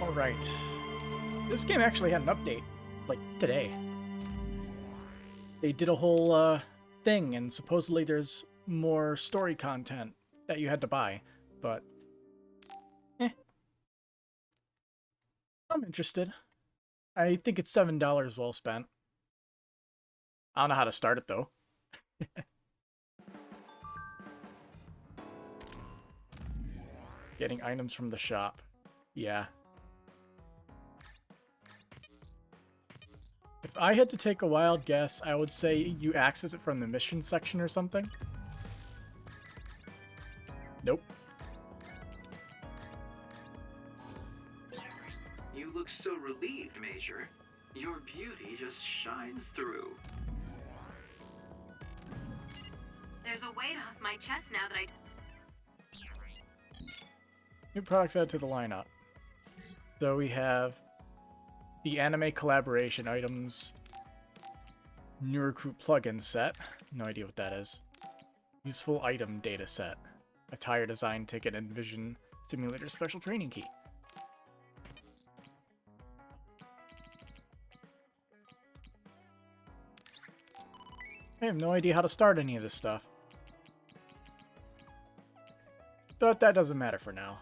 Alright. This game actually had an update, like, today. They did a whole, thing, and supposedly there's more story content that you had to buy, but... I'm interested. I think it's $7 well spent. I don't know how to start it, though. Getting items from the shop. Yeah. If I had to take a wild guess, I would say you access it from the mission section or something. Nope. You look so relieved, Major. Your beauty just shines through. There's a weight off my chest now that I... New products added to the lineup. So we have the anime collaboration items, new recruit plugin set, no idea what that is, useful item data set, a tire design ticket, and vision simulator special training key. I have no idea how to start any of this stuff. But that doesn't matter for now.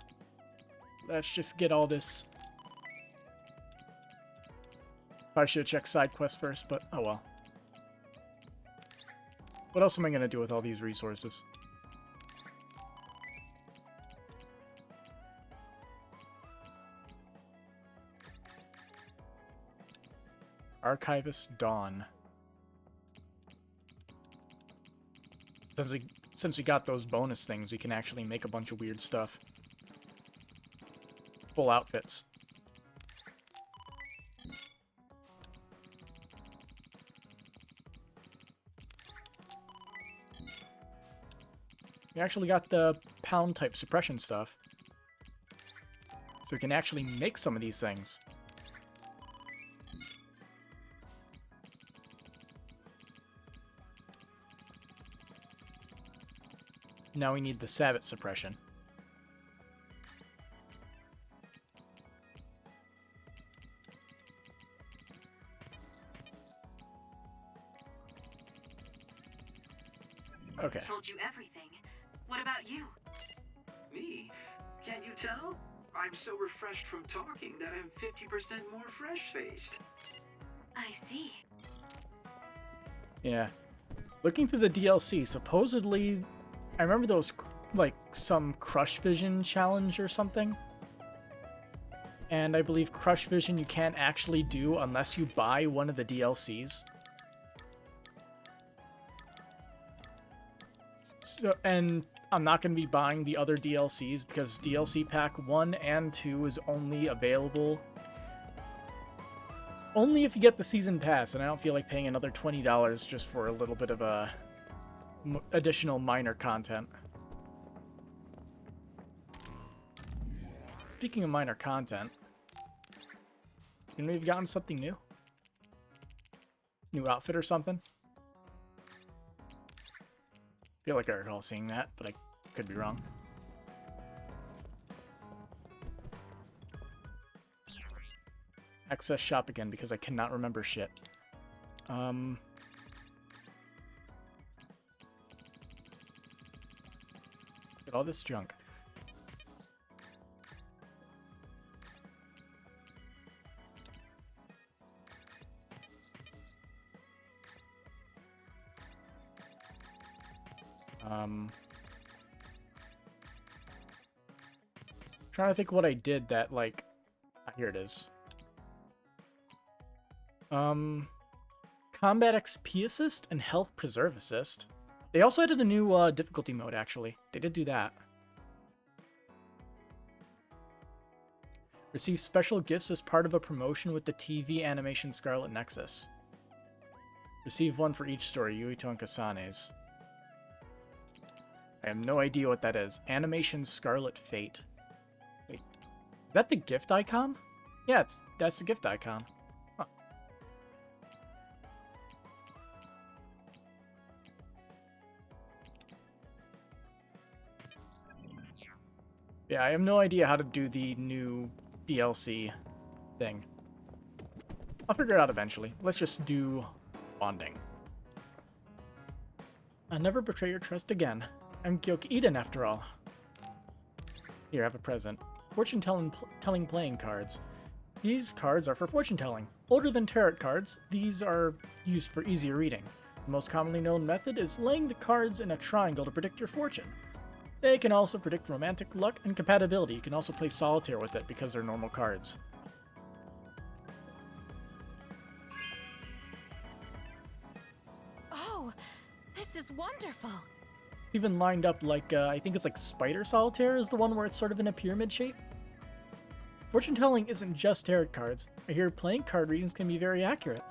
Let's just get all this. Probably should have checked side quests first, but oh well. What else am I going to do with all these resources? Archivist Dawn. Since we got those bonus things, we can actually make a bunch of weird stuff. Full outfits. We actually got the pound type suppression stuff. So we can actually make some of these things. Now we need the Sabbath suppression. Okay. Told you everything. What about you? Me? Can't you tell? I'm so refreshed from talking that I'm 50% more fresh-faced. I see. Yeah. Looking through the DLC, supposedly... I remember there was, like, some Crush Vision challenge or something. And I believe Crush Vision you can't actually do unless you buy one of the DLCs. So, and I'm not going to be buying the other DLCs because DLC Pack 1 and 2 is only available only if you get the Season Pass, and I don't feel like paying another $20 just for a little bit of a additional minor content. Speaking of minor content, you know, we've gotten something new? New outfit or something? I feel like I recall seeing that, but I could be wrong. Access shop again because I cannot remember shit. Get all this junk. Trying to think what I did that, like... here it is. Combat XP Assist and Health Preserve Assist. They also added a new difficulty mode, actually. They did do that. Receive special gifts as part of a promotion with the TV animation Scarlet Nexus. Receive one for each story, Yuito and Kasane's. I have no idea what that is. Animation Scarlet Fate. Wait, is that the gift icon? Yeah, that's the gift icon. Huh. Yeah, I have no idea how to do the new DLC thing. I'll figure it out eventually. Let's just do bonding. I'll never betray your trust again. I'm Gyoke Eden after all. Here, have a present. Fortune-telling playing cards. These cards are for fortune-telling. Older than tarot cards, these are used for easier reading. The most commonly known method is laying the cards in a triangle to predict your fortune. They can also predict romantic luck and compatibility. You can also play solitaire with it because they're normal cards. Oh, this is wonderful. It's even lined up like, I think it's like Spider Solitaire is the one where it's sort of in a pyramid shape. Fortune telling isn't just tarot cards. I hear playing card readings can be very accurate.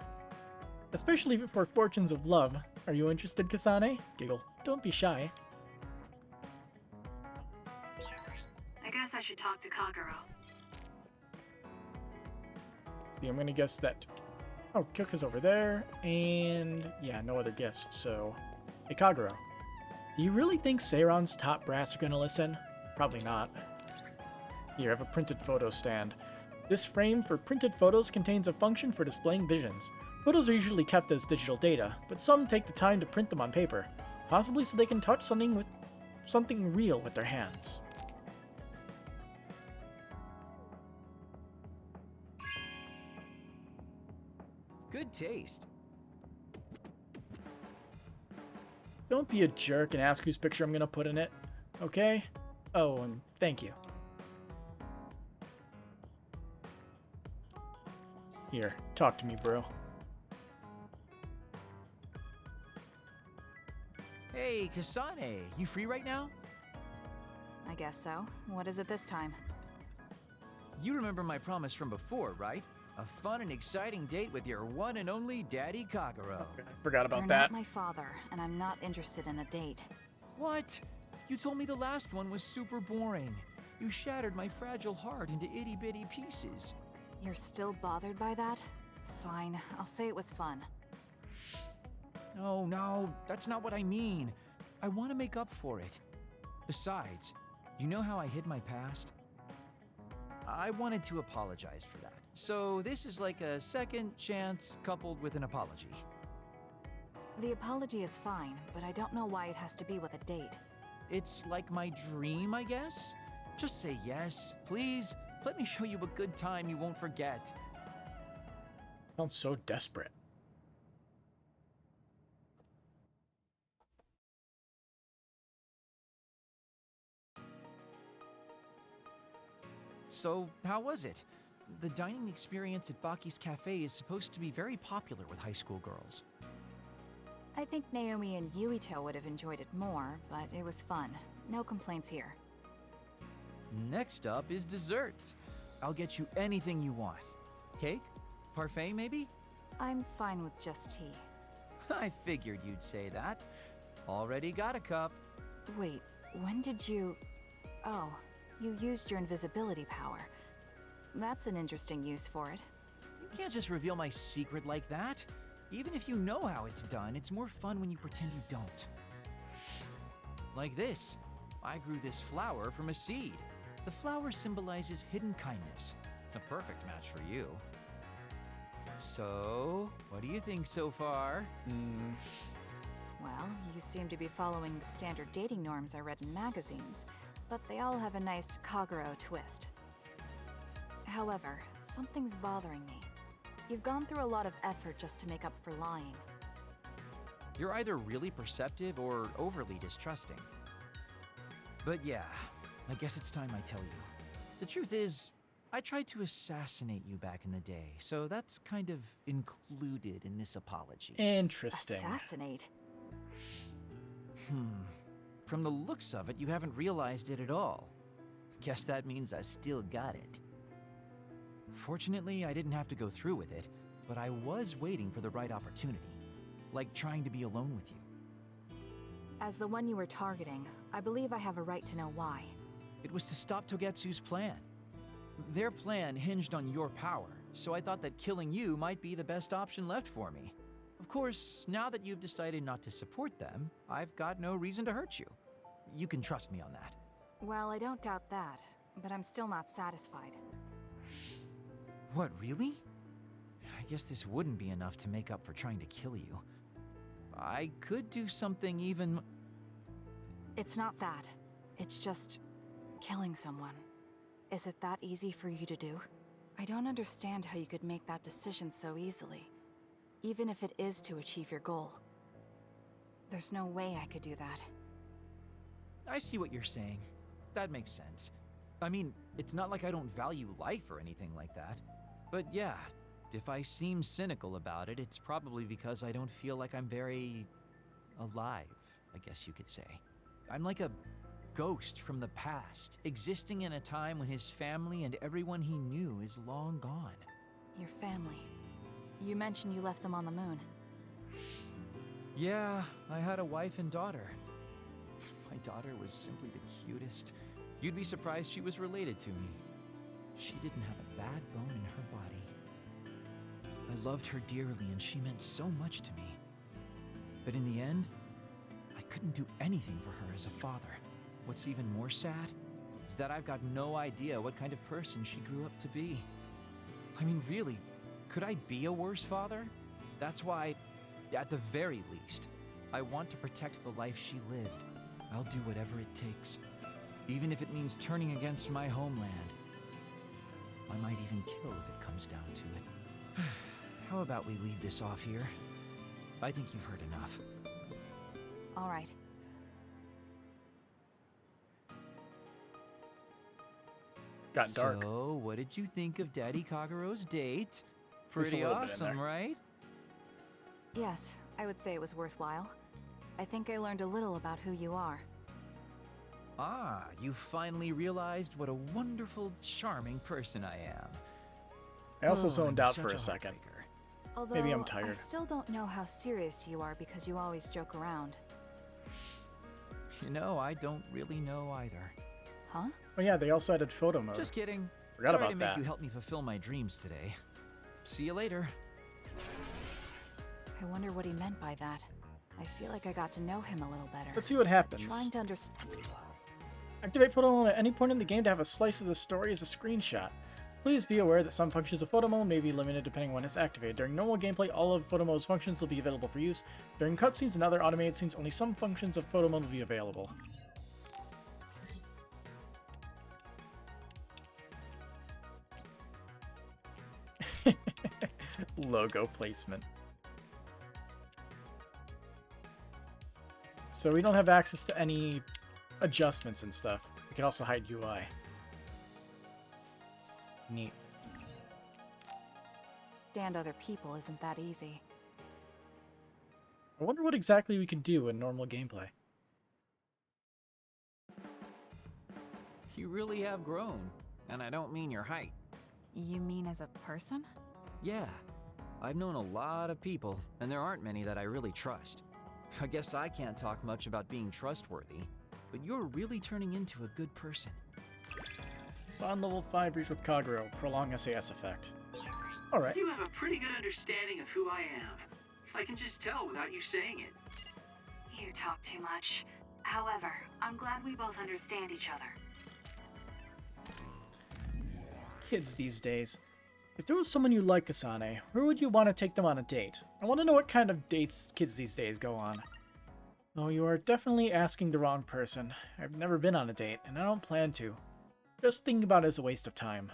Especially for fortunes of love. Are you interested, Kasane? Giggle. Don't be shy. I guess I should talk to Kagero. Yeah, I'm gonna guess that... Oh, Kyoka's over there, and... yeah, no other guests, so... Hey, Kagero. Do you really think Seiron's top brass are gonna listen? Probably not. Here, I have a printed photo stand. This frame for printed photos contains a function for displaying visions. Photos are usually kept as digital data, but some take the time to print them on paper, possibly so they can touch something real with their hands. Good taste. Don't be a jerk and ask whose picture I'm gonna put in it, okay? Oh, and thank you. Here, talk to me, bro. Hey, Kasane, you free right now? I guess so. What is it this time? You remember my promise from before, right? A fun and exciting date with your one and only Daddy Kagero. I forgot about You're that. not my father, and I'm not interested in a date. What? You told me the last one was super boring. You shattered my fragile heart into itty-bitty pieces. You're still bothered by that? Fine, I'll say it was fun. No, that's not what I mean. I want to make up for it. Besides, you know how I hid my past? I wanted to apologize for that. So this is like a second chance coupled with an apology. The apology is fine, but I don't know why it has to be with a date. It's like my dream, I guess? Just say yes, please. Let me show you a good time you won't forget. Sounds so desperate. So, how was it? The dining experience at Baki's Cafe is supposed to be very popular with high school girls. I think Naomi and Yuito would have enjoyed it more, but it was fun. No complaints here. Next up is dessert. I'll get you anything you want. Cake? Parfait, maybe? I'm fine with just tea. I figured you'd say that. Already got a cup. Wait, when did you... Oh, you used your invisibility power. That's an interesting use for it. You can't just reveal my secret like that. Even if you know how it's done, it's more fun when you pretend you don't. Like this. I grew this flower from a seed. The flower symbolizes hidden kindness. A perfect match for you. So, what do you think so far? Well, you seem to be following the standard dating norms I read in magazines, but they all have a nice Kagero twist. However, something's bothering me. You've gone through a lot of effort just to make up for lying. You're either really perceptive or overly distrusting. But yeah, I guess it's time I tell you. The truth is, I tried to assassinate you back in the day, so that's kind of included in this apology. Interesting. Assassinate? From the looks of it, you haven't realized it at all. Guess that means I still got it. Fortunately, I didn't have to go through with it, but I was waiting for the right opportunity. Like trying to be alone with you. As the one you were targeting, I believe I have a right to know why. It was to stop Togetsu's plan. Their plan hinged on your power, so I thought that killing you might be the best option left for me. Of course, now that you've decided not to support them, I've got no reason to hurt you. You can trust me on that. Well, I don't doubt that, but I'm still not satisfied. What, really? I guess this wouldn't be enough to make up for trying to kill you. I could do something even... It's not that. It's just killing someone. Is it that easy for you to do? I don't understand how you could make that decision so easily, even if it is to achieve your goal. There's no way I could do that. I see what you're saying. That makes sense. I mean, it's not like I don't value life or anything like that. But yeah, if I seem cynical about it, it's probably because I don't feel like I'm very... alive, I guess you could say. I'm like a ghost from the past, existing in a time when his family and everyone he knew is long gone. Your family. You mentioned you left them on the moon. Yeah, I had a wife and daughter. My daughter was simply the cutest. You'd be surprised she was related to me. She didn't have a bad bone in her body. I loved her dearly and she meant so much to me. But in the end, I couldn't do anything for her as a father. What's even more sad is that I've got no idea what kind of person she grew up to be. I mean, really, could I be a worse father? That's why, at the very least, I want to protect the life she lived. I'll do whatever it takes, even if it means turning against my homeland. I might even kill if it comes down to it. How about we leave this off here? I think you've heard enough. All right. Got dark. So, what did you think of Daddy Kagero's date? Just a Pretty little bit in awesome, there. right? Yes, I would say it was worthwhile. I think I learned a little about who you are. Ah, you finally realized what a wonderful, charming person I am. I also Oh, zoned I'm out for such a second. heartbreaker. Although, Maybe I'm I tired. still don't know how serious you are because you always joke around. You know, I don't really know either. Huh? Oh yeah, they also added photo mode. Just kidding. Forgot Sorry about to make that. you help me fulfill my dreams today. See you later. I wonder what he meant by that. I feel like I got to know him a little better. Let's see what happens. Trying to understand. Activate photo mode at any point in the game to have a slice of the story as a screenshot. Please be aware that some functions of photo mode may be limited depending on when it's activated. During normal gameplay, all of photo mode's functions will be available for use. During cutscenes and other automated scenes, only some functions of photo mode will be available. Logo placement. So we don't have access to any adjustments and stuff. We can also hide UI. Neat. Stand other people isn't that easy. I wonder what exactly we can do in normal gameplay. You really have grown. And I don't mean your height. You mean as a person? Yeah. I've known a lot of people, and there aren't many that I really trust. I guess I can't talk much about being trustworthy, but you're really turning into a good person. Bond level 5 breach with Kagero. Prolong SAS effect. Alright. You have a pretty good understanding of who I am. I can just tell without you saying it. You talk too much. However, I'm glad we both understand each other. Kids these days. If there was someone you like, Kasane, where would you want to take them on a date? I want to know what kind of dates kids these days go on. Oh, you are definitely asking the wrong person. I've never been on a date, and I don't plan to. Just thinking about it is a waste of time.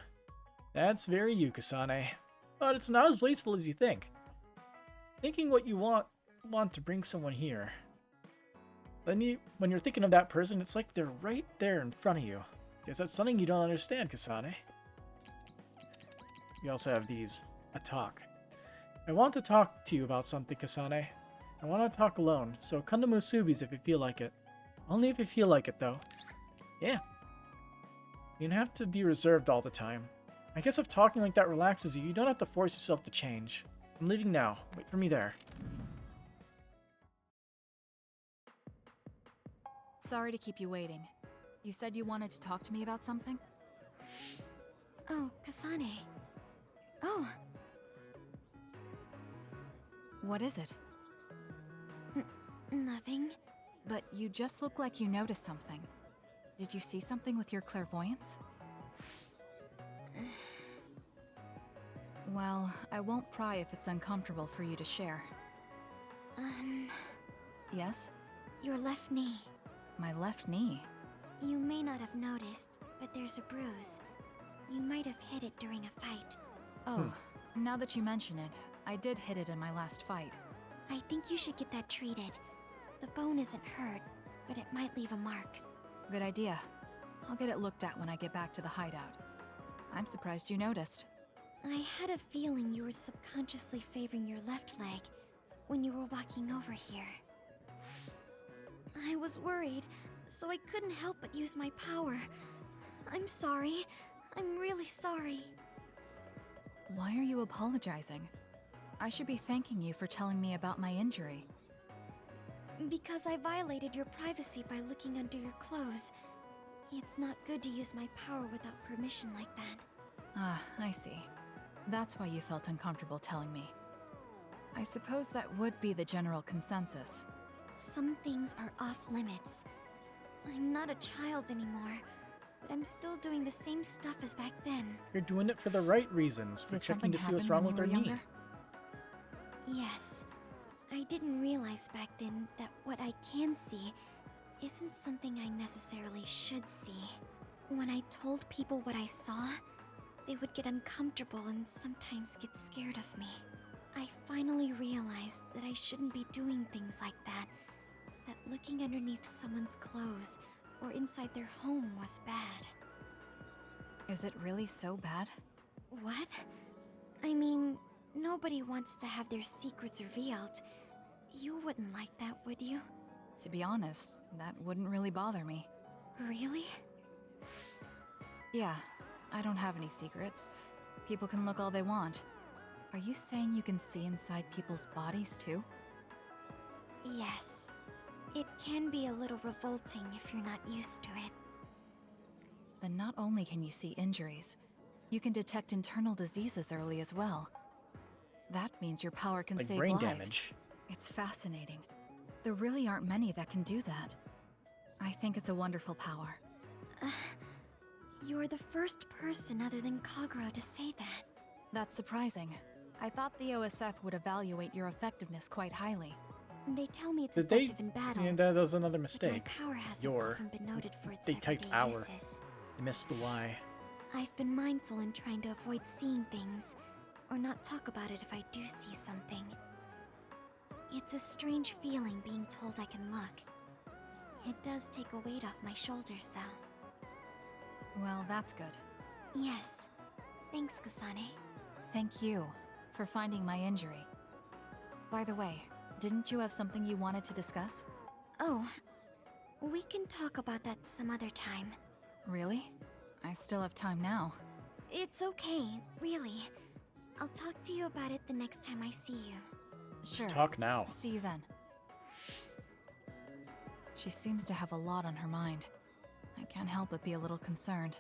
That's very you, Kasane. But it's not as wasteful as you think. Thinking what you want to bring someone here. Then when you're thinking of that person, it's like they're right there in front of you. Guess that's something you don't understand, Kasane. We also have these. A talk. I want to talk to you about something, Kasane. I want to talk alone, so come to Musubi's if you feel like it. Only if you feel like it, though. Yeah. You don't have to be reserved all the time. I guess if talking like that relaxes you, you don't have to force yourself to change. I'm leaving now. Wait for me there. Sorry to keep you waiting. You said you wanted to talk to me about something? Oh, Kasane. Oh, What is it? nothing. But you just look like you noticed something. Did you see something with your clairvoyance? Well, I won't pry if it's uncomfortable for you to share. Yes? Your left knee. My left knee. You may not have noticed, but there's a bruise. You might have hit it during a fight. Oh, now that you mention it, I did hit it in my last fight. I think you should get that treated. The bone isn't hurt, but it might leave a mark. Good idea. I'll get it looked at when I get back to the hideout. I'm surprised you noticed. I had a feeling you were subconsciously favoring your left leg when you were walking over here. I was worried, so I couldn't help but use my power. I'm sorry. I'm really sorry. Why are you apologizing? I should be thanking you for telling me about my injury. Because I violated your privacy by looking under your clothes. It's not good to use my power without permission like that. Ah, I see. That's why you felt uncomfortable telling me. I suppose that would be the general consensus. Some things are off limits. I'm not a child anymore, but I'm still doing the same stuff as back then. You're doing it for the right reasons, for Did checking something to see what's happen wrong when with you her were knee. younger? Yes. I didn't realize back then that what I can see isn't something I necessarily should see. When I told people what I saw, they would get uncomfortable and sometimes get scared of me. I finally realized that I shouldn't be doing things like that. That looking underneath someone's clothes or inside their home was bad. Is it really so bad? What? I mean, nobody wants to have their secrets revealed. You wouldn't like that, would you? To be honest, that wouldn't really bother me. Really? Yeah, I don't have any secrets. People can look all they want. Are you saying you can see inside people's bodies too? Yes. It can be a little revolting if you're not used to it. Then not only can you see injuries, you can detect internal diseases early as well. That means your power can Like save brain lives. damage. It's fascinating. There really aren't many that can do that. I think it's a wonderful power. You're the first person other than Kagura to say that. That's surprising. I thought the OSF would evaluate your effectiveness quite highly. They tell me it's Did they? effective in battle. And that was another but mistake. my power hasn't Your. often been noted for its They typed everyday our. uses. I missed the Y. I've been mindful in trying to avoid seeing things, or not talk about it if I do see something. It's a strange feeling being told I can look. It does take a weight off my shoulders, though. Well, that's good. Yes. Thanks, Kasane. Thank you for finding my injury. By the way, didn't you have something you wanted to discuss? Oh, we can talk about that some other time. Really? I still have time now. It's okay, really. I'll talk to you about it the next time I see you. Sure. Just talk now. See you then. She seems to have a lot on her mind. I can't help but be a little concerned.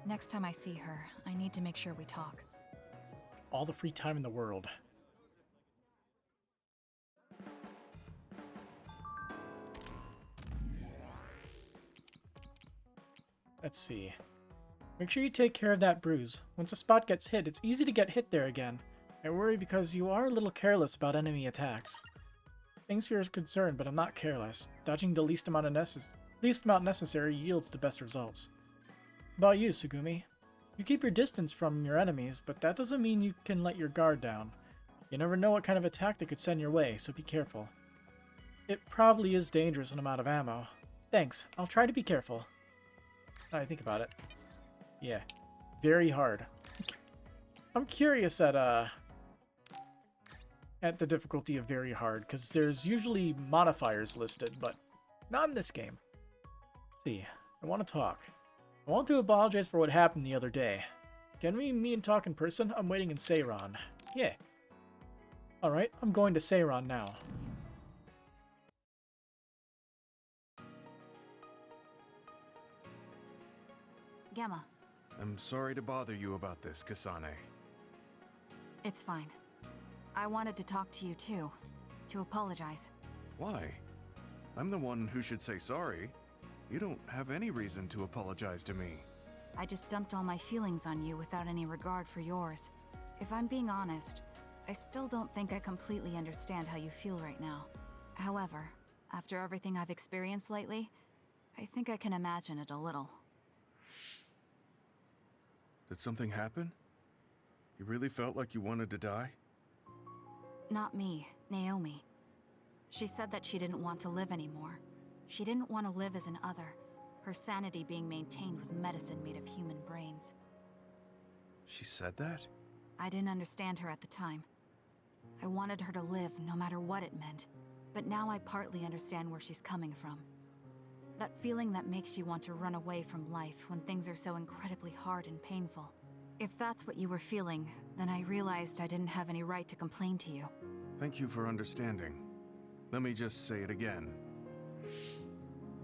Next time I see her, I need to make sure we talk. All the free time in the world. Let's see. Make sure you take care of that bruise. Once a spot gets hit, it's easy to get hit there again. I worry because you are a little careless about enemy attacks. Thanks for your concern, but I'm not careless. Dodging the least amount necessary yields the best results. About you, Tsugumi. You keep your distance from your enemies, but that doesn't mean you can let your guard down. You never know what kind of attack they could send your way, so be careful. It probably is dangerous when I'm out of ammo. Thanks, I'll try to be careful. Now I think about it. Yeah, very hard. I'm curious at the difficulty of very hard, because there's usually modifiers listed, but not in this game. Let's see, I want to talk. I want to apologize for what happened the other day. Can we meet and talk in person? I'm waiting in Seiron. Yeah. Alright, I'm going to Seiron now. Gamma, I'm sorry to bother you about this, Kasane. it's fine. I wanted to talk to you too, to apologize. Why? I'm the one who should say sorry. You don't have any reason to apologize to me. I just dumped all my feelings on you without any regard for yours. If I'm being honest, I still don't think I completely understand how you feel right now. However, after everything I've experienced lately, I think I can imagine it a little. Did something happen? You really felt like you wanted to die? Not me, Naomi. She said that she didn't want to live anymore. She didn't want to live as an other, her sanity being maintained with medicine made of human brains. She said that? I didn't understand her at the time. I wanted her to live no matter what it meant, but now I partly understand where she's coming from. That feeling that makes you want to run away from life when things are so incredibly hard and painful. If that's what you were feeling, then I realized I didn't have any right to complain to you. Thank you for understanding. Let me just say it again.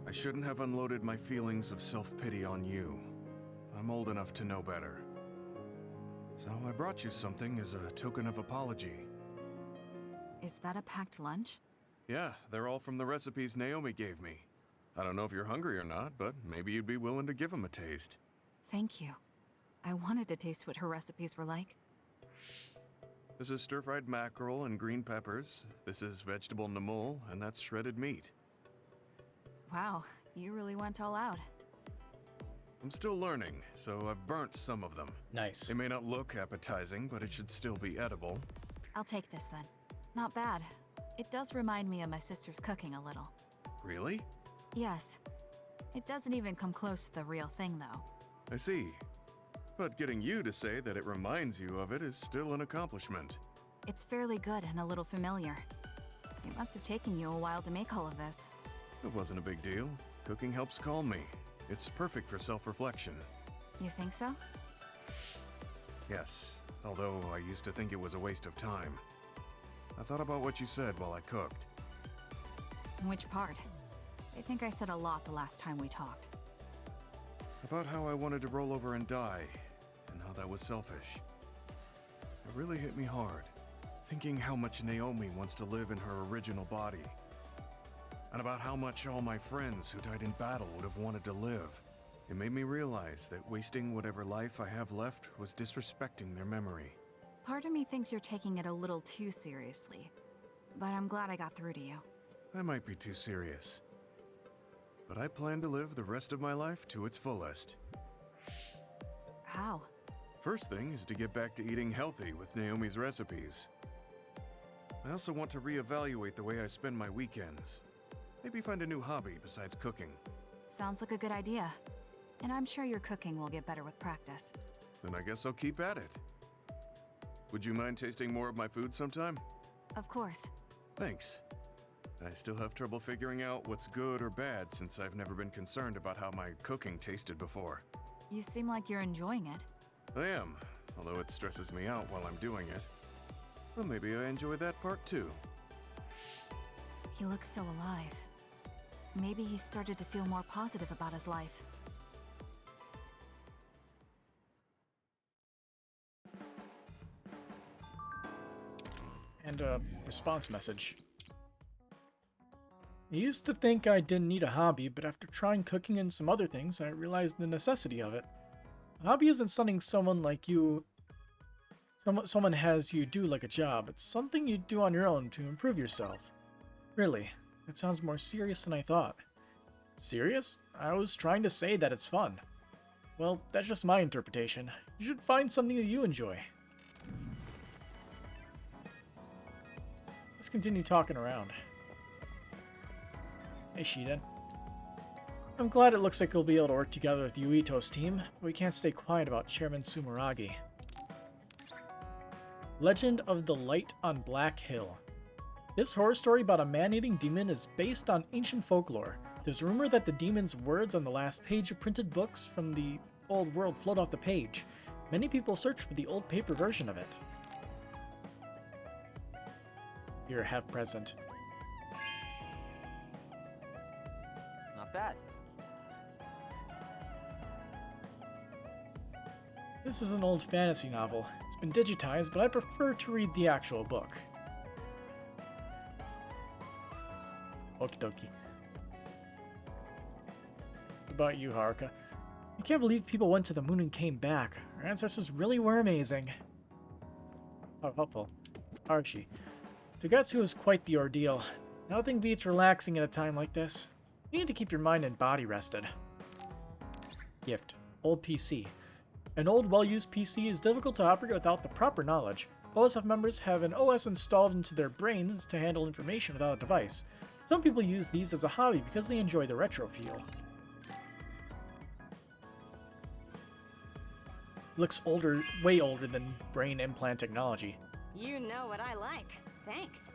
I shouldn't have unloaded my feelings of self-pity on you. I'm old enough to know better. So I brought you something as a token of apology. Is that a packed lunch? Yeah, they're all from the recipes Naomi gave me. I don't know if you're hungry or not, but maybe you'd be willing to give them a taste. Thank you. I wanted to taste what her recipes were like. This is stir-fried mackerel and green peppers. This is vegetable namul, and that's shredded meat. Wow, you really went all out. I'm still learning, so I've burnt some of them. Nice. They may not look appetizing, but it should still be edible. I'll take this then. Not bad. It does remind me of my sister's cooking a little. Really? Yes. It doesn't even come close to the real thing, though. I see. But getting you to say that it reminds you of it is still an accomplishment. It's fairly good and a little familiar. It must have taken you a while to make all of this. It wasn't a big deal. Cooking helps calm me. It's perfect for self-reflection. You think so? Yes, although I used to think it was a waste of time. I thought about what you said while I cooked. Which part? I think I said a lot the last time we talked. About how I wanted to roll over and die, and how that was selfish. It really hit me hard, thinking how much Naomi wants to live in her original body. And about how much all my friends who died in battle would have wanted to live. It made me realize that wasting whatever life I have left was disrespecting their memory. Part of me thinks you're taking it a little too seriously, but I'm glad I got through to you. I might be too serious. But I plan to live the rest of my life to its fullest. How? First thing is to get back to eating healthy with Naomi's recipes. I also want to reevaluate the way I spend my weekends. Maybe find a new hobby besides cooking. Sounds like a good idea. And I'm sure your cooking will get better with practice. Then I guess I'll keep at it. Would you mind tasting more of my food sometime? Of course. Thanks. I still have trouble figuring out what's good or bad since I've never been concerned about how my cooking tasted before. You seem like you're enjoying it. I am, although it stresses me out while I'm doing it. Well, maybe I enjoy that part too. He looks so alive. Maybe he started to feel more positive about his life. And a response message. I used to think I didn't need a hobby, but after trying cooking and some other things, I realized the necessity of it. A hobby isn't something someone like you... someone has you do like a job. It's something you do on your own to improve yourself. Really, it sounds more serious than I thought. Serious? I was trying to say that it's fun. Well, that's just my interpretation. You should find something that you enjoy. Let's continue talking around. Hey, Shiden. I'm glad it looks like we'll be able to work together with Yuito's team, but we can't stay quiet about Chairman Sumeragi. Legend of the Light on Black Hill. This horror story about a man-eating demon is based on ancient folklore. There's a rumor that the demon's words on the last page of printed books from the old world float off the page. Many people search for the old paper version of it. Here, have present. Not bad. This is an old fantasy novel. It's been digitized, but I prefer to read the actual book. Okie dokie. What about you, Haruka? I can't believe people went to the moon and came back. Our ancestors really were amazing. How helpful. Archie. Togetsu is quite the ordeal. Nothing beats relaxing at a time like this. You need to keep your mind and body rested. Gift. Old PC. An old, well-used PC is difficult to operate without the proper knowledge. OSF members have an OS installed into their brains to handle information without a device. Some people use these as a hobby because they enjoy the retro feel. Looks older, way older than brain implant technology. You know what I like. Thanks.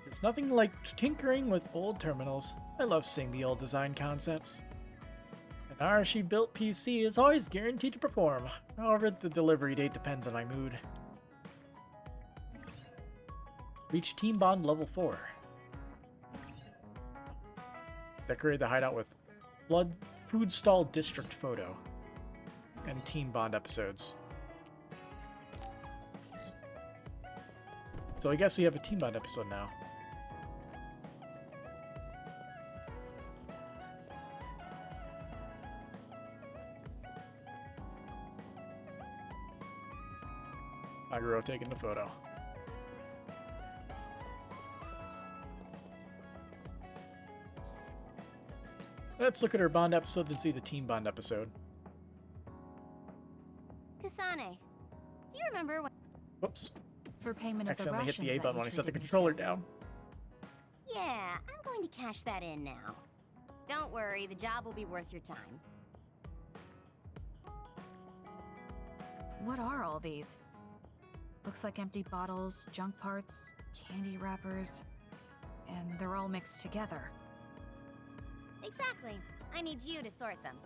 There's nothing like tinkering with old terminals. I love seeing the old design concepts. An Arashi-built PC is always guaranteed to perform. However, the delivery date depends on my mood. Reach Team Bond level 4. Decorate the hideout with Blood Food Stall District photo. And Team Bond episodes. So I guess we have a Team Bond episode now. Aguro taking the photo. Let's look at her Bond episode and see the Team Bond episode. Kasane, do you remember when... Whoops. For payment of the Accidentally hit rations the A that button you when I set the treated me controller to. down. Yeah, I'm going to cash that in now. Don't worry, the job will be worth your time. What are all these? Looks like empty bottles, junk parts, candy wrappers, and they're all mixed together. Exactly. I need you to sort them.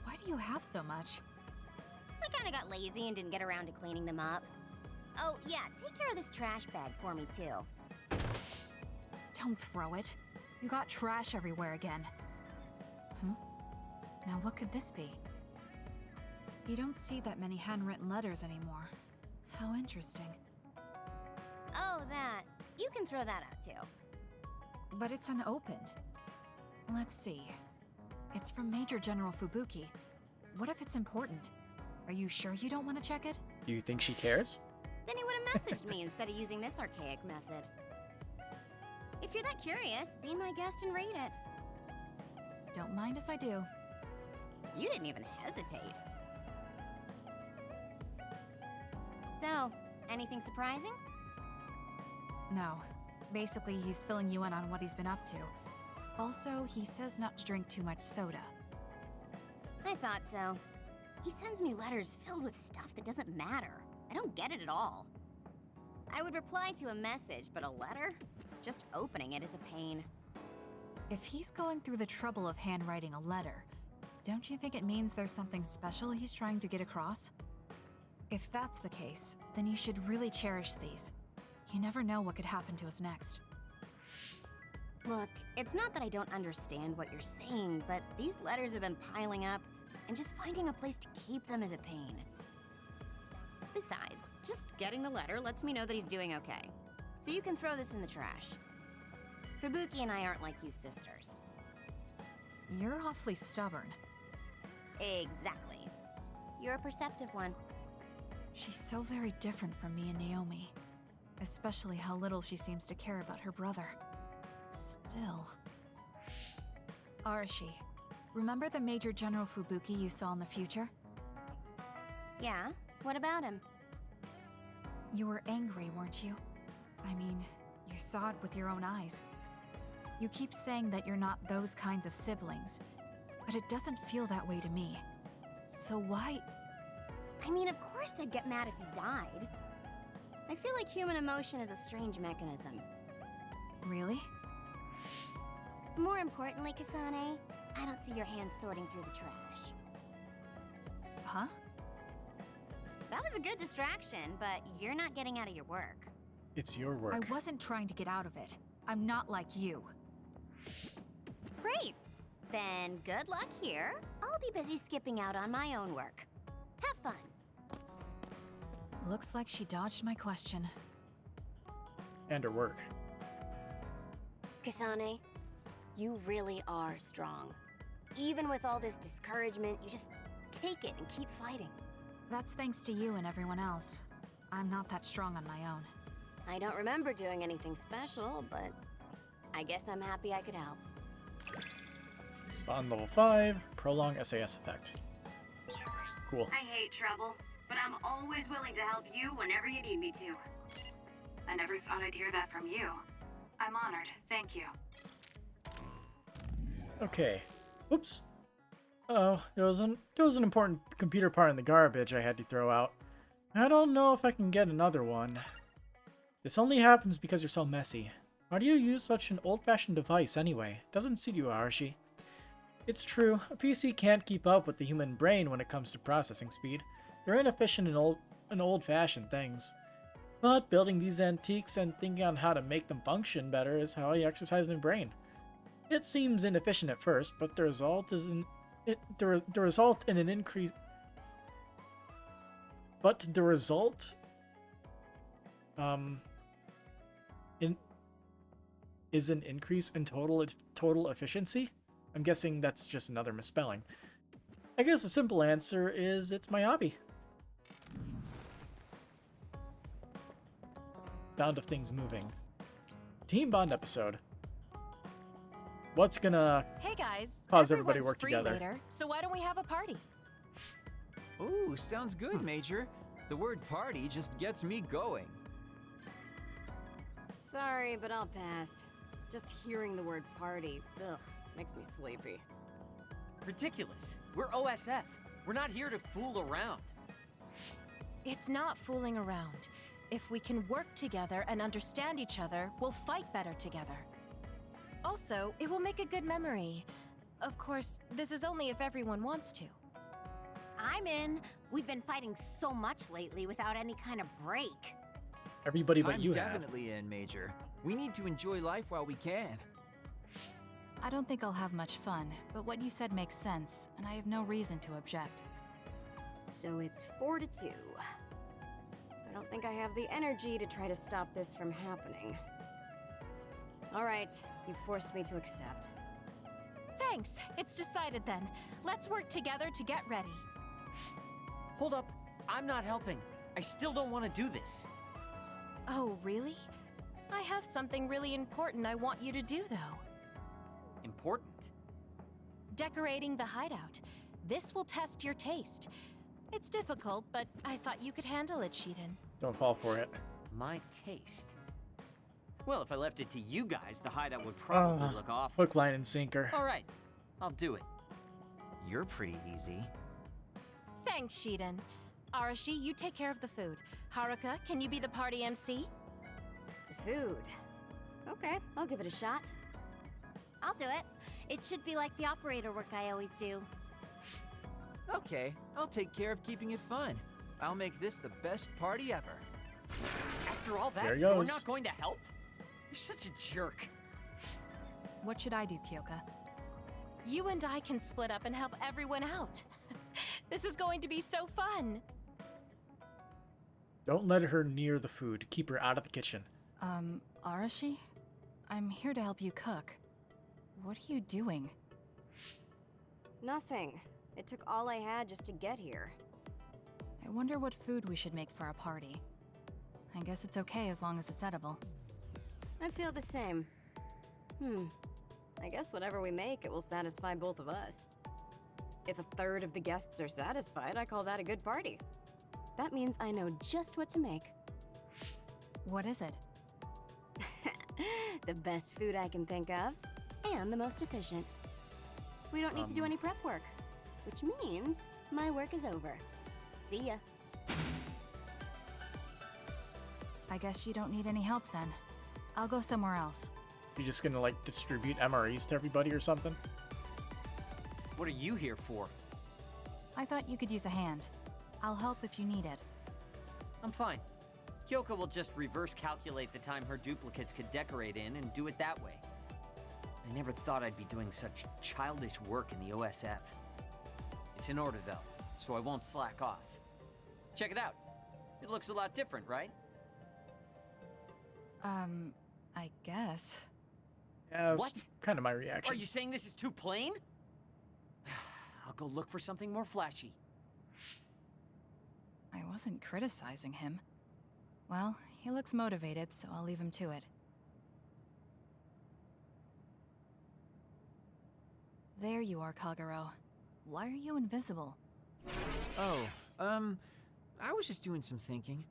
Why do you have so much? I kinda got lazy and didn't get around to cleaning them up. Oh, yeah, take care of this trash bag for me, too. Don't throw it. You got trash everywhere again. Now what could this be? You don't see that many handwritten letters anymore. How interesting. Oh, that. You can throw that out, too. But it's unopened. Let's see. It's from Major General Fubuki. What if it's important? Are you sure you don't want to check it? Do you think she cares? Then he would have messaged me instead of using this archaic method. If you're that curious, be my guest and read it. Don't mind if I do. You didn't even hesitate. So, anything surprising? No. Basically, he's filling you in on what he's been up to. Also, he says not to drink too much soda. I thought so. He sends me letters filled with stuff that doesn't matter. I don't get it at all. I would reply to a message, but a letter? Just opening it is a pain. If he's going through the trouble of handwriting a letter, don't you think it means there's something special he's trying to get across? If that's the case, then you should really cherish these. You never know what could happen to us next. Look, it's not that I don't understand what you're saying, but these letters have been piling up, and just finding a place to keep them is a pain. Besides, just getting the letter lets me know that he's doing okay. So you can throw this in the trash. Fubuki and I aren't like you sisters. You're awfully stubborn. Exactly. You're a perceptive one. She's so very different from me and Naomi. Especially how little she seems to care about her brother. Still... Arashi, remember the Major General Fubuki you saw in the future? Yeah? What about him? You were angry, weren't you? I mean, you saw it with your own eyes. You keep saying that you're not those kinds of siblings, but it doesn't feel that way to me. So why... I mean, of course I'd get mad if he died. I feel like human emotion is a strange mechanism. Really? More importantly, Kasane, I don't see your hands sorting through the trash. Huh? That was a good distraction, but you're not getting out of your work. It's your work. I wasn't trying to get out of it. I'm not like you. Great. Then good luck here. I'll be busy skipping out on my own work. Have fun. Looks like she dodged my question. And her work. Kasane, you really are strong. Even with all this discouragement, you just take it and keep fighting. That's thanks to you and everyone else. I'm not that strong on my own. I don't remember doing anything special, but I guess I'm happy I could help. On level 5, prolong SAS effect. Cool. I hate trouble, but I'm always willing to help you whenever you need me to. I never thought I'd hear that from you. I'm honored. Thank you. Okay. Oops. Oh, there was an important computer part in the garbage I had to throw out. I don't know if I can get another one. This only happens because you're so messy. Why do you use such an old-fashioned device anyway? Doesn't suit you, Arashi. It's true, a PC can't keep up with the human brain when it comes to processing speed. They're inefficient and old-fashioned things. But building these antiques and thinking on how to make them function better is how I exercise my brain. It seems inefficient at first, but the result is the result in an increase. But the result, is an increase in total efficiency. I'm guessing that's just another misspelling. I guess the simple answer is it's my hobby. Sound of things moving. Team Bond episode. What's gonna Hey guys, cause everybody to everyone's work free together? later, so why don't we have a party? Ooh, sounds good, Major. The word party just gets me going. Sorry, but I'll pass. Just hearing the word party, ugh, makes me sleepy. Ridiculous. We're OSF. We're not here to fool around. It's not fooling around. If we can work together and understand each other, we'll fight better together. Also, it will make a good memory. Of course, this is only if everyone wants to. I'm in. We've been fighting so much lately without any kind of break. Everybody but I'm you have. definitely in, Major. We need to enjoy life while we can. I don't think I'll have much fun, but what you said makes sense, and I have no reason to object. So it's 4-2. I don't think I have the energy to try to stop this from happening. Alright, you forced me to accept. Thanks, it's decided then. Let's work together to get ready. Hold up. I'm not helping. I still don't want to do this. Oh, really? I have something really important I want you to do, though. Important? Decorating the hideout. This will test your taste. It's difficult, but I thought you could handle it, Shiden. Don't fall for it. My taste. Well, if I left it to you guys, the hideout would probably look awful. Hook, line, and sinker. Alright, I'll do it. You're pretty easy. Thanks, Shiden. Arashi, you take care of the food. Haruka, can you be the party MC? The food. Okay, I'll give it a shot. I'll do it. It should be like the operator work I always do. Okay, I'll take care of keeping it fun. I'll make this the best party ever. After all that, There he you're goes. not going to help? You're such a jerk. What should I do, Kyoka? You and I can split up and help everyone out. This is going to be so fun. Don't let her near the food. Keep her out of the kitchen. Arashi? I'm here to help you cook. What are you doing? Nothing. It took all I had just to get here. I wonder what food we should make for a party. I guess it's okay as long as it's edible. I feel the same. I guess whatever we make, it will satisfy both of us. If a third of the guests are satisfied, I call that a good party. That means I know just what to make. What is it? The best food I can think of, and the most efficient. We don't need to do any prep work, which means my work is over. See ya. I guess you don't need any help then. I'll go somewhere else. You just gonna like distribute MREs to everybody or something? What are you here for? I thought you could use a hand. I'll help if you need it. I'm fine. Kyoko will just reverse calculate the time her duplicates could decorate in and do it that way. I never thought I'd be doing such childish work in the OSF. It's in order though, so I won't slack off. Check it out. It looks a lot different, right? I guess. Yeah, that's What? kind of my reaction. Are you saying this is too plain? I'll go look for something more flashy. I wasn't criticizing him. Well, he looks motivated, so I'll leave him to it. There you are, Kagero. Why are you invisible? Oh, I was just doing some thinking.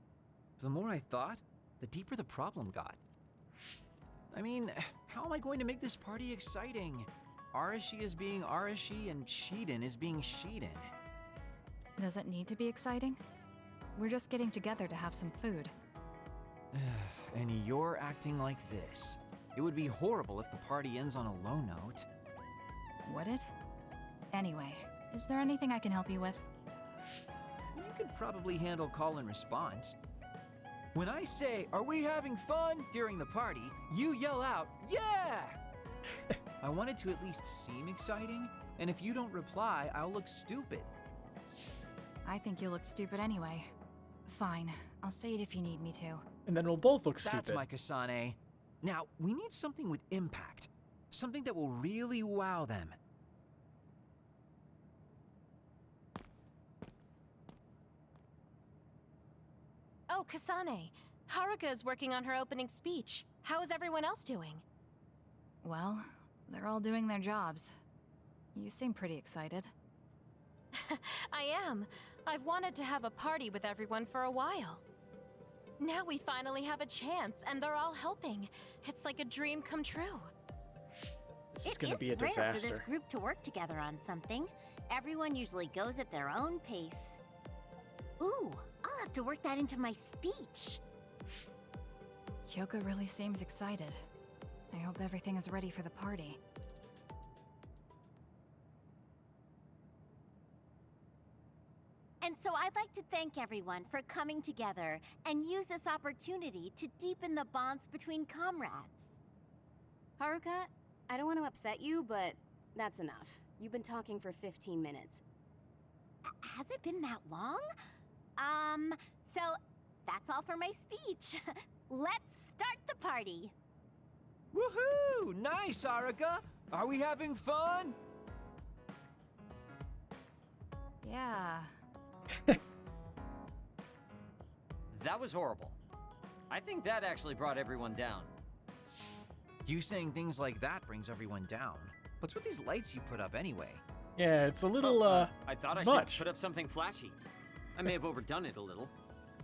The more I thought, the deeper the problem got. I mean, how am I going to make this party exciting? Arashi is being Arashi and Shiden is being Shiden. Does it need to be exciting? We're just getting together to have some food. And you're acting like this. It would be horrible if the party ends on a low note. Would it? Anyway, is there anything I can help you with? You could probably handle call and response. When I say, "Are we having fun?" during the party, you yell out, "Yeah!" I want it to at least seem exciting, and if you don't reply, I'll look stupid. I think you look stupid anyway. Fine, I'll say it if you need me to. And then we'll both look stupid. That's my Kasane. Now, we need something with impact. Something that will really wow them. Oh, Kasane. Haruka is working on her opening speech. How is everyone else doing? Well, they're all doing their jobs. You seem pretty excited. I am. I've wanted to have a party with everyone for a while. Now we finally have a chance, and they're all helping. It's like a dream come true. This is going to It be a is rare for disaster. this group to work together on something. Everyone usually goes at their own pace. Ooh, I'll have to work that into my speech. Kyoko really seems excited. I hope everything is ready for the party. And so I'd like to thank everyone for coming together and use this opportunity to deepen the bonds between comrades. Haruka, I don't want to upset you, but that's enough. You've been talking for 15 minutes. Has it been that long? So that's all for my speech. Let's start the party. Woohoo! Nice, Haruka! Are we having fun? Yeah. That was horrible. I think that actually brought everyone down. You saying things like that brings everyone down. What's with these lights you put up anyway? Yeah, it's a little, I thought I much. should put up something flashy. I may have overdone it a little.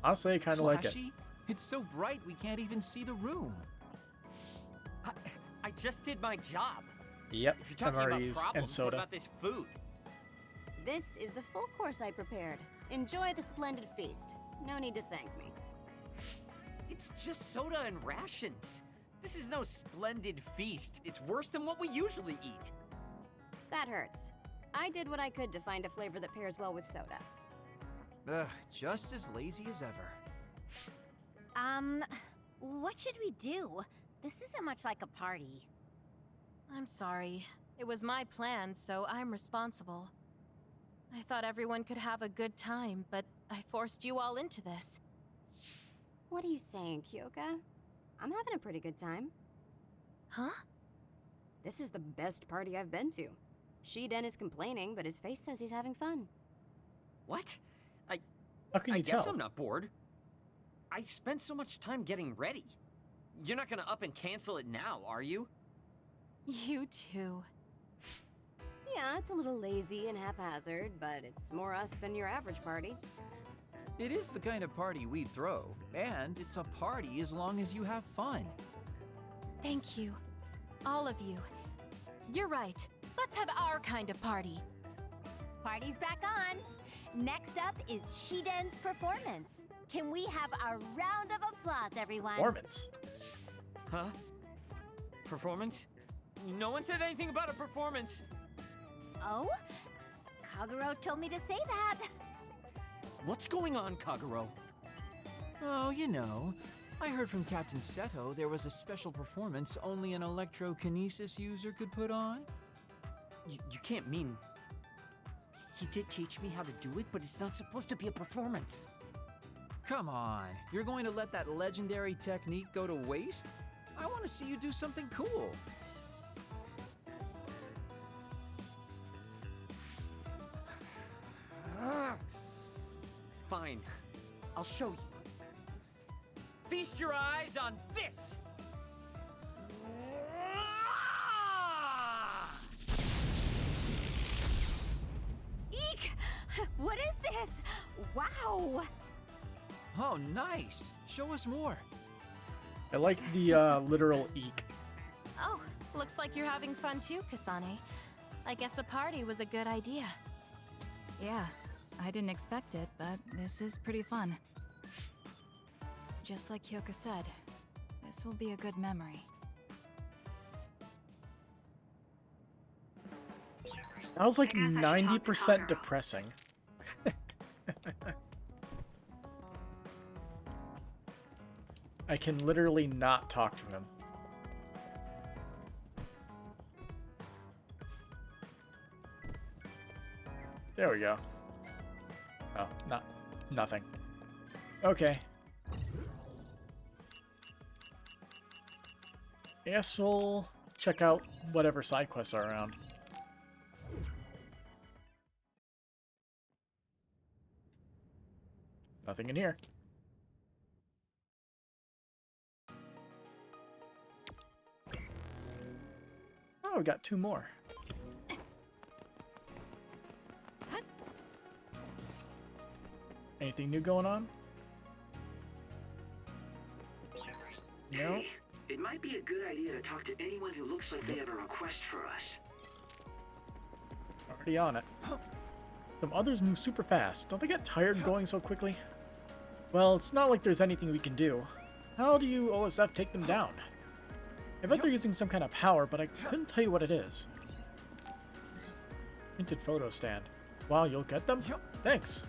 Honestly, I kind of like it. Flashy? It's so bright we can't even see the room. I just did my job. Yep, If you're talking about MREs and problems, what soda. about this food? This is the full course I prepared. Enjoy the splendid feast. No need to thank me. It's just soda and rations. This is no splendid feast. It's worse than what we usually eat. That hurts. I did what I could to find a flavor that pairs well with soda. Ugh, just as lazy as ever. What should we do? This isn't much like a party. I'm sorry. It was my plan, so I'm responsible. I thought everyone could have a good time, but I forced you all into this. What are you saying, Kyoka? I'm having a pretty good time. Huh? This is the best party I've been to. Shiden is complaining, but his face says he's having fun. What? How can I you guess tell? I'm not bored. I spent so much time getting ready. You're not gonna up and cancel it now, are you? You too. Yeah, it's a little lazy and haphazard, but it's more us than your average party. It is the kind of party we'd throw, and it's a party as long as you have fun. Thank you. All of you. You're right. Let's have our kind of party. Party's back on. Next up is Shiden's performance. Can we have a round of applause, everyone? Performance. Huh? Performance? No one said anything about a performance. Oh? Kagero told me to say that. What's going on, Kagero? Oh, you know, I heard from Captain Seto there was a special performance only an electrokinesis user could put on. You can't mean... He did teach me how to do it, but it's not supposed to be a performance. Come on, you're going to let that legendary technique go to waste? I want to see you do something cool. Fine. I'll show you. Feast your eyes on this! Eek! What is this? Wow! Oh, nice. Show us more. I like the literal eek. Oh, looks like you're having fun too, Kasane. I guess a party was a good idea. Yeah, I didn't expect it, but this is pretty fun. Just like Hyoka said, this will be a good memory. That was like I guess I should talk to 90% Converge. depressing. I can literally not talk to him. There we go. Oh, nothing. Okay. I guess we'll check out whatever side quests are around. Nothing in here. Oh, we got 2 more. Anything new going on? No? Hey, it might be a good idea to talk to anyone who looks like they have a request for us. Already on it. Some others move super fast. Don't they get tired going so quickly? Well, it's not like there's anything we can do. How do you OSF take them down? I bet they're using some kind of power, but I couldn't tell you what it is. Printed photo stand. Wow, you'll get them? Thanks.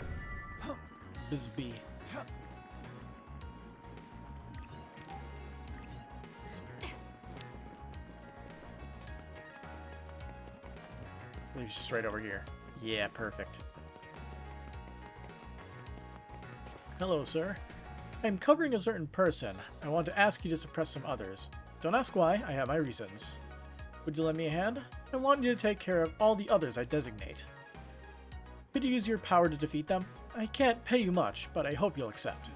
Bisbee. I believe it's just right over here. Yeah, perfect. Hello, sir. I'm covering a certain person. I want to ask you to suppress some others. Don't ask why, I have my reasons. Would you lend me a hand? I want you to take care of all the others I designate. Could you use your power to defeat them? I can't pay you much, but I hope you'll accept.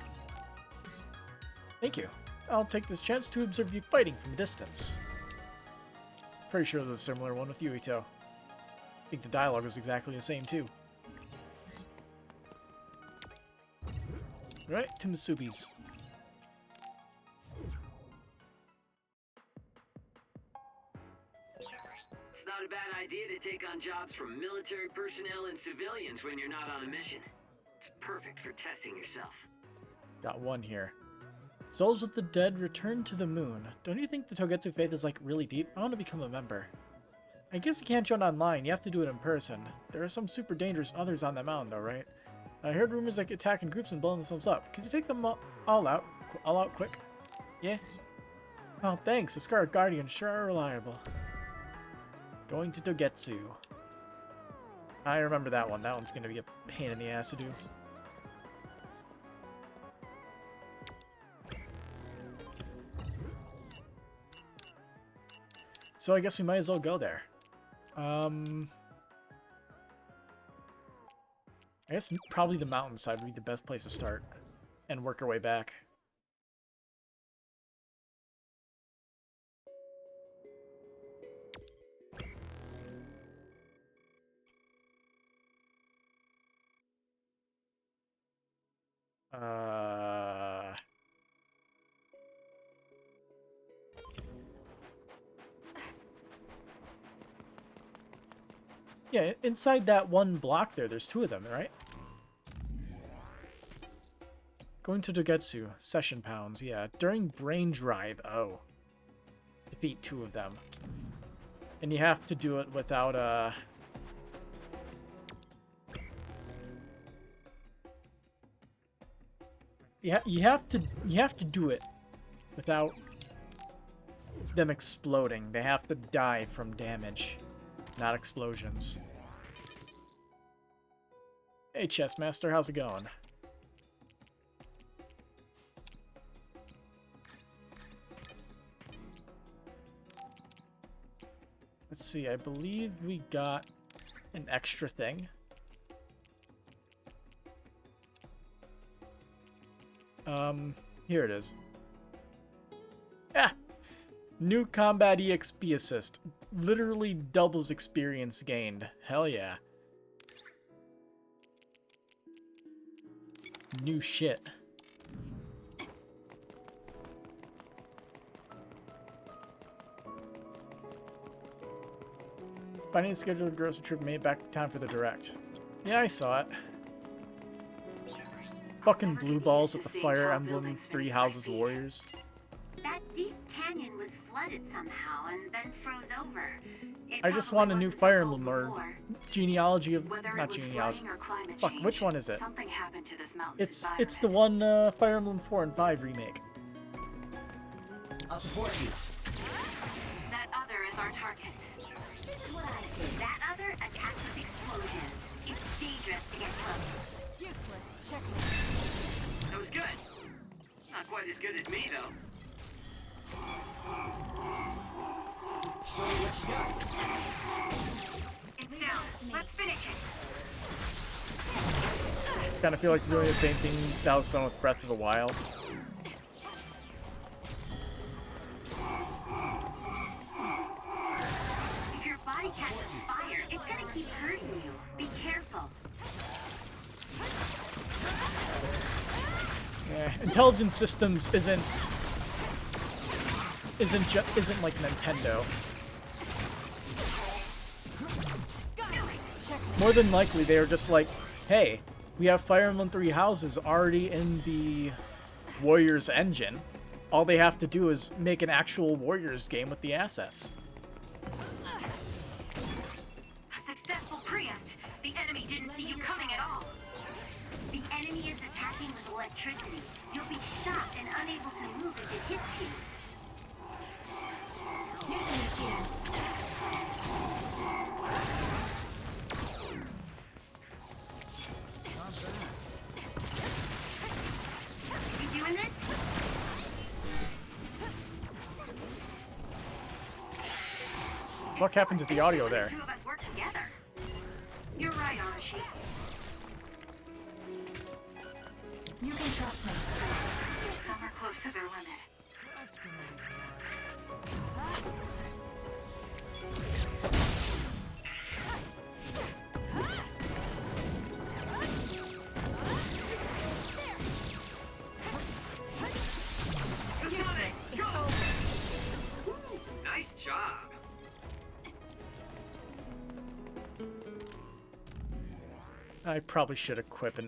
Thank you. I'll take this chance to observe you fighting from a distance. Pretty sure there's a similar one with you, Ito. I think the dialogue was exactly the same, too. Right, to Masubi's. It's not a bad idea to take on jobs from military personnel and civilians when you're not on a mission. It's perfect for testing yourself. Got 1 here. Souls of the dead return to the moon. Don't you think the Togetsu faith is like really deep? I want to become a member. I guess you can't join online, you have to do it in person. There are some super dangerous others on that mountain though, right? I heard rumors like attacking groups and blowing themselves up. Could you take them all out quick? Yeah? Oh, thanks. The Scarlet Guardians sure are reliable. Going to Togetsu. I remember that one. That one's going to be a pain in the ass to do. So I guess we might as well go there. I guess probably the mountainside would be the best place to start and work our way back. Yeah, inside that one block there's 2 of them, right? Going to Togetsu. Session pounds, yeah. During brain drive, oh. Defeat 2 of them. And you have to do it without, You have to do it without them exploding. They have to die from damage, not explosions. Hey, Chessmaster, how's it going? Let's see, I believe we got an extra thing. Here it is. Ah! New Combat EXP Assist. Literally doubles experience gained. Hell yeah. New shit. Finding a scheduled grocery trip made back in time for the direct. Yeah, I saw it. Fucking blue balls with the Fire Emblem Three Houses Warriors. That deep canyon was flooded somehow and then froze over. I just want a new Fire Emblem or genealogy of not genealogy. Fuck, which one is it? Something happened to this mountain's It's the one Fire Emblem 4 and 5 remake. I'll support you. That other is our target. This is what I see. That other attacks with explosions. It's dangerous to get close. Useless. Check. That was good. Not quite as good as me, though. Show me what you got. It's down. Let's finish it. Kind of feel like doing the same thing that was done with Breath of the Wild. If your body catches fire, it's gonna keep hurting you. Be careful. Yeah, Intelligent Systems isn't like Nintendo. More than likely, they are just like, hey, we have Fire Emblem Three Houses already in the Warriors engine. All they have to do is make an actual Warriors game with the assets. A successful preempt. The enemy didn't see you coming at all. The enemy is attacking with electricity. You'll be shot and unable to move if it hits you. Using the shield. You doing this? What happened to the audio there? The two of us work together. You're right, Arashi. You can trust me. Some are close to their limit. Nice job. I probably should equip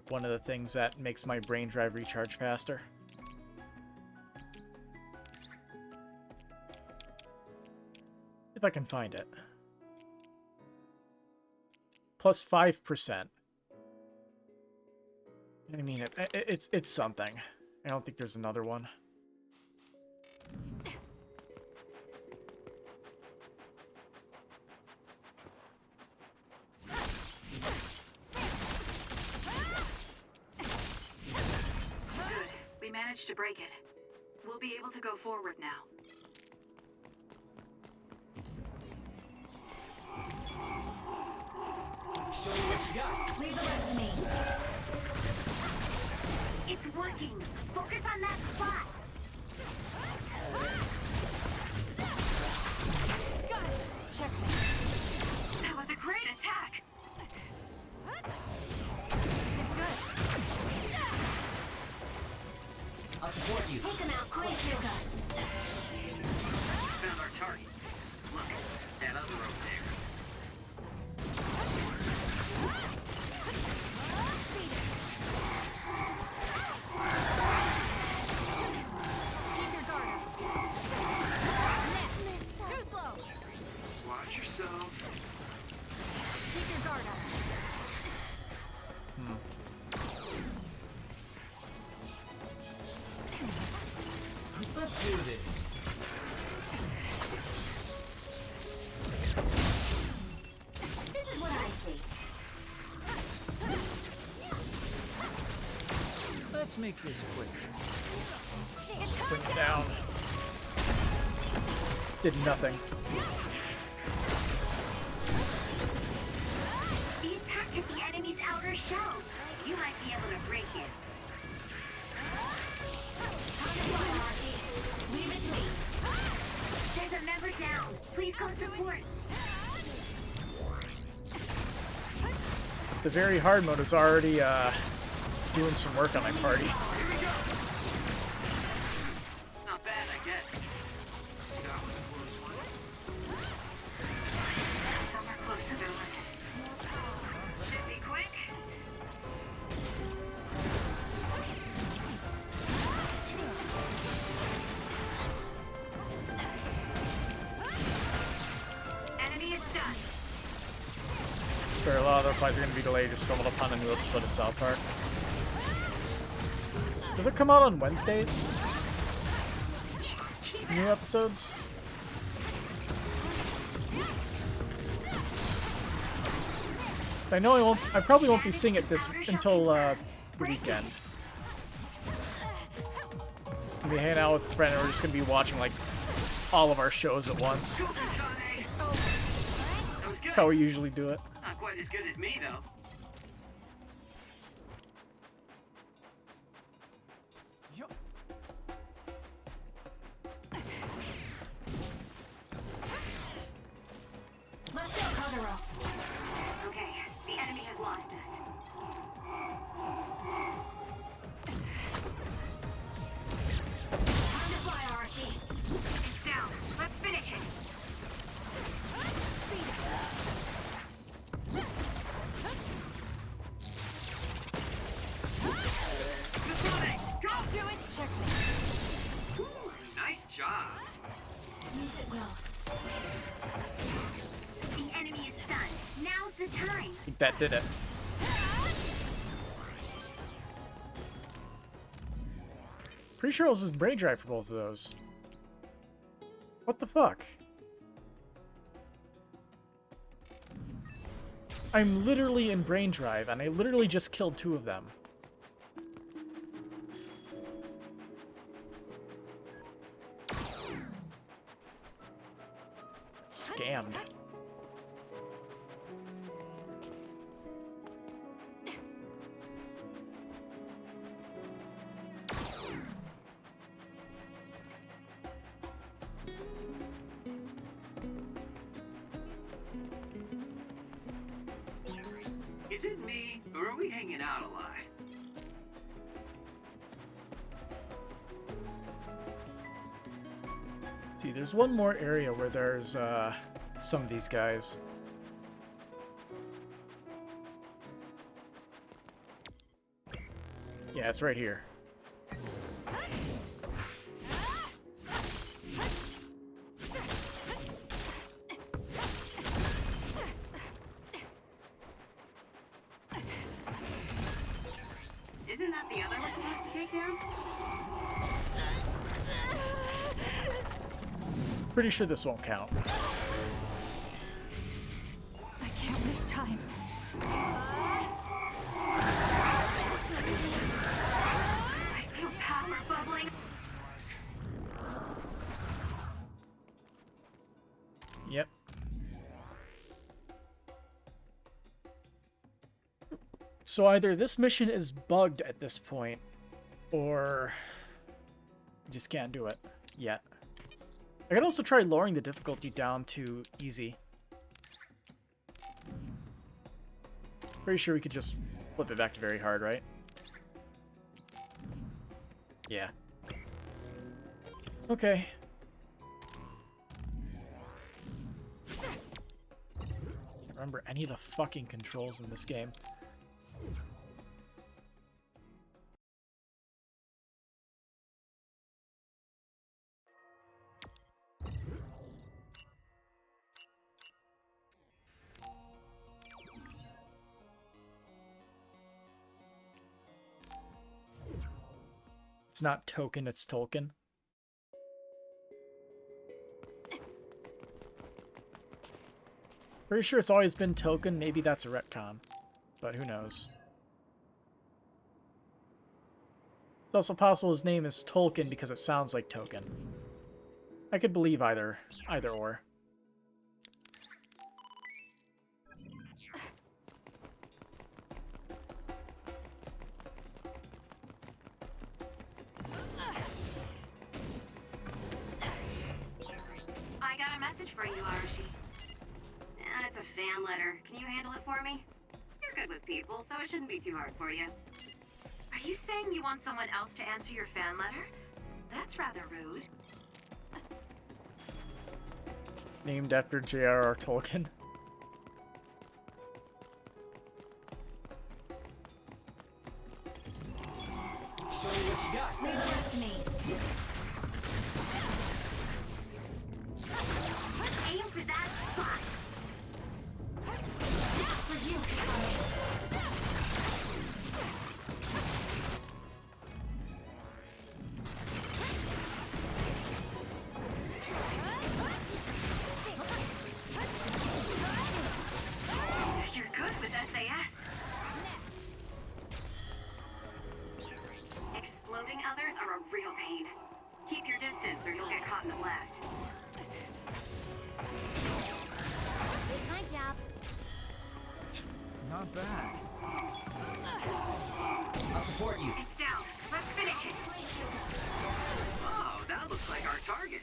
one of the things that makes my brain drive recharge faster. If I can find it. Plus 5%. I mean, it's something. I don't think there's another one. We managed to break it. We'll be able to go forward now. Show me what you got. Leave the rest to me. It's working. Focus on that spot. Got it. Check. That was a great attack. This is good. I'll support you. Take them out, quick. Kill gun. Found our target. Look, that other over there. Keep your guard up. Too slow. Watch yourself. Keep your guard up. Let's do this. This is what I see. Let's make this quick. Bring it down. Did nothing. The attack hit the enemy's outer shell. You might be able to break it. the very hard mode is already doing some work on my party. Not bad, I guess. Some are close to their limit. Should be quick. Enemy is done. Sure, a lot of the replies are going to be delayed. Just stumbled upon a new episode of South Park. Does it come out on Wednesdays? New episodes? So I know I probably won't be seeing it until the weekend. I'll be hanging out with Brennan. We're just gonna be watching like all of our shows at once. That's how we usually do it. Not quite as good as me, though. Let's go, Kagero. Okay, the enemy has lost us. Time to fly, Arashi. It's down. Let's finish it. I'll do it. Check me. Nice job. Use it well. The enemy is stunned. Now's the time. I think that did it. Pretty sure it was brain drive for both of those. What the fuck? I'm literally in brain drive, and I literally just killed 2 of them. Scammed. Is it me, or are we hanging out a lot? See, there's one more area where there's some of these guys. Yeah, it's right here. Isn't that the other we're supposed to take down? Pretty sure this won't count. I can't waste time. I feel power bubbling. Yep. So either this mission is bugged at this point, or you just can't do it yet. I could also try lowering the difficulty down to easy. Pretty sure we could just flip it back to very hard, right? Yeah. Okay. Can't remember any of the fucking controls in this game. It's not token, it's Tolkien. Pretty sure it's always been token. Maybe that's a retcon, but who knows. It's also possible his name is Tolkien because it sounds like token. I could believe either or. I got a message for you, Arashi. It's a fan letter. Can you handle it for me? You're good with people, so it shouldn't be too hard for you. Are you saying you want someone else to answer your fan letter? That's rather rude. Named after J.R.R. Tolkien. Show me what you got. Leave the rest to me. Aim for that spot. For you, Kasane. You're good with SAS. Exploding others are a real pain. Keep your distance or you'll get caught in the blast. Did my job. Not bad. I'll support you. It's down. Let's finish it. Oh, that looks like our target.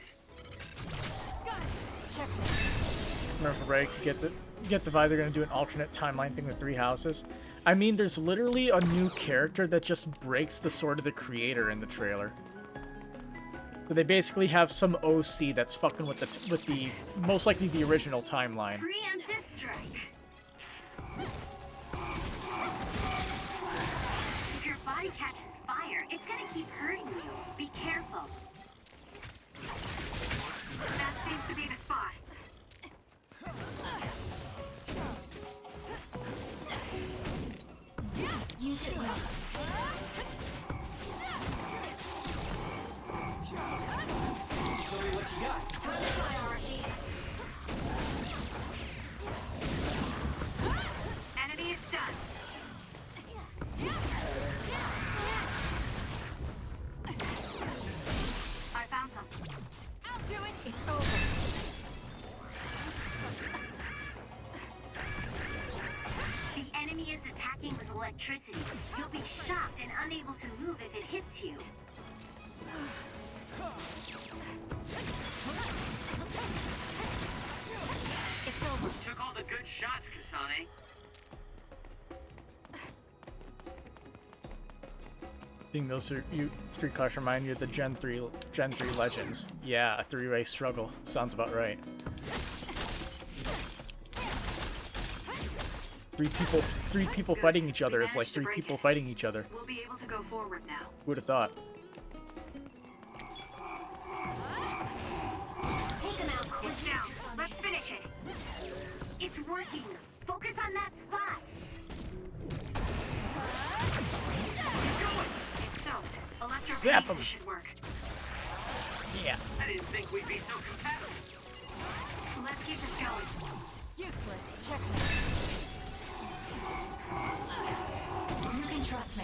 Remember, right? You get the vibe they're gonna do an alternate timeline thing with 3 houses. I mean, there's literally a new character that just breaks the sword of the creator in the trailer. So they basically have some OC that's fucking with the most likely the original timeline. Preemptive strike. If your body catches fire, it's gonna keep hurting you. Be careful. That seems to be the spot. Use it well. Show me what you got. Time to fire, Archie. Enemy is done. I found something. I'll do it. It's over. The enemy is attacking with electricity. You'll be shocked and unable to move if it hits you. It's over. Took all the good shots, Kasane. Seeing those three cars remind you of the Gen 3 Legends. Yeah, a 3-way struggle. Sounds about right. Three people fighting each other is like 3 people fighting each other. We'll be able to go forward now. Who would have thought? Take him out. It's down. Let's finish it. It's working. Focus on that spot. It's soaked. Zap him. Electrophases should work. Yeah. I didn't think we'd be so compatible. Let's keep this going. Useless. Checkmate. You can trust me.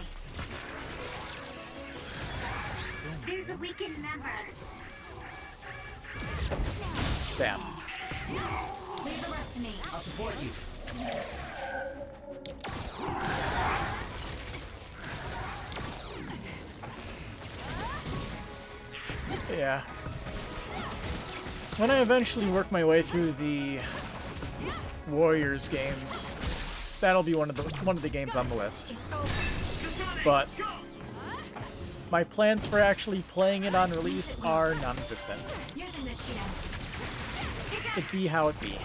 There's a weakened member. Stab. Leave the rest to me. I'll support you. Yeah. When I eventually work my way through the Warriors games, that'll be one of the games on the list. But my plans for actually playing it on release are non-existent. Using this shield. It be how it be.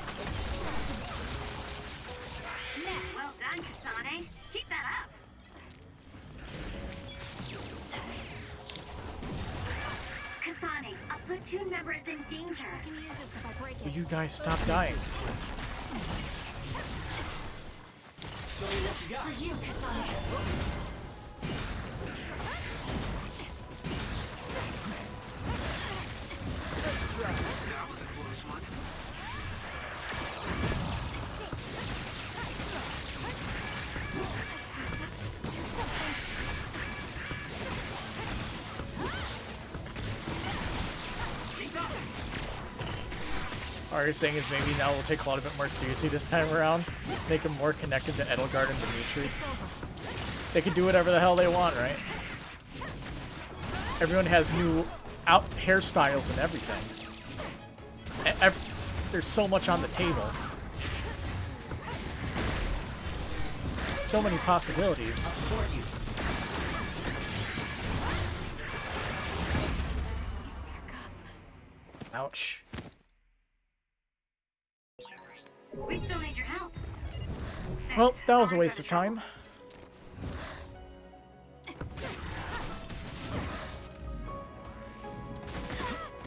Well done, Kasane. Keep that up. Kasane, a platoon member is in danger. I can use this if I break Will it. you guys stop dying? Show me what you got. For you, Kasane. All you're saying is maybe now we'll take a lot of it more seriously this time around, make them more connected to Edelgard and Dimitri. They can do whatever the hell they want, right? Everyone has new hairstyles and everything. There's so much on the table. so many possibilities. I'll support you. Ouch. We still need your help. Well, Thanks. that was a Sorry waste for of the trouble. time.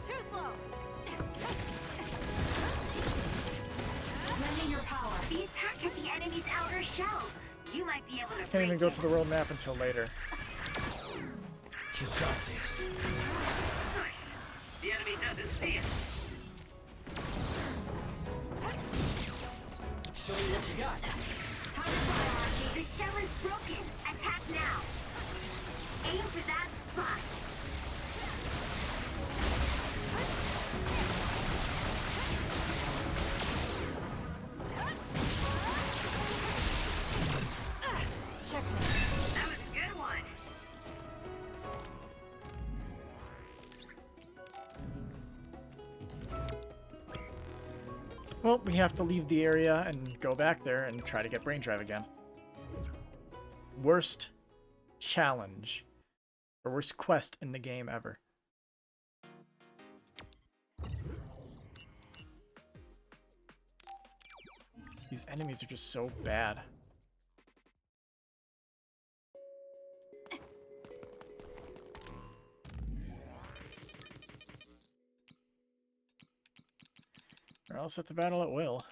Too slow. Lending your power. The attack at the enemy's outer shell. You might be able to Can't even break go it. to the world map until later. You got this. Nice. The enemy doesn't see us. Show me what you got. Time to fire, Archie. The shell is broken. Attack now. Aim for that spot. Checkmate. That was a good one. Well, we have to leave the area and go back there and try to get Brain Drive again. Worst challenge. Or worst quest in the game ever. These enemies are just so bad. Or else at the battle at will.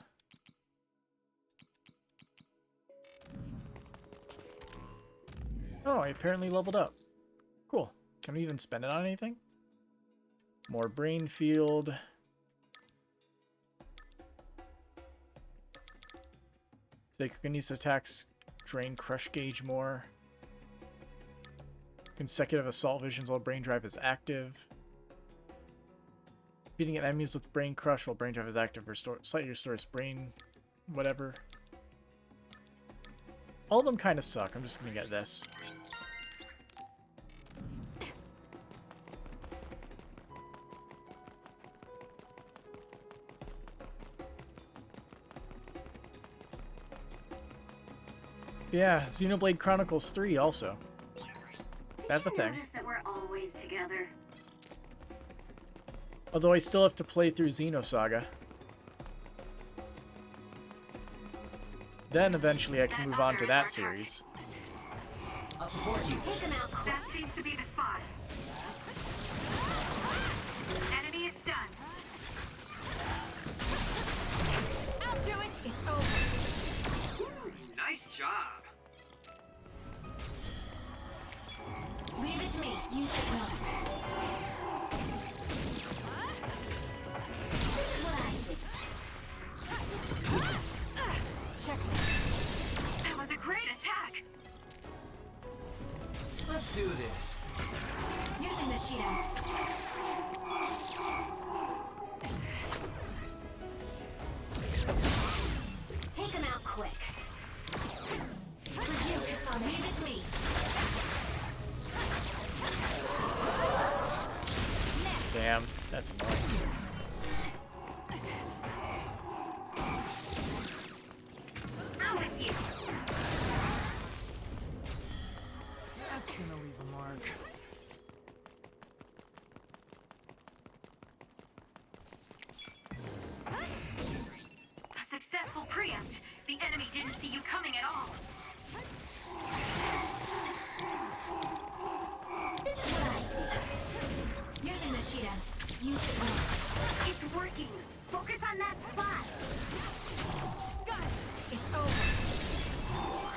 Oh, I apparently leveled up. Cool. Can we even spend it on anything? More brain field. Psychokinesis attacks drain crush gauge more. Consecutive assault visions while brain drive is active. Beating enemies with brain crush while brain drive is active slightly restores brain whatever. All of them kind of suck. I'm just gonna get this. Yeah, Xenoblade Chronicles 3 also. That's a Did you thing. notice that we're always together? Although I still have to play through Xenosaga. Then eventually I can move on to that series. I'll support you. Take him out. That seems to be the spot. Enemy is stunned. I'll do it. It's over. Nice job. Leave it to me. You say no. This is what I see. Checkmate. That was a great attack. Let's do this. Using the Shido. Take him out quick. For you, Kasane. Leave it to me. Damn, that's annoying. I'm with you. That's gonna leave a mark. A successful preempt. The enemy didn't see you coming at all. This is what I see. Using the Shido. Use it well. It's working. Focus on that spot. Got it. It's over.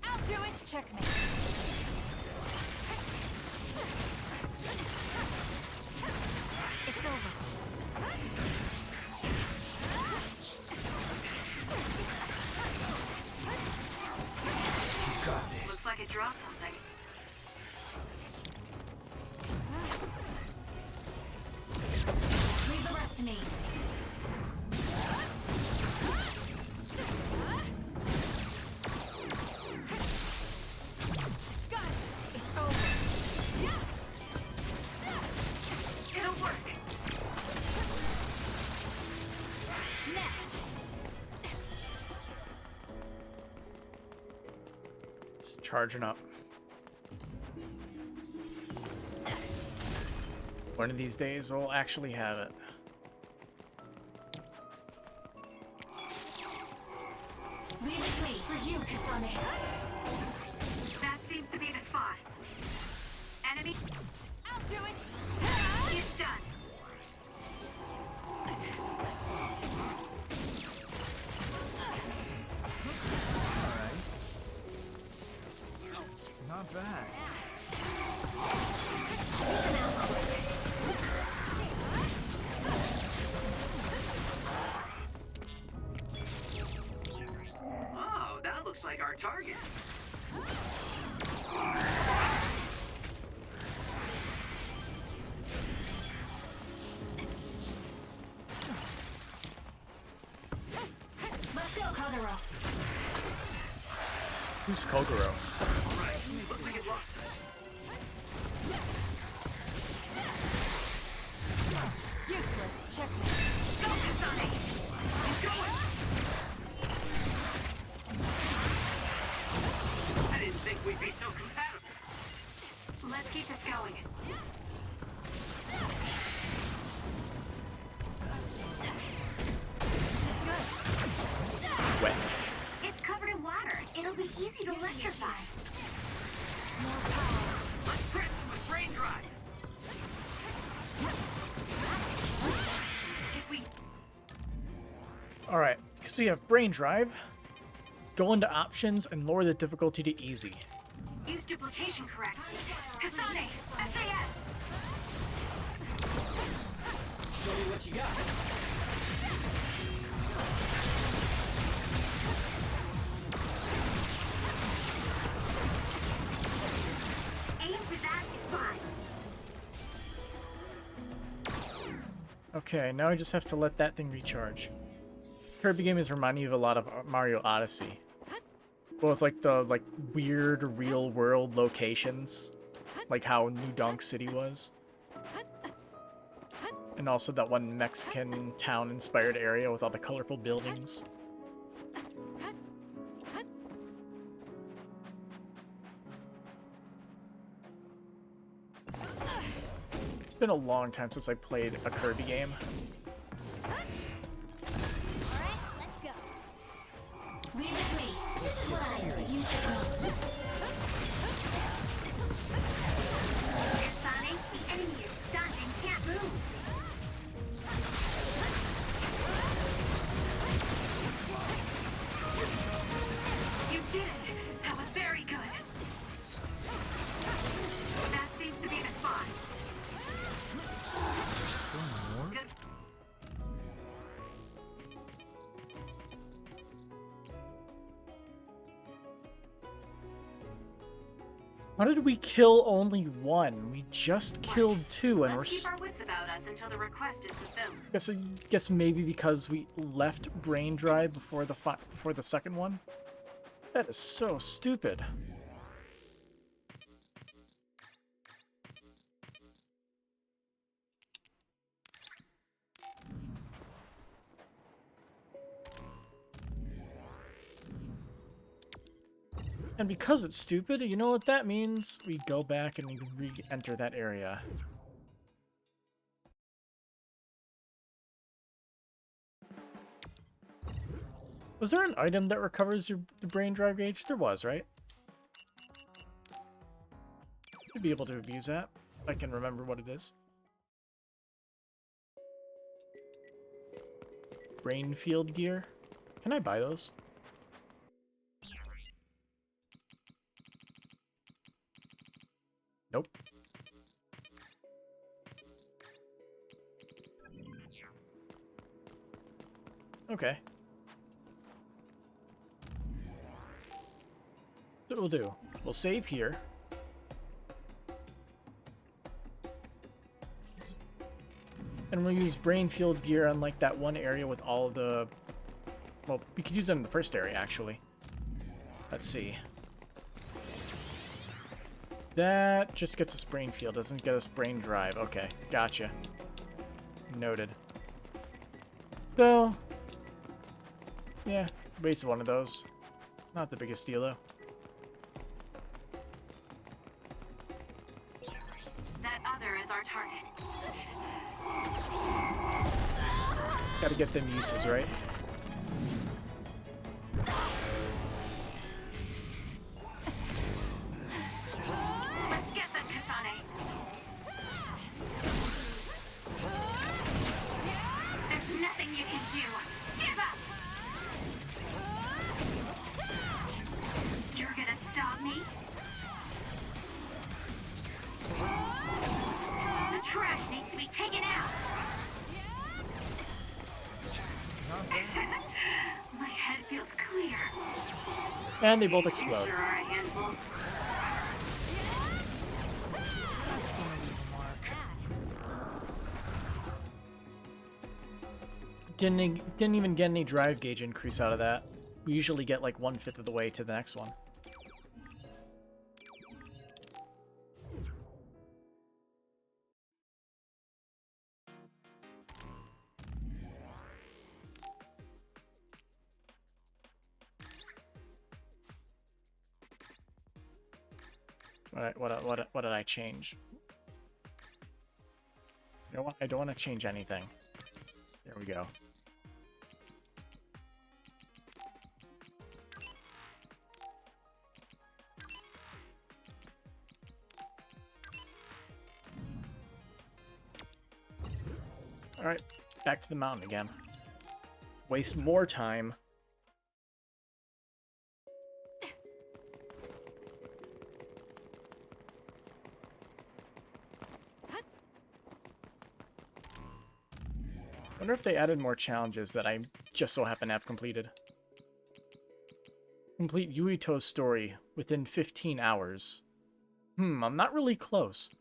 I'll do it. Checkmate. It's over. You got this. Looks like it dropped something. Leave the rest to me. Charging up. One of these days we'll actually have it. Leave it to me for you, Kasane. That seems to be the spot. Enemy. I'll do it. It's done. Not bad. Oh, that looks like our target. Let's go, Kagero. Who's Kogoro? Looks like it lost us. Useless. Check. Go, Kasane. Keep going. I didn't think we'd be so compatible. Let's keep this going. Wet. It's covered in water. It'll be easy to electrify. Let's press this with brain drive. If we Alright, because we have brain drive, go into options and lower the difficulty to easy. use duplication correctly. Kasane, SAS. Show me what you got. Aim for that spot. Okay, now I just have to let that thing recharge. Kirby game is reminding me of a lot of Mario Odyssey. Both like the weird real world locations, like how New Donk City was. And also that one Mexican town inspired area with all the colorful buildings. It's been a long time since I played a Kirby game. Alright, let's go. Leave it to me. This is what I see. Use it well. Kasane, the enemy is stunned and can't move. You did it. That was very good. That seems to be the spot. Still more? Good. How did we kill only one? We just killed two, and we're. Let's keep our wits about us until the request is fulfilled. Guess maybe because we left brain drive before the second one. That is so stupid. And because it's stupid, you know what that means? We go back and we re-enter that area. Was there an item that recovers your brain drive gauge? There was, right? Should be able to abuse that. If I can remember what it is. Brain field gear. Can I buy those? Nope. Okay. So what we'll do, we'll save here. And we'll use brain field gear on like that one area with all of the... Well, we could use it in the first area, actually. Let's see. That just gets us brain field, doesn't get us brain drive. Okay, gotcha. Noted. So, yeah, wasted one of those. Not the biggest deal, though. Gotta get them uses right. Let's get them, Kasane. There's nothing you can do. Give up! You're gonna stop me? The trash needs to be taken out! My head feels clear. And they both You explode. sure are a handful. That's gonna leave a mark. Didn't even get any drive gauge increase out of that. We usually get like 1/5 of the way to the next one. What did I change? You know what? I don't want to change anything. There we go. Alright, back to the mountain again. Waste more time. Wonder if they added more challenges that I just so happen to have completed. Complete Yuito's story within 15 hours. I'm not really close.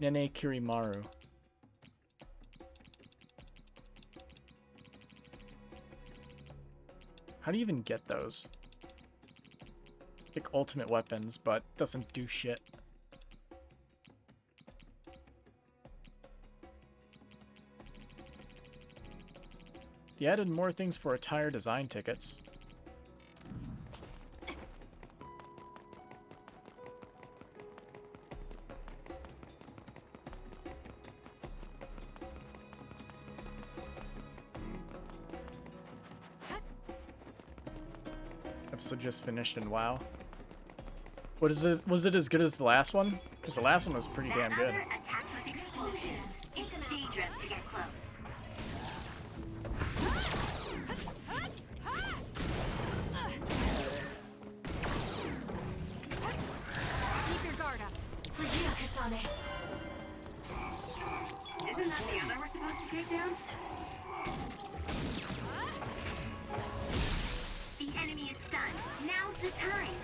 Nene Kirimaru. How do you even get those? Like ultimate weapons, but doesn't do shit. They added more things for attire design tickets. Episode just finished in WoW. What is it? Was it as good as the last one? Because the last one was pretty damn good. Other attacks with explosions. It's dangerous to get close. Keep your guard up. For you, Kasane. Isn't that the other we're supposed to take down? The enemy is stunned. Now's the time.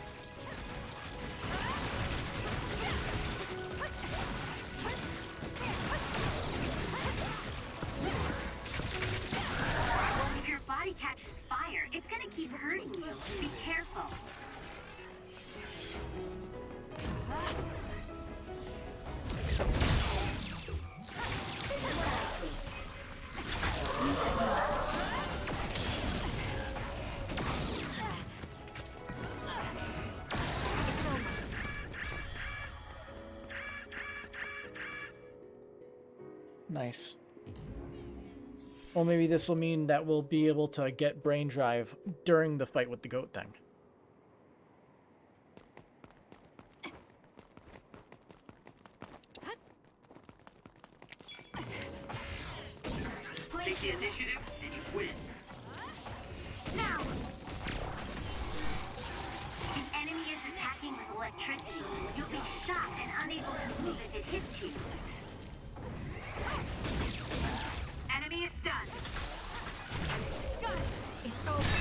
If your body catches fire, it's gonna keep hurting you. Be careful. Nice. Well, maybe this will mean that we'll be able to get brain drive during the fight with the goat thing. Take the initiative, and you win. Now! The enemy is attacking with electricity. You'll be shocked and unable to move if it hits you. Enemy is stunned. Guys, it's over.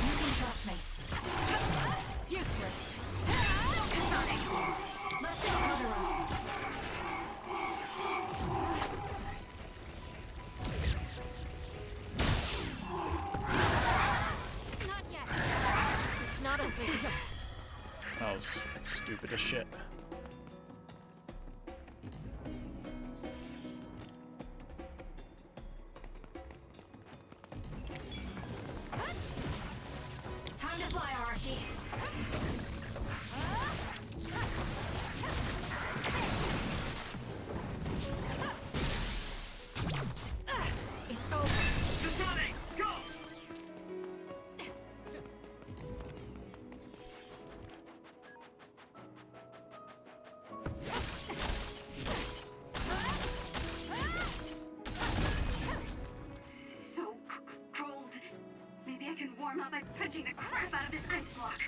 You can trust me. Useless. Let's go, Kagura. Not yet. It's not over. That was stupid as shit. Time to to fly, Arashi. It's over. Kasane, go! So cold. Maybe I can warm up by punching the crap out of this ice block.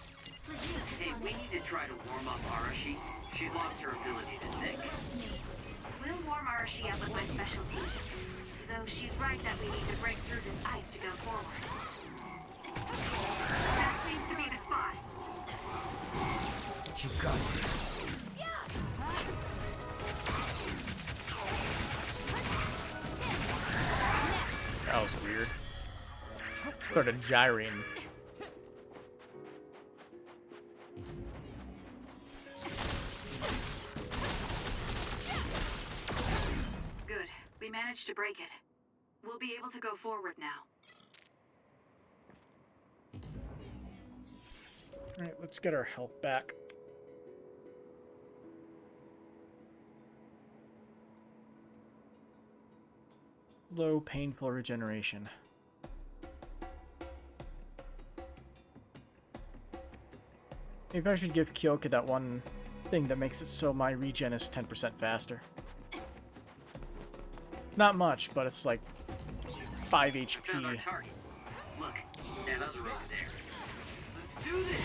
Hey, we need to try to warm up Arashi. She's lost her ability to think. We'll warm Arashi up with my specialty. Though she's right that we need to break through this ice to go forward. That seems to be the spot. You got this. That was weird. Started gyrating. Good. We managed to break it. We'll be able to go forward now. Alright, let's get our health back. Slow, painful regeneration. Maybe I should give Kyoka that one thing that makes it so my regen is 10% faster. Not much, but it's like 5 Found our HP. target. Look, that other over there. Let's do this!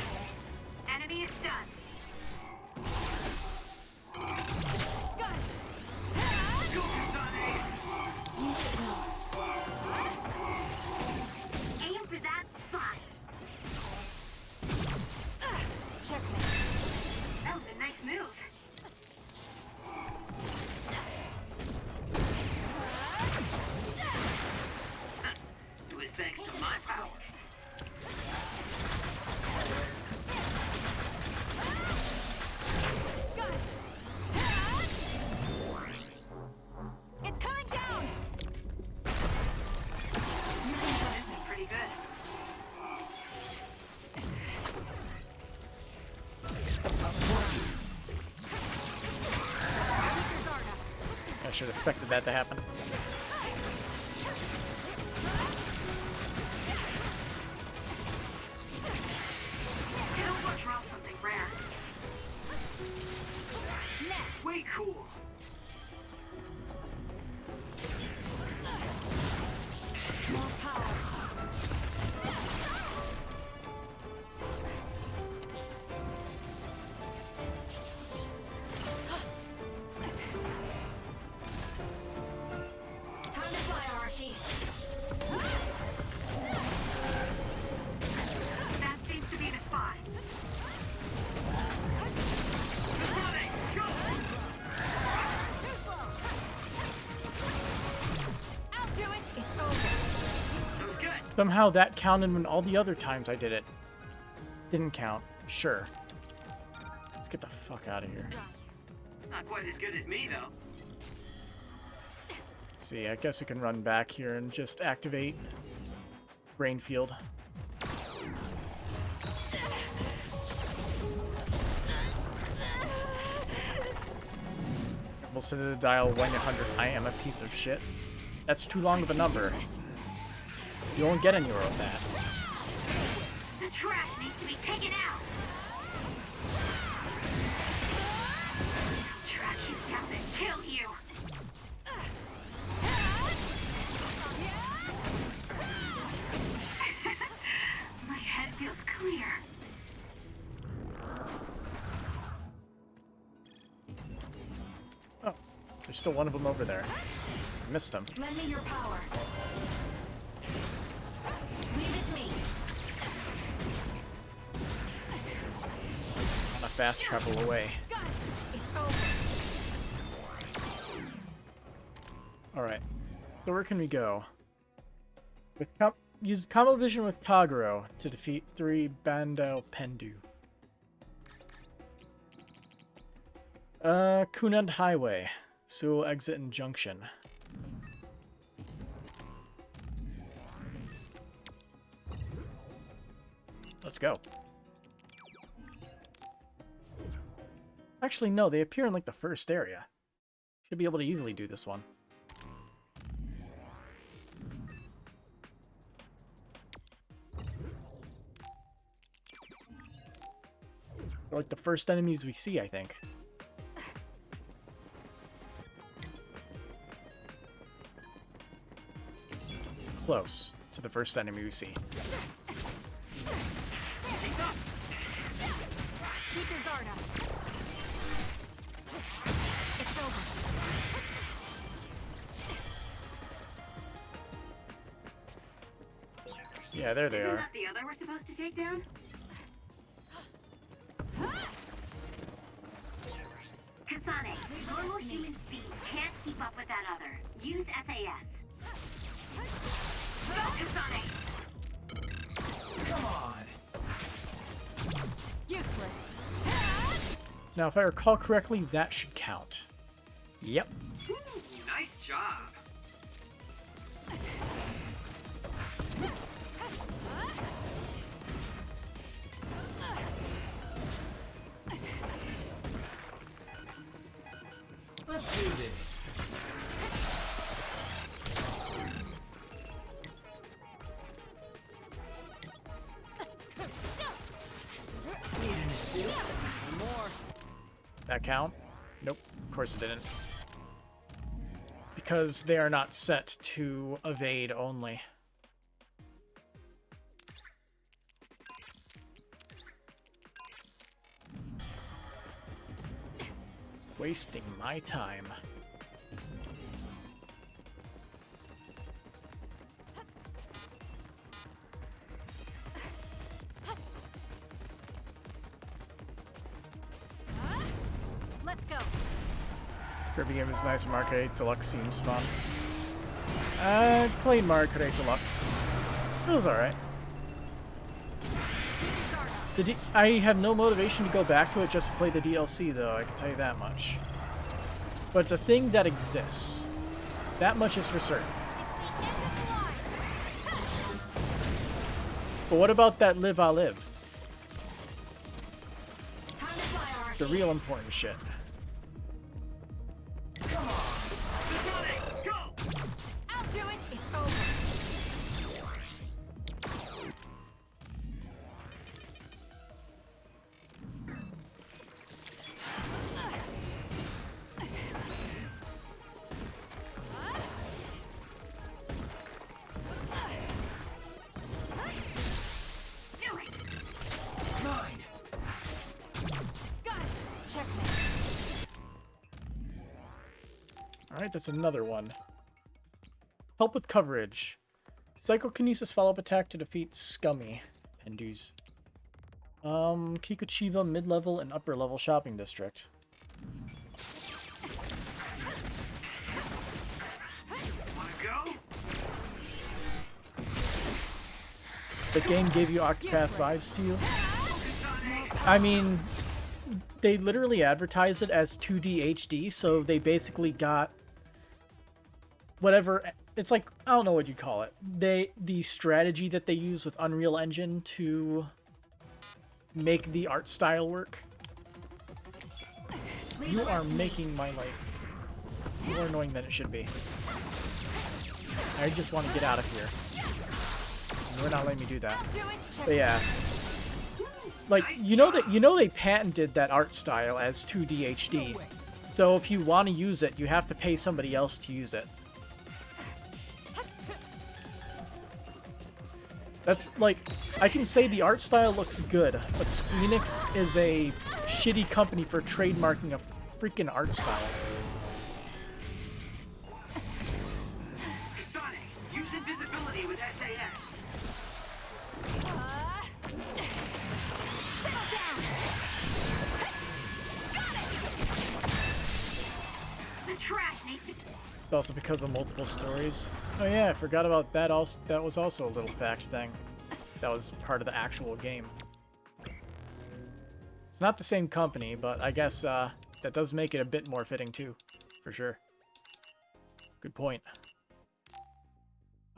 Enemy is stunned. Go, Kasane! Aim for that spot. Checkmate. That was a nice move. It was thanks to my power. It's coming down. This is pretty good. I should have expected that to happen. It'll watch drop something rare. Way cool. Time to fly, Arashi. That seems to be the spot. Kasane, go! Too slow. I'll do it. It's over. That was good. Somehow that counted when all the other times I did it didn't count. Sure. Let's get the fuck out of here. Not quite as good as me, though. See, I guess we can run back here and just activate Brain Field. We'll send it to dial 100. I am a piece of shit. That's too long of a number. You won't get anywhere with that. The trash needs to be taken out. Track you down and kill you. My head feels clear. Oh, there's still one of them over there. Missed him. Lend me your power. Leave it to me. On a fast travel away. It's over. Alright. So where can we go? Use combo vision with Kagero to defeat 3 Bandao Pendu. Kunand Highway. Seoul exit and junction. Let's go. Actually, no, they appear in like the first area. Should be able to easily do this one. They're like the first enemies we see, I think. Close to the first enemy we see. Keep your guard up. It's over. Yeah, there they Isn't are. that the other we're supposed to take down? Kasane, normal human speed can't keep up with that other. Use SAS. Go, Kasane! Come on. Useless. Now, if I recall correctly, that should count. Yep. Nice job. Let's do this. Need an assist? More. That count? Nope, of course it didn't. Because they are not set to evade only. Wasting my time. Let's go. Kirby game is nice. Mario Kart 8 Deluxe seems fun. I played Mario Kart 8 Deluxe. It was alright. I have no motivation to go back to it just to play the DLC, though, I can tell you that much. But it's a thing that exists. That much is for certain. But what about that Live I Live? The real important shit. I'll do it. It's over. Alright, that's another one. Help with coverage. Psychokinesis follow-up attack to defeat Scummy. Pendus. Kikuchiba mid-level and upper-level shopping district. Wanna go? The game gave you Octopath vibes to you? I mean, they literally advertised it as 2D HD, so they basically got whatever. It's like, I don't know what you call it. The strategy that they use with Unreal Engine to make the art style work. You are making my life more annoying than it should be. I just want to get out of here. You're not letting me do that. But yeah. Like, you know they patented that art style as 2D HD. So if you want to use it, you have to pay somebody else to use it. That's like, I can say the art style looks good, but Squeenix is a shitty company for trademarking a freaking art style. Kasane, use invisibility with SAS. Settle down. Got it. The trash needs to... It's also because of multiple stories. Oh yeah, I forgot about that. Also, that was also a little fact thing. That was part of the actual game. It's not the same company, but I guess that does make it a bit more fitting too, for sure. Good point.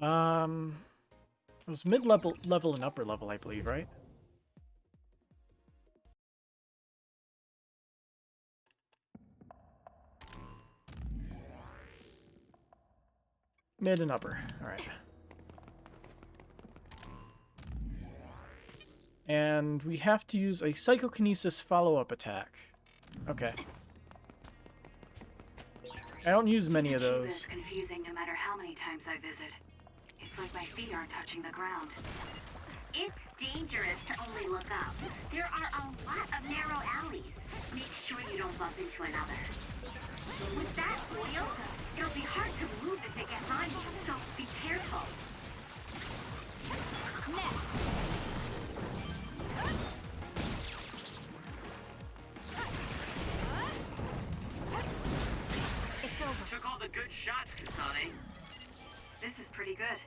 It was mid-level, and upper level, I believe, right? Mid and upper. Alright. And we have to use a psychokinesis follow-up attack. Okay. I don't use many of those. It's confusing no matter how many times I visit. It's like my feet aren't touching the ground. It's dangerous to only look up. There are a lot of narrow alleys. Make sure you don't bump into another. With that oil, it'll be hard to move if it gets on you, so be careful. Next. It's over. Took all the good shots, Kasane. This is pretty good.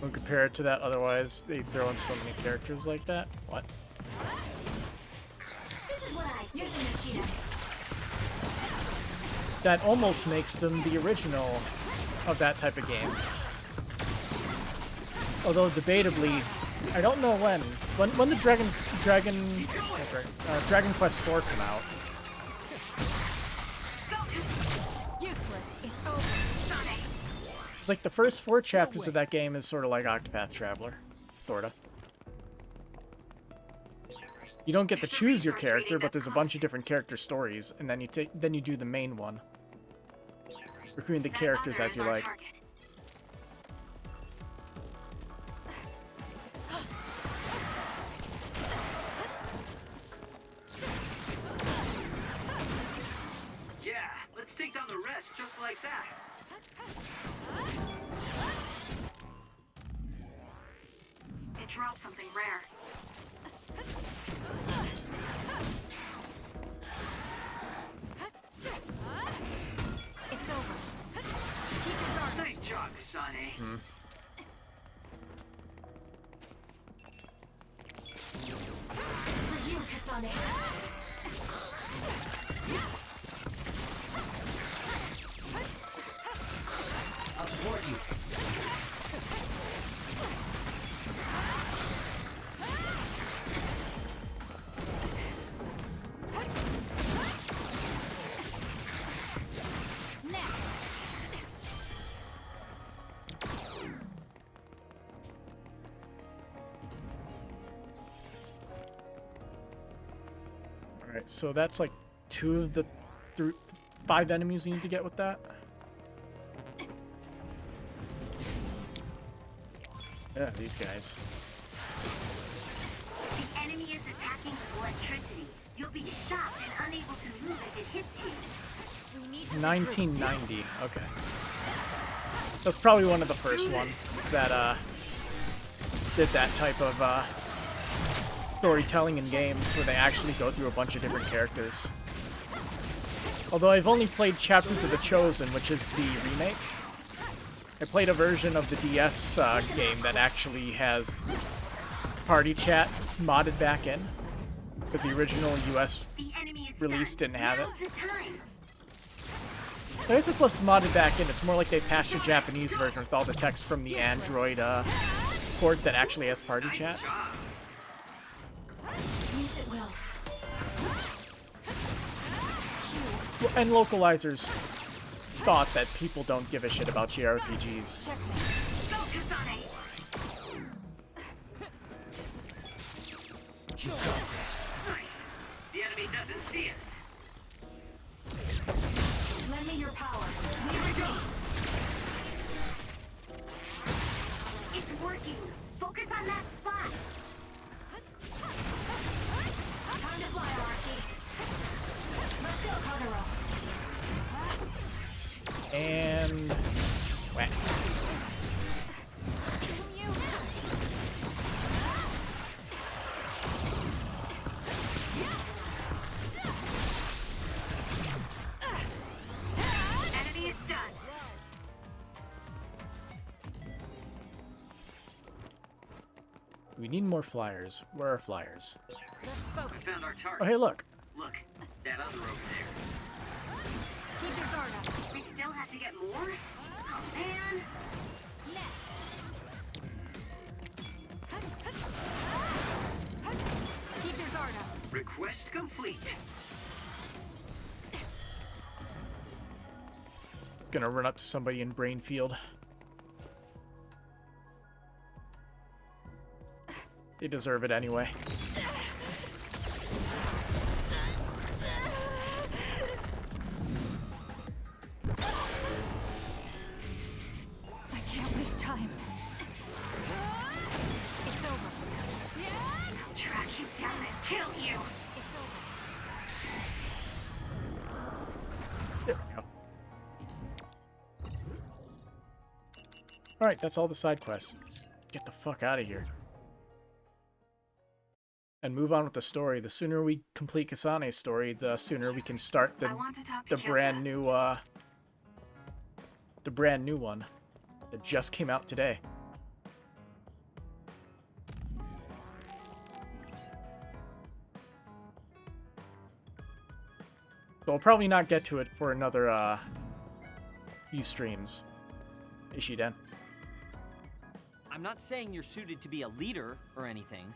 Don't compare it to that, otherwise they throw in so many characters like that. What? This is what I see. Using the Shield. That almost makes them the original of that type of game. Although debatably, I don't know when the Dragon Quest IV come out. Useless. It's over. It's like the first 4 chapters of that game is sort of like Octopath Traveler, sorta. You don't get to choose your character, but there's a bunch of different character stories, and then you do the main one, recruiting the characters as you like. Yeah, let's take down the rest just like that. It dropped something rare. It's over. Keep your guard. Nice job, Kasane. For you, Kasane. I'll support you. Alright, so that's like 2 of the 5 enemies you need to get with that. Yeah, these guys. The enemy is attacking with electricity. You'll be shocked and unable to move if it hits you. We need to 1990. Okay. That's probably one of the first ones that did that type of storytelling in games where they actually go through a bunch of different characters. Although I've only played Chapters of the Chosen, which is the remake. I played a version of the DS game that actually has party chat modded back in, because the original US release didn't have it. I guess it's less modded back in. It's more like they patched the Japanese version with all the text from the Android port that actually has party chat. Use it well. And localizers thought that people don't give a shit about JRPGs. Check. Go, Kasane! Nice. The enemy doesn't see us. Lend me your power. We resume. It's working. Focus on that spot. Time to fly, Arashi. Let's go, Kagero. And whack. Enemy is stunned. We need more flyers. Where are flyers? I found our target. Oh, hey, look. Look, that other over there. keep your guard up. We still have to get more? Oh, man. Keep your guard up. Request complete. Gonna run up to somebody in Brainfield. They deserve it anyway. I can't waste time. It's over. I'll track you down and kill you. It's over. There we go. Alright, that's all the side quests. Let's get the fuck out of here. And move on with the story. The sooner we complete Kasane's story, the sooner we can start I want to talk to the Kyoka. brand new one that just came out today. So I'll probably not get to it for another few streams. Ishiden. I'm not saying you're suited to be a leader or anything.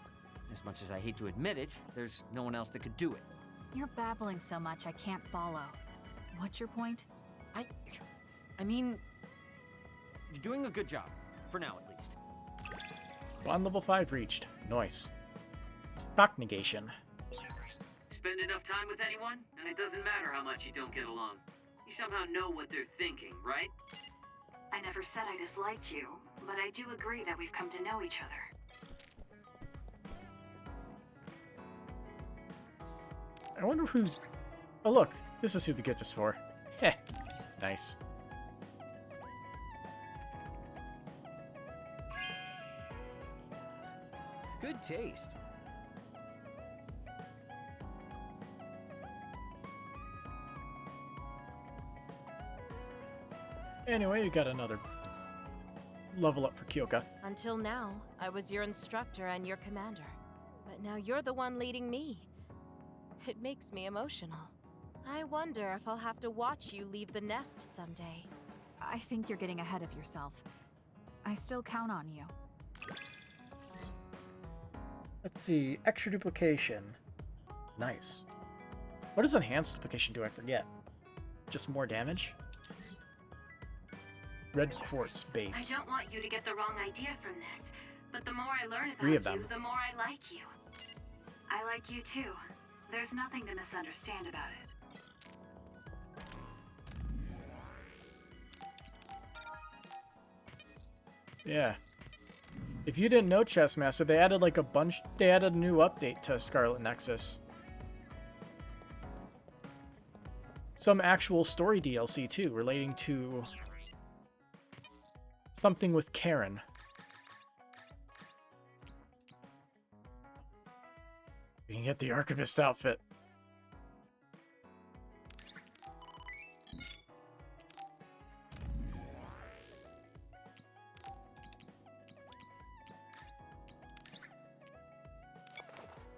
As much as I hate to admit it, there's no one else that could do it. You're babbling so much I can't follow. What's your point? I mean, you're doing a good job. For now, at least. Bond level 5 reached. Nice. Shock negation. Spend enough time with anyone, and it doesn't matter how much you don't get along. You somehow know what they're thinking, right? I never said I disliked you, but I do agree that we've come to know each other. I wonder who's... Oh look, this is who the gift is for. Heh. Nice. Good taste. Anyway, we got another level up for Kyoka. Until now, I was your instructor and your commander. But now you're the one leading me. It makes me emotional. I wonder if I'll have to watch you leave the nest someday. I think you're getting ahead of yourself. I still count on you. Let's see. Extra duplication. Nice. What does enhanced duplication do? I forget. Just more damage? Red quartz base. I don't want you to get the wrong idea from this, but the more I learn Three of about you, them. the more I like you. I like you too. There's nothing to misunderstand about it. Yeah. If you didn't know, Chessmaster, they added like a bunch... They added a new update to Scarlet Nexus. Some actual story DLC, too, relating to... something with Karen. We can get the Archivist outfit.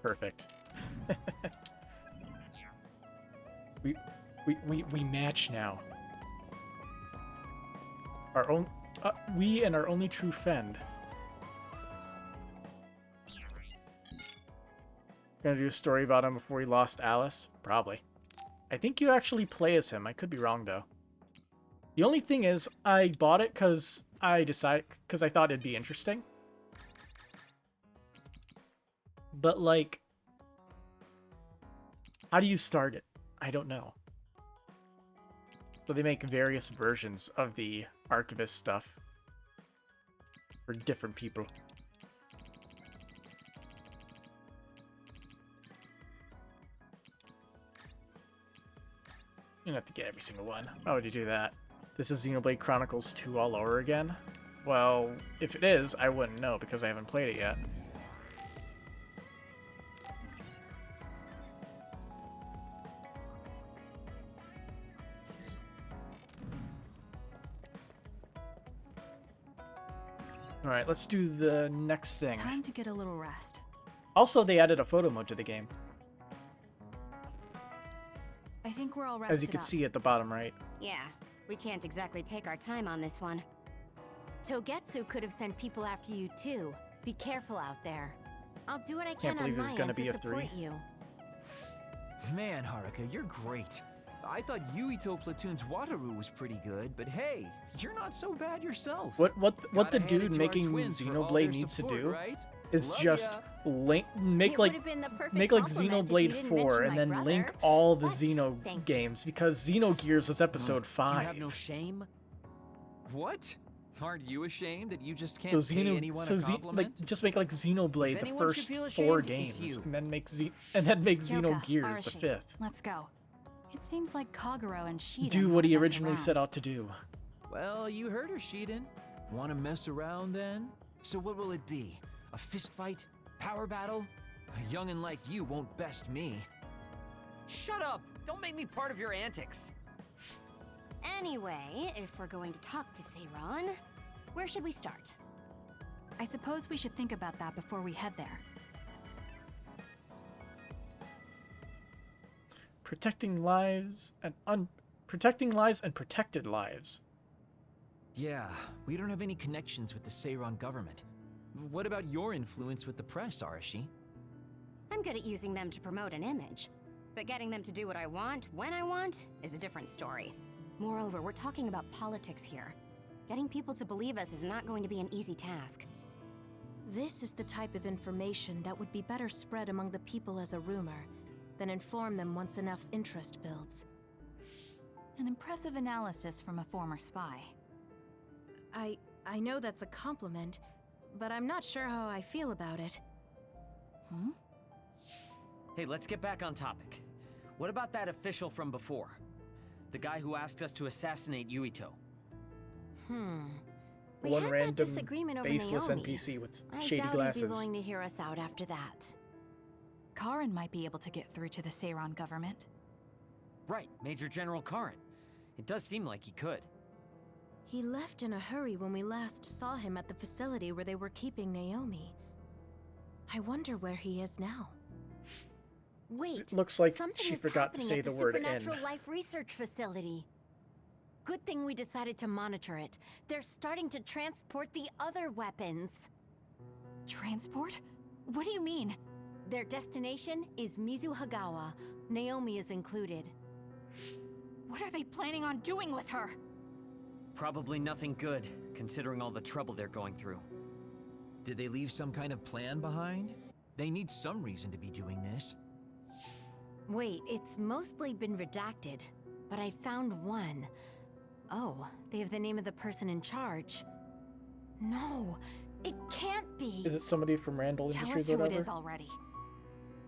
Perfect. we match now. Our own we and our only true friend. Gonna do a story about him before he lost Alice? Probably. I think you actually play as him. I could be wrong though. The only thing is, I bought it because I thought it'd be interesting. But like, how do you start it? I don't know. So they make various versions of the Archivist stuff for different people. You don't have to get every single one. Why would you do that? This is Xenoblade Chronicles 2 all over again? Well, if it is, I wouldn't know because I haven't played it yet. Alright, let's do the next thing. Time to get a little rest. Also, they added a photo mode to the game, I think we're all rested as you can up. see at the bottom right. Yeah, we can't exactly take our time on this one. Togetsu could have sent people after you too. Be careful out there. I'll do what I Can't can on believe my there's gonna end be to a support 3. you. Man, Haruka, you're great. I thought Yuito Platoon's Wataru was pretty good, but hey, you're not so bad yourself. What Gotta the hand it dude to our making twins for all Xenoblade their needs to support, do right? is Love just ya. make It like would've been the perfect make like compliment if you Xenoblade didn't 4 mention and my then brother, link all the but Xeno thank you. games because Xenogears is episode Do 5. you have no shame? What? Aren't you ashamed that you just So can't pay anyone a like compliment? just make like Xenoblade If the anyone should first feel 4 ashamed, it's games you. and then make Kyoka, Xenogears the Arashi, 5th. Let's go. It seems like Kagero and Shiden Do what he wanna mess originally around. set out to do. Well, you heard her, Shiden. Want to mess around then? So what will it be? A fist fight? Power battle? A youngin' like you won't best me. Shut up! Don't make me part of your antics. Anyway, if we're going to talk to Seiran, where should we start? I suppose we should think about that before we head there. Protecting lives and protected lives. Yeah, we don't have any connections with the Seiran government. What about your influence with the press, Arashi? I'm good at using them to promote an image, but getting them to do what I want, when I want, is a different story. Moreover, we're talking about politics here. Getting people to believe us is not going to be an easy task. This is the type of information that would be better spread among the people as a rumor than inform them once enough interest builds. An impressive analysis from a former spy. I know that's a compliment, but I'm not sure how I feel about it. Hmm? Hey, let's get back on topic. What about that official from before? The guy who asked us to assassinate Yuito. We One had that random disagreement over baseless Naomi. NPC with I shady doubt glasses. he'd be willing to hear us out after that. Karin might be able to get through to the Seiran government. Right, Major General Karin. It does seem like he could. He left in a hurry when we last saw him at the facility where they were keeping Naomi. I wonder where he is now. Wait, It looks like something she is forgot to happening say at the the word Supernatural "in." Life Research Facility. Good thing we decided to monitor it. They're starting to transport the other weapons. Transport? What do you mean? Their destination is Mizuhagawa. Naomi is included. What are they planning on doing with her? Probably nothing good, considering all the trouble they're going through. Did they leave some kind of plan behind? They need some reason to be doing this. Wait, it's mostly been redacted, but I found one. Oh, they have the name of the person in charge. No, it can't be. Is it somebody from Randall Tell us Industries or who it whatever? is already.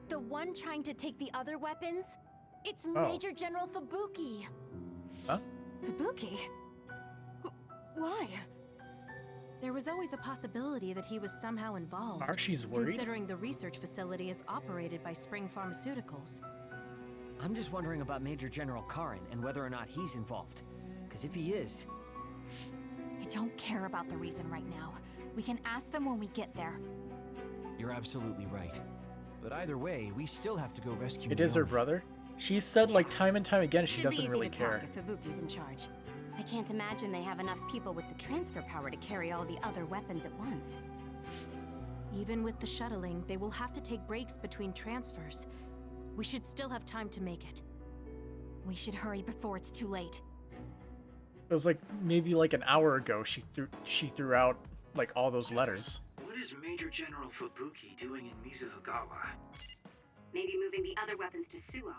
The one trying to take the other weapons? It's Oh. Major General Fubuki. Huh? Fubuki? Why? There was always a possibility that he was somehow involved, Arshi's worried. considering the research facility is operated by Spring Pharmaceuticals. I'm just wondering about Major General Karin and whether or not he's involved. Because if he is, I don't care about the reason right now. We can ask them when we get there. You're absolutely right. But either way, we still have to go rescue It is her Naomi. brother. She said like time and time again she Should be doesn't easy really to care. talk if Fubuki's in charge. I can't imagine they have enough people with the transfer power to carry all the other weapons at once. Even with the shuttling, they will have to take breaks between transfers. We should still have time to make it. We should hurry before it's too late. It was like maybe like an hour ago she threw out like all those letters. What is Major General Fubuki doing in Mizuhagawa? Maybe moving the other weapons to Suo.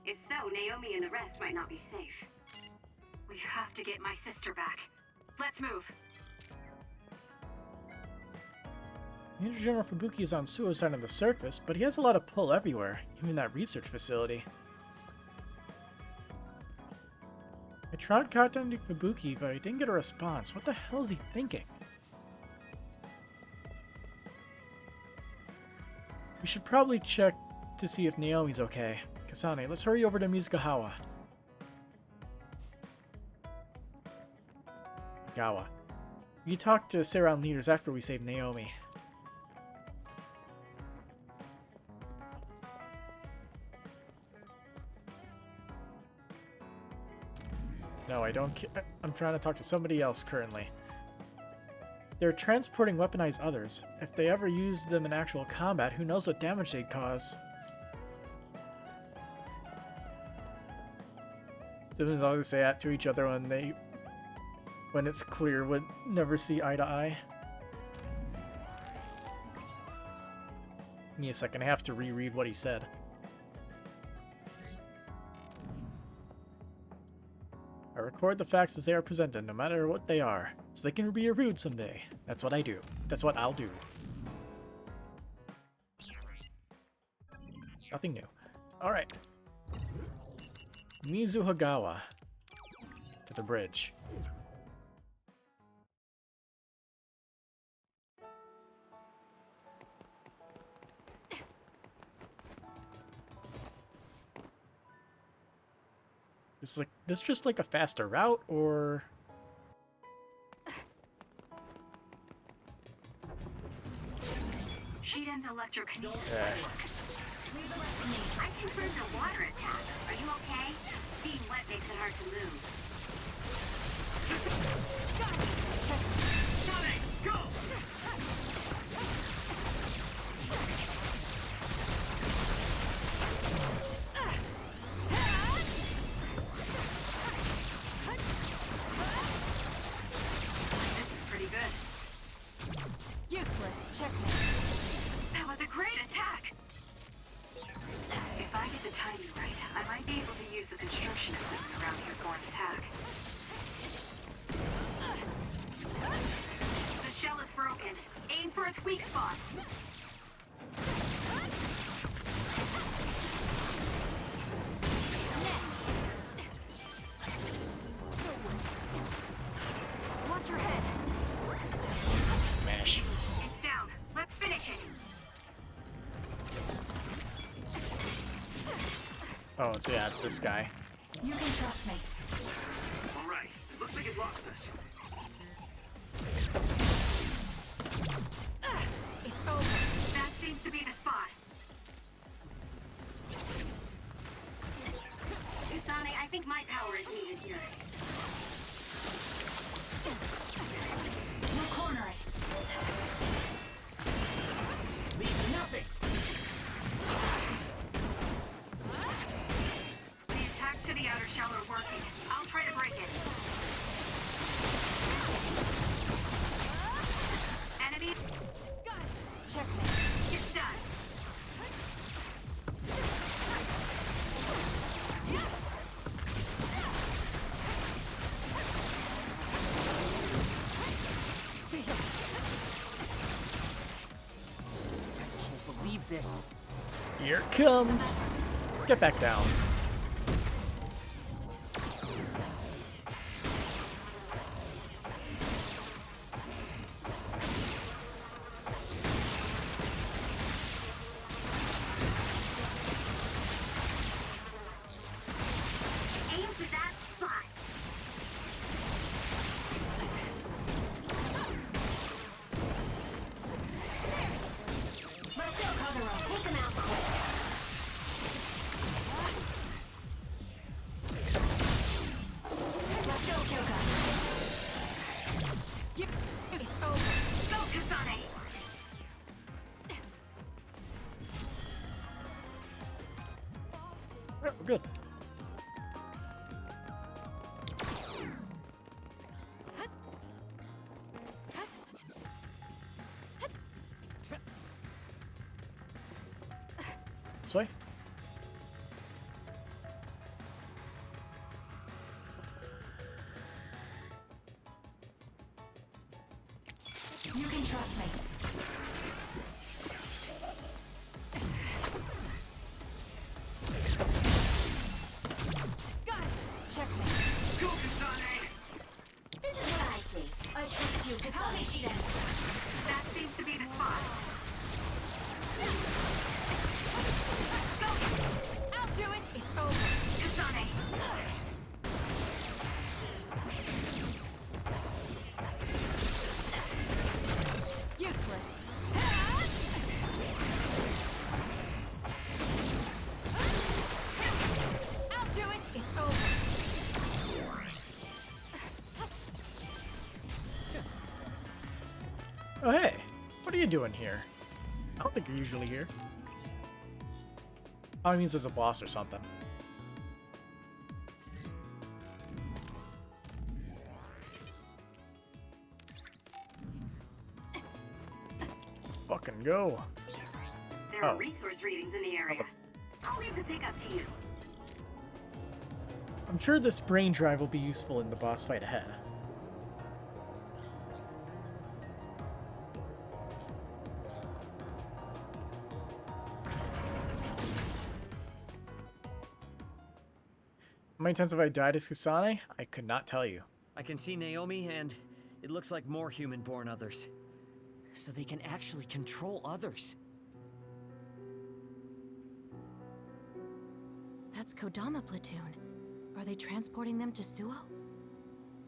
If so, Naomi and the rest might not be safe. We have to get my sister back. Let's move. Major General Fubuki is on suicide on the surface, but he has a lot of pull everywhere, even that research facility. I tried contacting Fubuki, but I didn't get a response. What the hell is he thinking? We should probably check to see if Naomi's okay. Kasane, let's hurry over to Mizugawa. Gawa. We can talk to Seiran leaders after we save Naomi. No, I don't care. I'm trying to talk to somebody else currently. They're transporting weaponized others. If they ever use them in actual combat, who knows what damage they'd cause. Siblings always say that to each other when it's clear would never see eye to eye. Give me a second, I have to reread what he said. I record the facts as they are presented, no matter what they are, so they can be reviewed someday. That's what I do. That's what I'll do. Nothing new. Alright. Mizuhagawa. To the bridge. This just like a faster route, or Shiden's electrokinesis. Yeah. Leave the rest to me. I confirmed a water attack. Are you okay? Being wet makes it hard to move. Sonic, go! This is pretty good. Useless. Checkmate. That was a great attack! If I get the timing right, I might be able to use the construction equipment around here for an attack. The shell is broken. Aim for its weak spot. Watch your head. mash. It's down. Let's finish it. Oh, so yeah, it's this guy. You can trust me. All right, looks like it lost us. It's over. That seems to be the spot. Kasane, I think my power is needed here. We'll corner it. Leave nothing. The attacks to the outer shell are working. I'll try to break it. Enemy, Got it. Checkmate. it's done. Can't believe this. Here it comes. Get back down. Aim for that spot. Let's go, Kagero. Take them out quick. Let's go, Kyoka. It's over. Go, Kasane. Alright, we're good. This way? You can trust me. Got it. Checkmate. Go, Kasane! This is what I see. I trust you, Kasane Shiden. That seems to be the spot. I'll do it. It's over. Kasane. Useless. I'll do it. It's over. Oh hey, what are you doing here? I don't think you're usually here. Oh, it means there's a boss or something. go. There are Oh. resource readings in the area. I'll leave the pickup to you. I'm sure this brain drive will be useful in the boss fight ahead. How many times have I died as Kasane? I could not tell you. I can see Naomi, and it looks like more human-born others. So they can actually control others. That's Kodama platoon. Are they transporting them to Suo?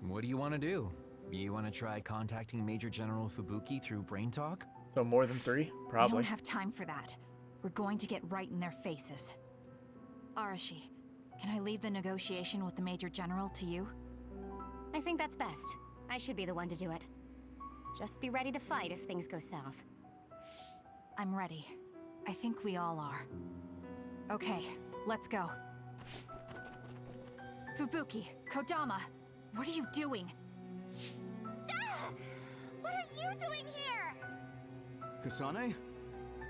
What do you want to do? You want to try contacting Major General Fubuki through Brain Talk? So more than 3? We Probably. don't have time for that. We're going to get right in their faces. Arashi, can I leave the negotiation with the Major General to you? I think that's best. I should be the one to do it. Just be ready to fight if things go south. I'm ready. I think we all are. Okay, let's go. Fubuki, Kodama, what are you doing? Ah! What are you doing here? Kasane?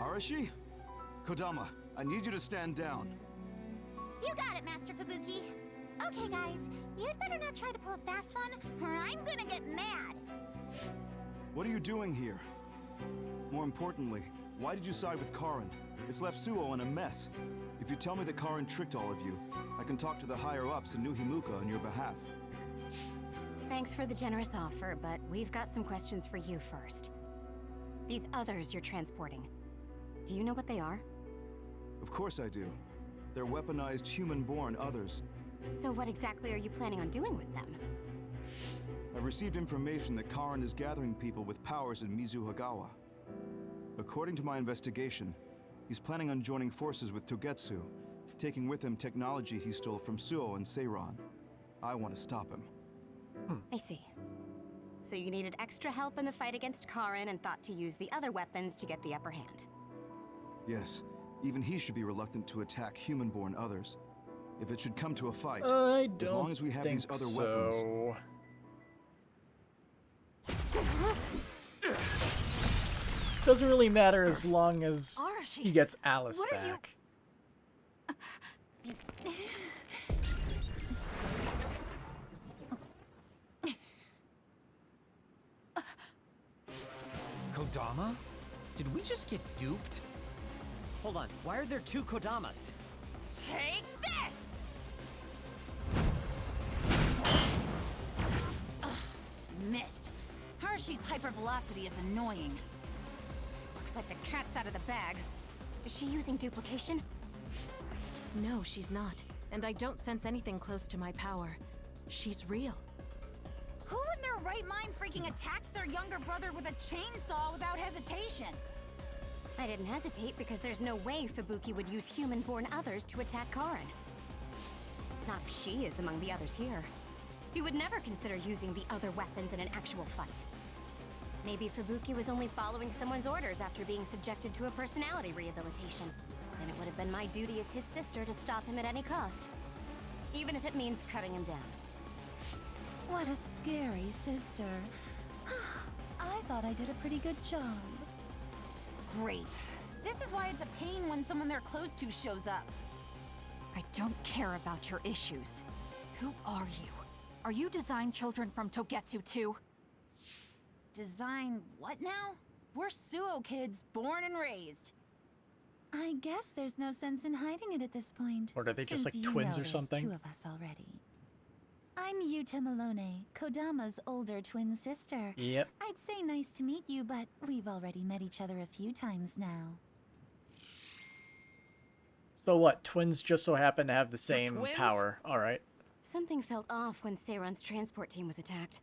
Arashi? Kodama, I need you to stand down. You got it, Master Fubuki. Okay, guys, you'd better not try to pull a fast one, or I'm gonna get mad. What are you doing here? More importantly, why did you side with Karin? It's left Suo in a mess. If you tell me that Karin tricked all of you, I can talk to the higher-ups in New Himuka on your behalf. Thanks for the generous offer, but we've got some questions for you first. These others you're transporting, do you know what they are? Of course I do. They're weaponized human-born others. So what exactly are you planning on doing with them? I've received information that Karin is gathering people with powers in Mizuhagawa. According to my investigation, he's planning on joining forces with Togetsu, taking with him technology he stole from Suo and Seiran. I want to stop him. I see. So you needed extra help in the fight against Karin and thought to use the other weapons to get the upper hand. Yes, even he should be reluctant to attack human-born others. If it should come to a fight, I don't as long as we have these think other so. weapons. Doesn't really matter as long as Arashi, he gets Alice what are you- back. Kodama? Did we just get duped? Hold on, why are there 2 Kodamas? Take this! Missed. Arashi's hypervelocity is annoying. Looks like the cat's out of the bag. Is she using duplication? No, she's not. And I don't sense anything close to my power. She's real. Who in their right mind freaking attacks their younger brother with a chainsaw without hesitation? I didn't hesitate because there's no way Fubuki would use human-born others to attack Karin. Not if she is among the others here. He would never consider using the other weapons in an actual fight. Maybe Fubuki was only following someone's orders after being subjected to a personality rehabilitation. Then it would have been my duty as his sister to stop him at any cost. Even if it means cutting him down. What a scary sister. I thought I did a pretty good job. Great. This is why it's a pain when someone they're close to shows up. I don't care about your issues. Who are you? Are you design children from Togetsu too? Design what now? We're Suo kids, born and raised. I guess there's no sense in hiding it at this point. Or are they just since like you twins know or there's something? 2 of us already. I'm Yuta Malone, Kodama's older twin sister. Yep. I'd say nice to meet you, but we've already met each other a few times now. So what? Twins just so happen to have the same twins? power. Alright. Something felt off when Seiran's transport team was attacked.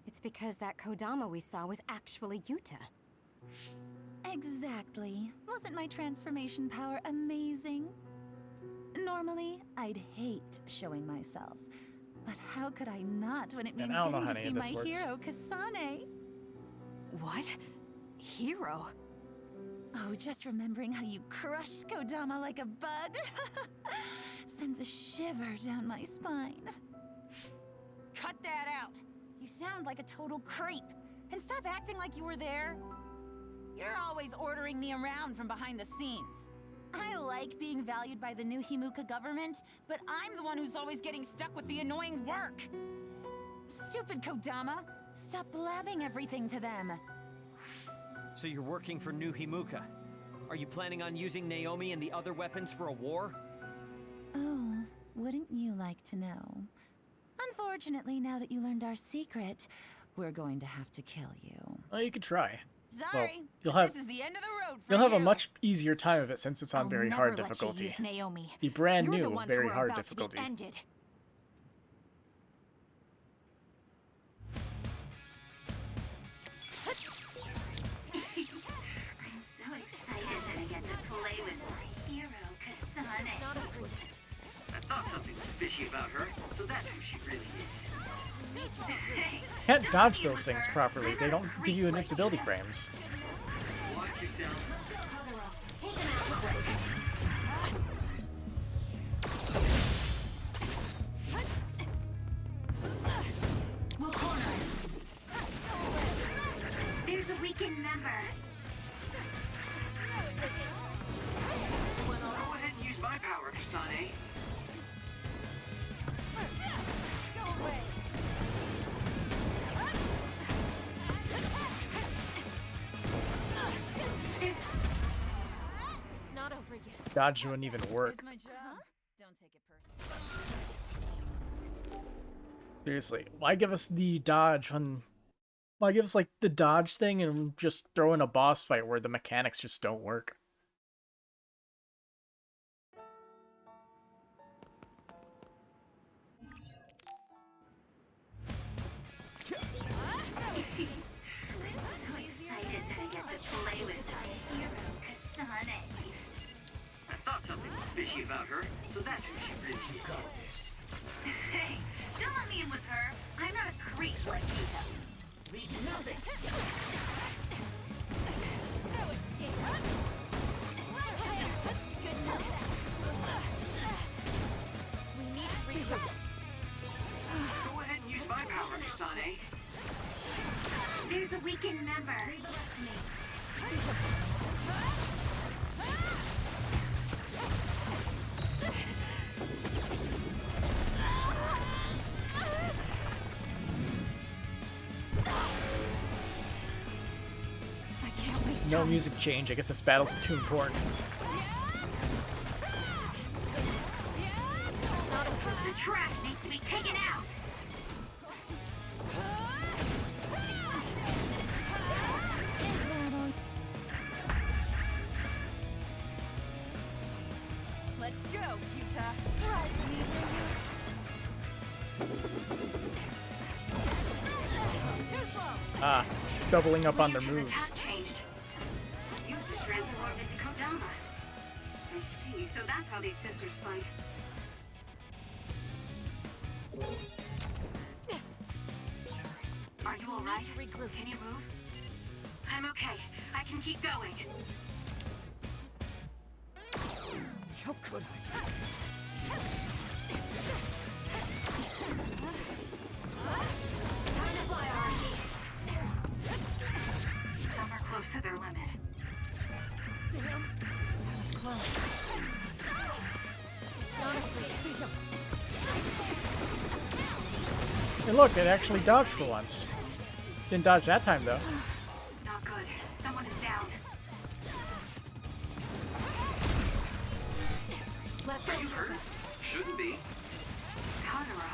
It's because that Kodama we saw was actually Yuta. Exactly. Wasn't my transformation power amazing? Normally, I'd hate showing myself. But how could I not when it means I don't know getting how to any see of this my works. hero, Kasane? What? Hero? Oh, just remembering how you crushed Kodama like a bug sends a shiver down my spine. Cut that out! You sound like a total creep. And stop acting like you were there. You're always ordering me around from behind the scenes. I like being valued by the new Himuka government, but I'm the one who's always getting stuck with the annoying work. Stupid Kodama! Stop blabbing everything to them. So you're working for New Himuka. Are you planning on using Naomi and the other weapons for a war? Oh, wouldn't you like to know? Unfortunately, now that you learned our secret, we're going to have to kill you. Well, you could try. Sorry, you'll but have- this is the end of the road for You'll have a you. much easier time of it since it's on I'll very never hard let difficulty. You use Naomi. The brand You're new, the ones very who are hard about difficulty. To be ended. I'm so excited that I get to play with my hero, Kasane. I thought something was fishy about her, so that's who she really is. Hey, Can't dodge those things properly. They don't give you invincibility frames. Watch yourself. we'll corner it. There's a weakened member. Go ahead and use my power, Kasane. Go away. It's not over yet. Dodge wouldn't even work. It's my job. Don't take it personally. Seriously, why give us the dodge when... Why give us, like, the dodge thing and just throw in a boss fight where the mechanics just don't work? So excited that I get to play with my hero, Kasane. I thought something was fishy about her, so that's who she really is. Hey, don't let me in with her. I'm not a creep like you though. Leave nothing. We need to regroup. Go ahead and use my power, Kasane. There's a weakened member. I can't waste No time. music change. I guess this battle's too important. The trash needs to be taken out. Is that all? Let's go, Yuta. Ride with me, will you? Too slow. Ah, doubling up on their Ryu's moves. attack changed. Ryu's transformed into Kodama. I see, so that's how these sisters fight. Are you alright? to regroup. Can you move? I'm okay. I can keep going. How could I? Time to fly, Arashi. Some are close to their limit. Damn. That was close. It's not a damn. Hey look, it actually dodged for once. Didn't dodge that time though. Not good. Someone is down. Let's Are you hurt? Shouldn't be. Kagero.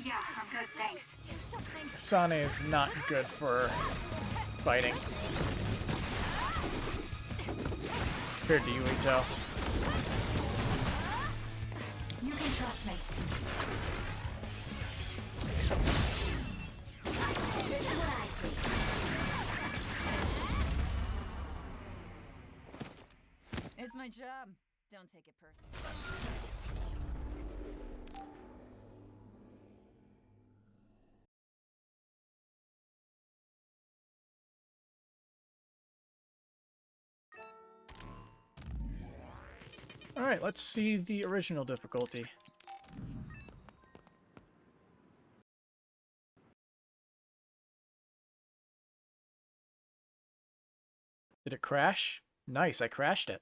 Yeah, I'm good, thanks. do something. Kasane is not good for fighting. Compared to you, Ito. You can trust me. This is what I see. It's my job. Don't take it personally. Alright, let's see the original difficulty. Did Did it crash? Nice, I crashed it.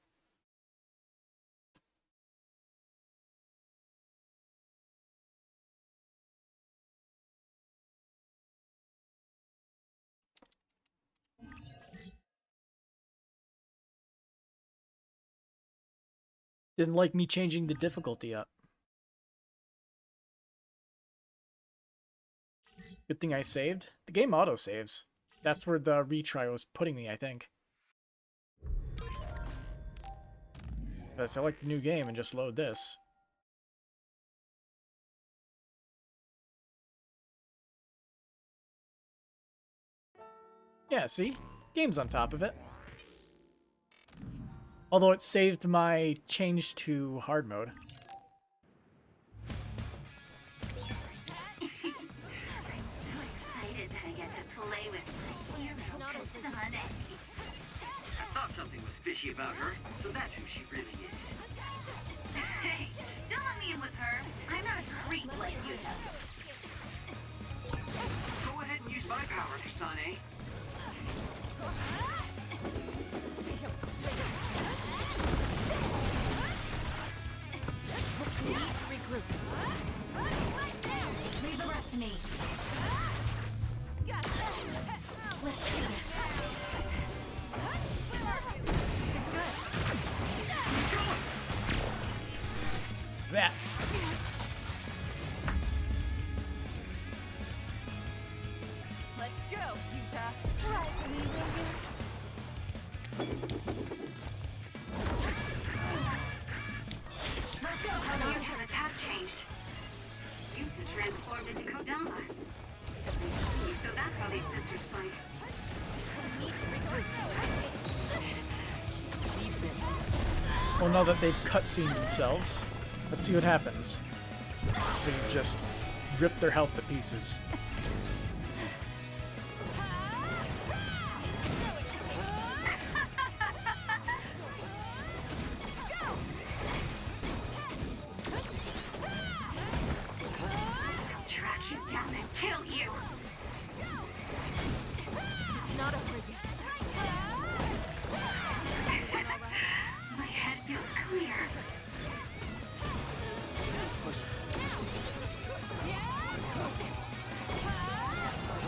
Didn't like me changing the difficulty up. Good thing I saved. The game auto-saves. That's where the retry was putting me, I think. But select the new game and just load this. Yeah, see? Game's on top of it. Although it saved my change to hard mode. I thought something was fishy about her, so that's who she really is. Hey, don't let me in with her. I'm not a creep like you. Go ahead and use my power, Kasane. We need to regroup. Leave the rest to me. Let's do this. This is good. That. Let's go, Utah. Right for me, will you? Let's go, Converge's attack changed. Yuta transformed into Kodama. So that's how these sisters fight. We need to regroup. Leave this. Well, now that they've cutscened themselves, let's see what happens. So you just rip their health to pieces. Track you down and kill you. It's not over yet. My head feels clear.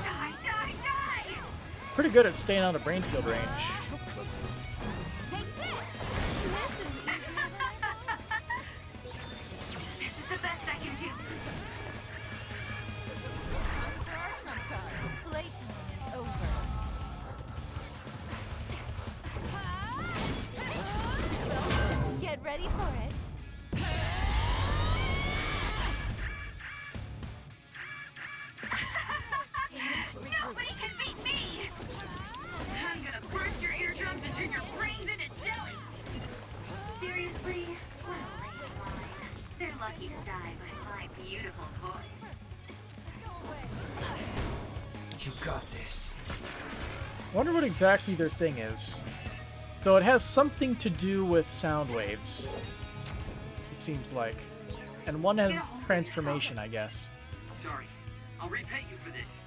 Die, die, die! Pretty good at staying out of brain field range. Take this! This is easy. This is the best I can do. For our trump card, playtime is over. Get ready for it. Nobody can beat me! I'm gonna burst your eardrums and turn your brains into jelly! Seriously? What a lame line. They're lucky to die by my beautiful voice. You got this. I wonder what exactly their thing is. So it has something to do with sound waves. It seems like. And one has transformation, I guess. Sorry, I'll repay you for this.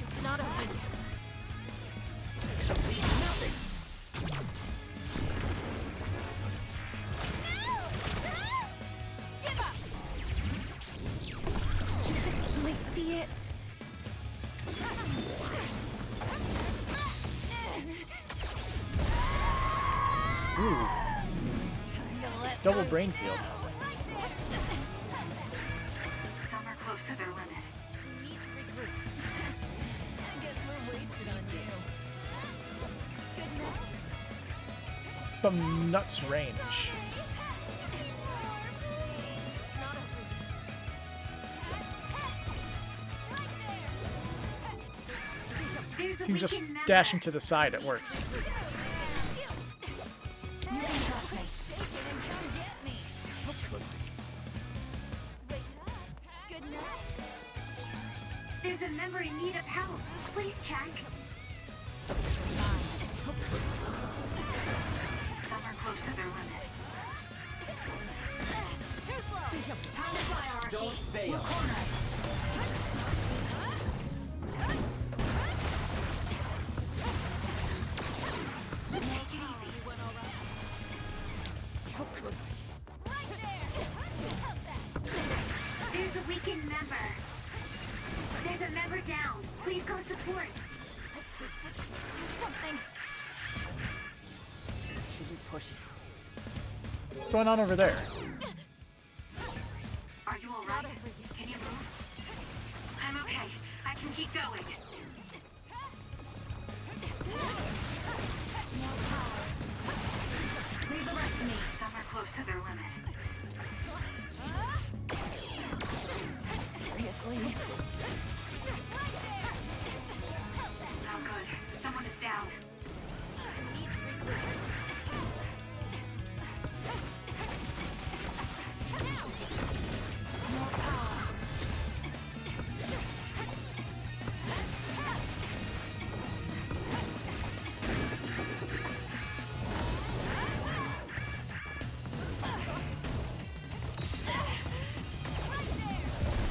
It's not over yet. Give up! This might be it. Ooh. Double brain field. Some are close to their limit. We need to regroup. I guess we're wasted on you. Good night. Some nuts range. It's not over yet. There's a Seems just weakened member. dashing to the side, it works. You can trust me. Shake it and come get me. Wake up. Good night. There's a member in need of help. Please check. Some are close to their limit. Too slow. Time to fly, Arashi. Don't fail. We're cornered. member. There's a member down. Please go support. Do something. Should be pushing. What's going on over there? Are you alright? Can you move? I'm okay. I can keep going. Leave the rest to me. Some are close to their limit. Seriously? Not good. Someone is down.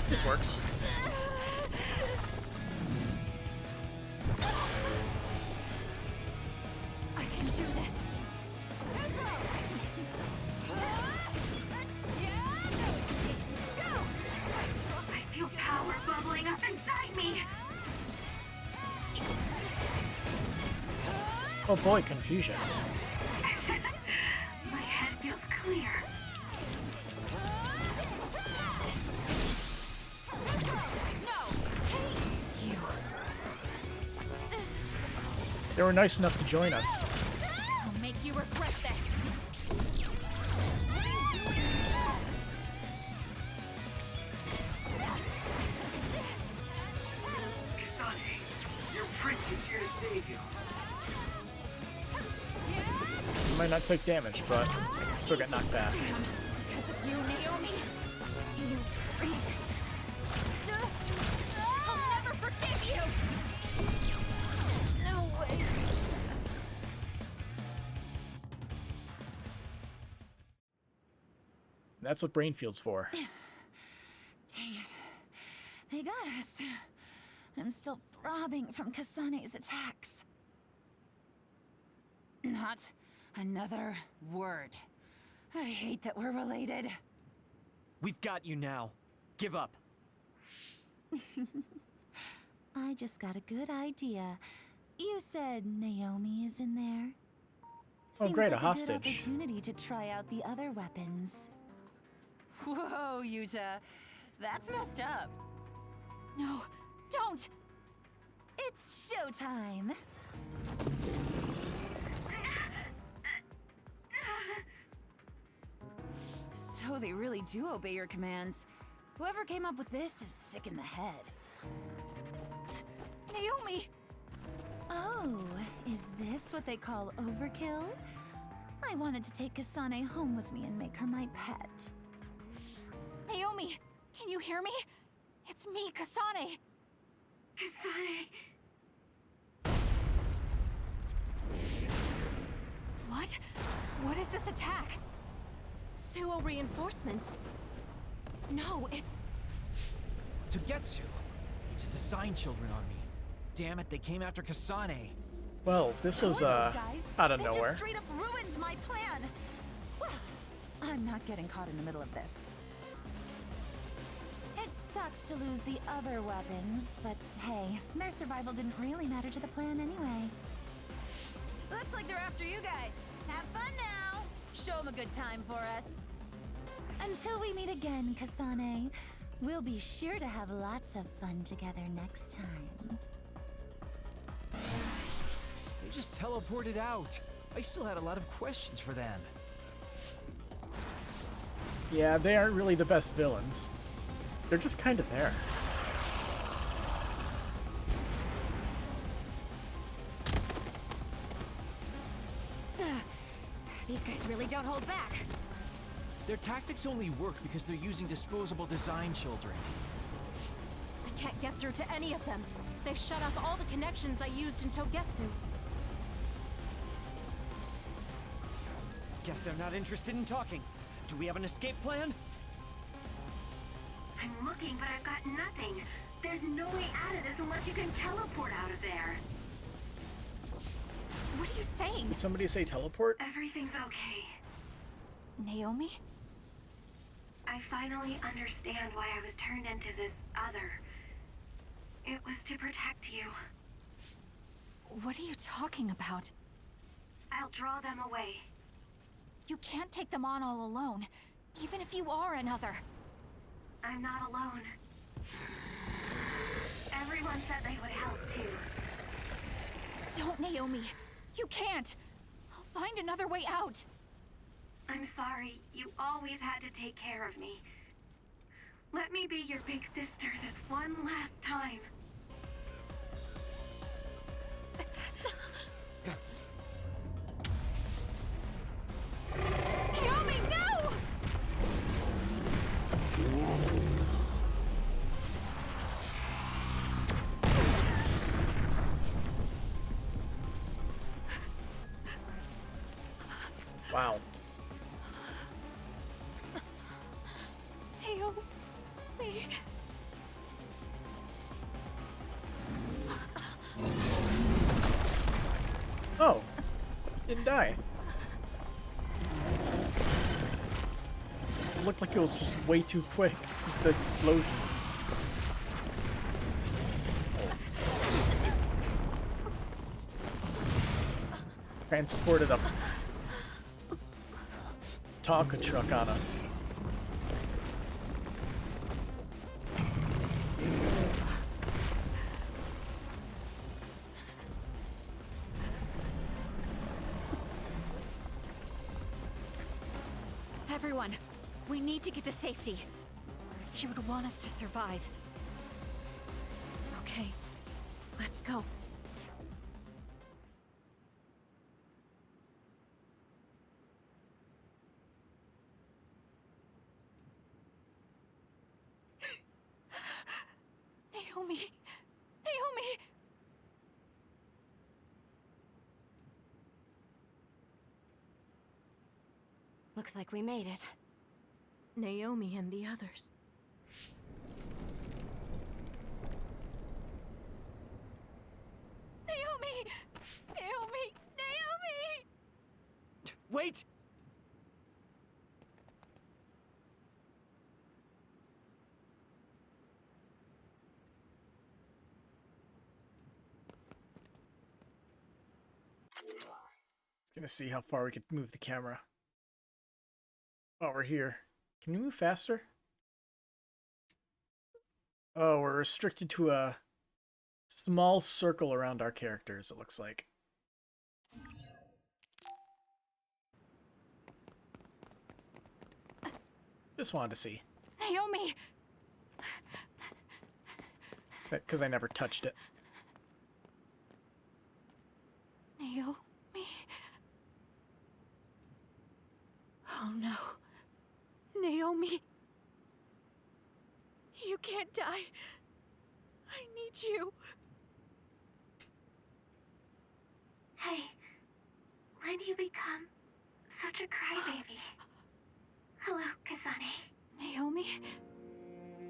This works. I can do this. I feel power bubbling up inside me. Oh boy, confusion. My head feels clear. They were nice enough to join us. I'll make you regret this. Kasane, your prince is here to save you. You might not take damage, but still get knocked back. Because of you, Naomi. You freak. I'll never forgive you. No way. That's what Brainfield's for. Dang it. They got us. I'm still throbbing from Kasane's attacks. Not another word. I hate that we're related. We've got you now. Give up. I just got a good idea. You said Naomi is in there? Oh, great, a Seems like hostage. good opportunity to try out the other weapons. Whoa, Yuta. That's messed up. No, don't! It's showtime. So they really do obey your commands. Whoever came up with this is sick in the head. Naomi! Oh, is this what they call overkill? I wanted to take Kasane home with me and make her my pet. Naomi! Can you hear me? It's me, Kasane! Kasane. What? What is this attack? Suo reinforcements. No, it's... Togetsu! It's a Design Children army. Damn it, they came after Kasane. Well, this was, Who are those guys? out of They nowhere. just straight up ruined my plan. Well, I'm not getting caught in the middle of this. It sucks to lose the other weapons, but hey, their survival didn't really matter to the plan anyway. Looks like they're after you guys. Have fun now. Show them a good time for us. Until we meet again, Kasane, we'll be sure to have lots of fun together next time. They just teleported out. I still had a lot of questions for them. Yeah, they aren't really the best villains. They're just kind of there. These guys really don't hold back. Their tactics only work because they're using disposable Design Children. I can't get through to any of them. They've shut off all the connections I used in Togetsu. Guess they're not interested in talking. Do we have an escape plan? I'm looking, but I've got nothing. There's no way out of this unless you can teleport out of there. What are you saying? Did somebody say teleport? Everything's okay. Naomi? I finally understand why I was turned into this other. It was to protect you. What are you talking about? I'll draw them away. You can't take them on all alone, even if you are another. I'm not alone. Everyone said they would help too. Don't, Naomi. You can't. I'll find another way out. I'm sorry. You always had to take care of me. Let me be your big sister this one last time. Naomi, no! Wow. Naomi. Oh, didn't die. It looked like it was just way too quick, the explosion. Transported a Tonka truck on us. Everyone, we need to get to safety. She would want us to survive. Okay, let's go. Naomi! Naomi! Looks like we made it. Naomi and the others. Naomi! Naomi! Naomi! Wait! Gonna see how far we could move the camera. Oh, we're here. Can we move faster? Oh, we're restricted to a small circle around our characters, it looks like. Just wanted to see. Naomi! Because I never touched it. Naomi? Oh no. Naomi! You can't die. I need you. Hey, when do you become such a crybaby? Hello, Kasane. Naomi?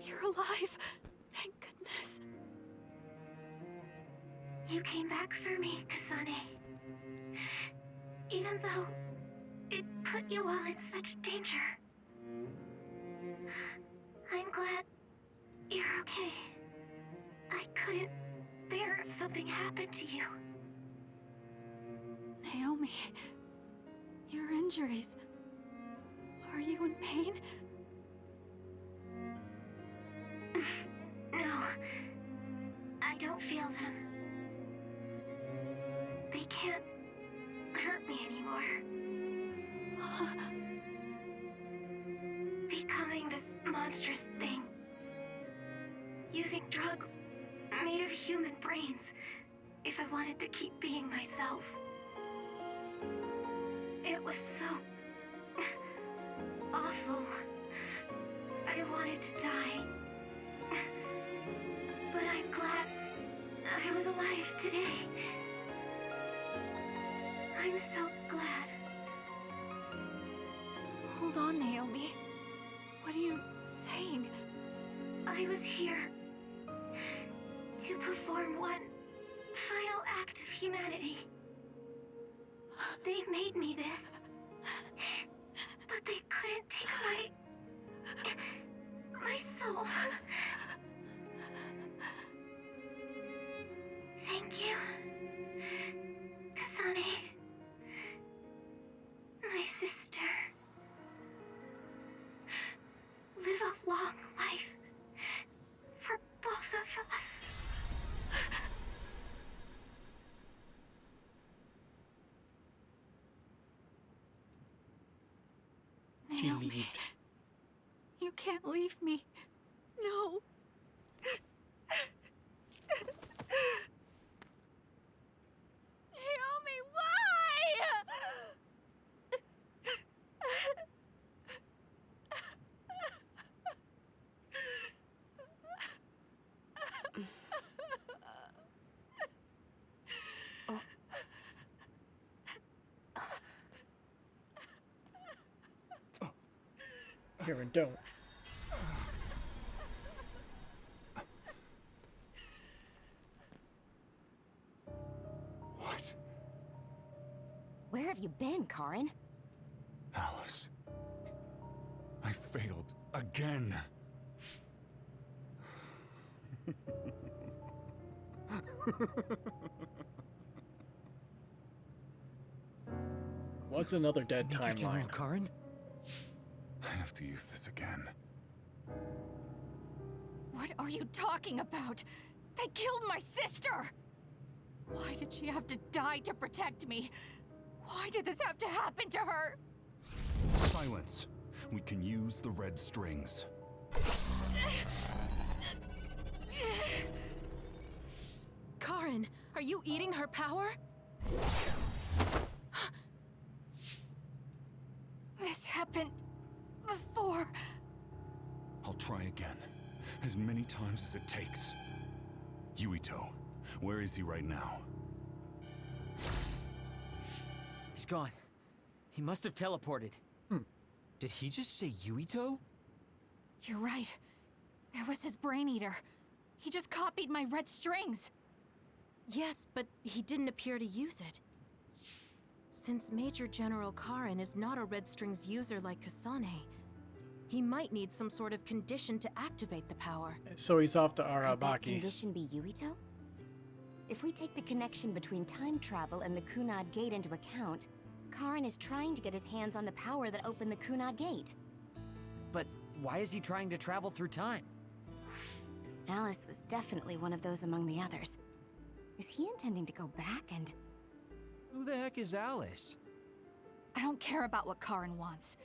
You're alive. Thank goodness. You came back for me, Kasane. Even though it put you all in such danger. I'm glad you're okay. I couldn't bear if something happened to you. Naomi, your injuries. Are you in pain? No, I don't feel them. They can't hurt me anymore. Becoming this monstrous thing. Using drugs made of human brains if I wanted to keep being myself. It was so awful. I wanted to die. But I'm glad I was alive today. I'm so glad. Hold on, Naomi. What are you saying? I was here to perform one final act of humanity. They made me this, but they couldn't take away My soul. Thank you, Kasane. My sister. Live a long life for both of us. She Naomi, leaved. you can't leave me. No. Naomi, why? Karen, don't. What? Where have you been, Karin? Alice. I failed again. What's another dead Major General timeline? Karin? I have to use this again. What are you talking about? They killed my sister! Why did she have to die to protect me? Why did this have to happen to her? Silence. We can use the red strings. Karin, are you eating her power? This happened before. I'll try again. As many times as it takes. Yuito, where is he right now? He's gone. He must have teleported. Did he just say Yuito? You're right. There was his brain eater. He just copied my red strings. Yes, but he didn't appear to use it. Since Major General Karin is not a Red Strings user like Kasane, he might need some sort of condition to activate the power. So he's off to Could that Arabaki. condition be Yuito? If we take the connection between time travel and the Kunad Gate into account, Karin is trying to get his hands on the power that opened the Kunad Gate. But why is he trying to travel through time? Alice was definitely one of those among the others. Is he intending to go back and... Who the heck is Alice? I don't care about what Karin wants.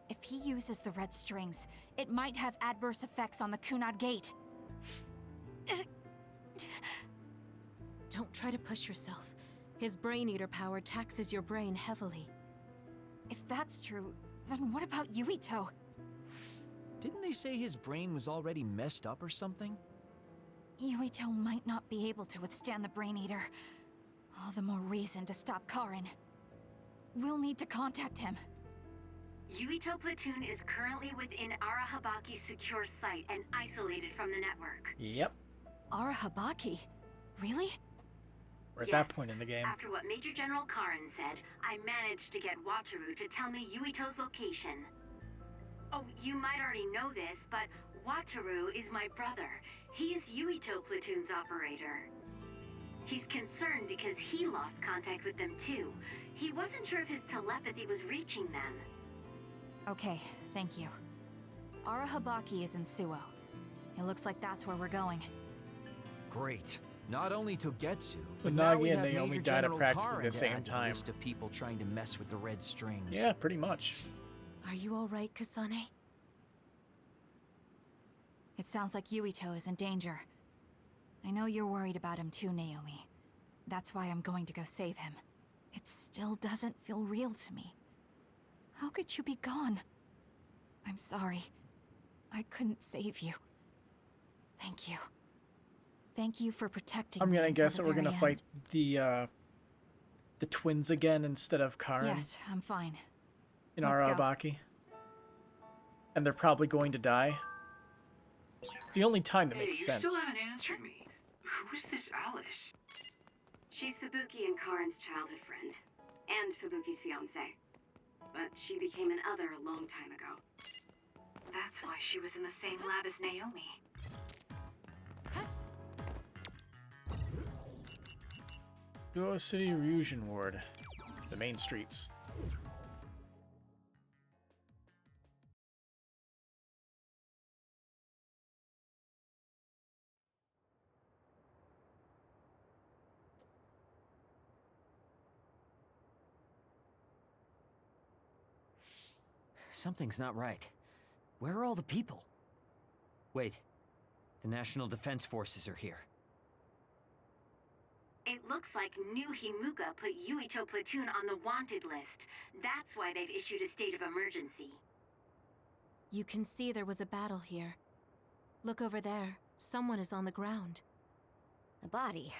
If he uses the red strings, it might have adverse effects on the Kunad Gate. Don't try to push yourself. His brain eater power taxes your brain heavily. If that's true, then what about Yuito? Didn't they say his brain was already messed up or something? Yuito might not be able to withstand the brain eater. All the more reason to stop Karin. We'll need to contact him. Yuito Platoon is currently within Arahabaki's secure site and isolated from the network. Yep. Arahabaki? Really? We're at that point in the game. After what Major General Karin said, I managed to get Wataru to tell me Yuito's location. Oh, you might already know this, but Wataru is my brother. He's Yuito Platoon's operator. He's concerned because he lost contact with them too. He wasn't sure if his telepathy was reaching them. Okay, thank you. Arahabaki is in Suo. It looks like that's where we're going. Great. Not only Togetsu, But now Nagi we and have Naomi Major died at General practically Karin the to same add to time. list of people trying to mess with the red strings. Yeah, pretty much. Are you all right, Kasane? It sounds like Yuito is in danger. I know you're worried about him too, Naomi. That's why I'm going to go save him. It still doesn't feel real to me. How could you be gone? I'm sorry. I couldn't save you. Thank you. Thank you for protecting I'm me gonna until guess the that we're gonna very fight the twins again instead of Karin Yes, I'm fine. in let's go. Arabaki. And they're probably going to die. It's the only time that Hey, makes you sense. still haven't answered me. Who is this Alice? She's Fubuki and Karin's childhood friend, and Fubuki's fiancée. But she became an other a long time ago. That's why she was in the same lab as Naomi. Duo City Refusion Ward. The main streets. Something's not right. Where are all the people? Wait. The National Defense Forces are here. It looks like New Himuka put Yuito Platoon on the wanted list. That's why they've issued a state of emergency. You can see there was a battle here. Look over there. Someone is on the ground. A body.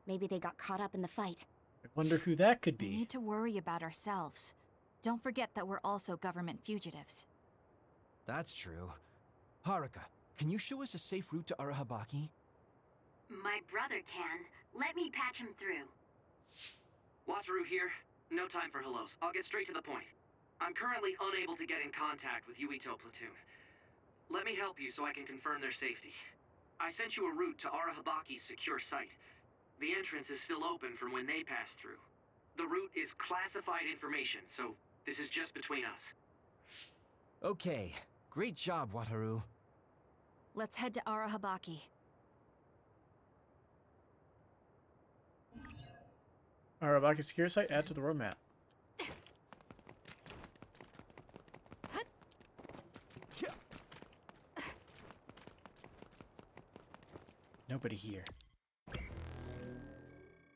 Maybe they got caught up in the fight. I wonder who that could We be. need to worry about ourselves. Don't forget that we're also government fugitives. That's true. Haruka, can you show us a safe route to Arahabaki? My brother can. Let me patch him through. Wataru here. No time for hellos. I'll get straight to the point. I'm currently unable to get in contact with Yuito Platoon. Let me help you so I can confirm their safety. I sent you a route to Arahabaki's secure site. The entrance is still open from when they passed through. The route is classified information, so this is just between us. Okay. Great job, Wataru. Let's head to Arahabaki. Arabaki secure site, add to the roadmap. Nobody here.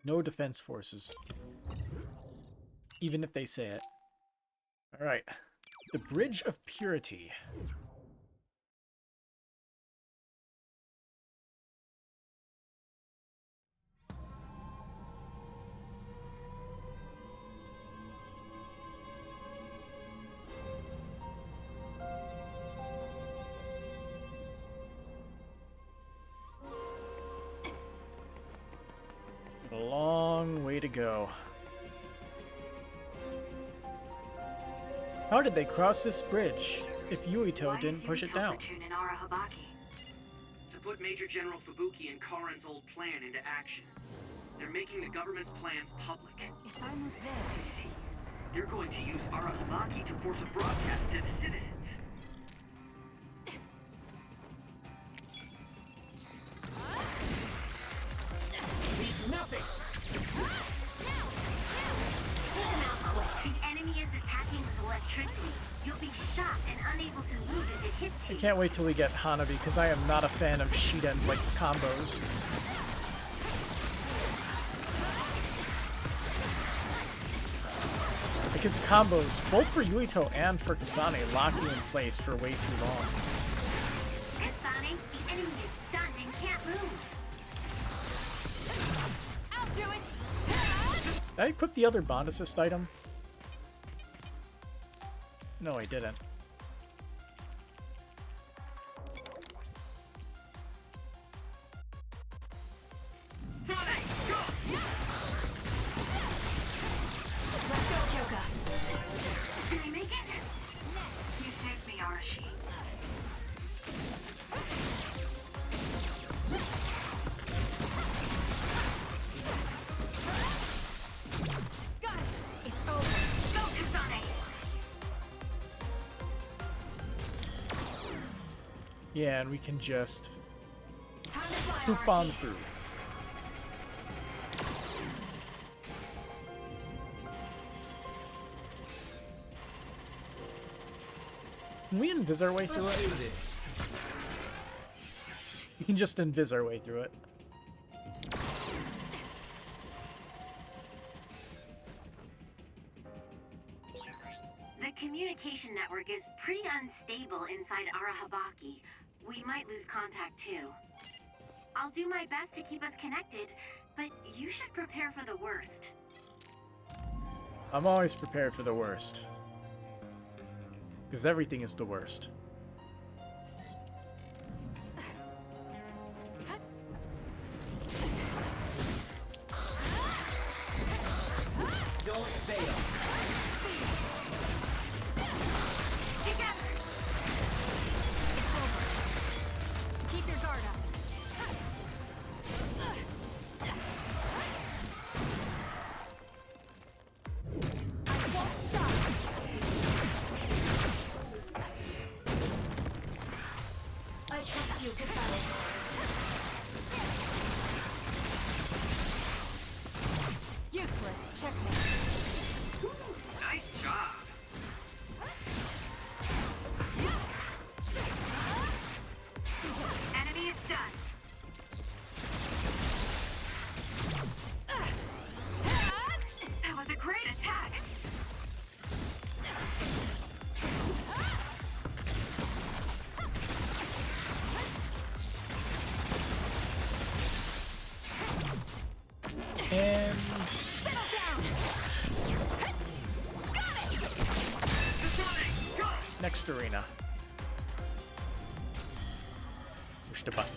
No defense forces. Even if they say it. Alright. The Bridge of Purity. A long way to go. How did they cross this bridge if Yuito didn't push it down? Platoon in Arahabaki? To put Major General Fubuki and Karin's old plan into action. They're making the government's plans public. If I move I this... see. They're going to use Arahabaki to force a broadcast to the citizens. Leave nothing! Take them out quick. The enemy is attacking with electricity. You'll be shot and unable to move if it hits I you. can't wait till we get Hanabi, because I am not a fan of Shiden's, like, combos. Like, his combos, both for Yuito and for Kasane, lock you in place for way too long. Kasane, the enemy is stunned and can't move. I'll do it! Did I equip the other bond assist item? No, I didn't. Let's go, Kyoka! Can I make it? You saved me, Arashi. Got it! It's over! Go, Kasane! Yeah, and we can just Time to fly, poof on Arashi! through. Can we invis our way through Let's it? do this. We can just invis our way through it. The communication network is pretty unstable inside Arahabaki. We might lose contact too. I'll do my best to keep us connected, but you should prepare for the worst. I'm always prepared for the worst. Because everything is the worst. Don't fail. Together! Checkmate. Nice job. Enemy is stunned. That was a great attack. And next arena. Push the button.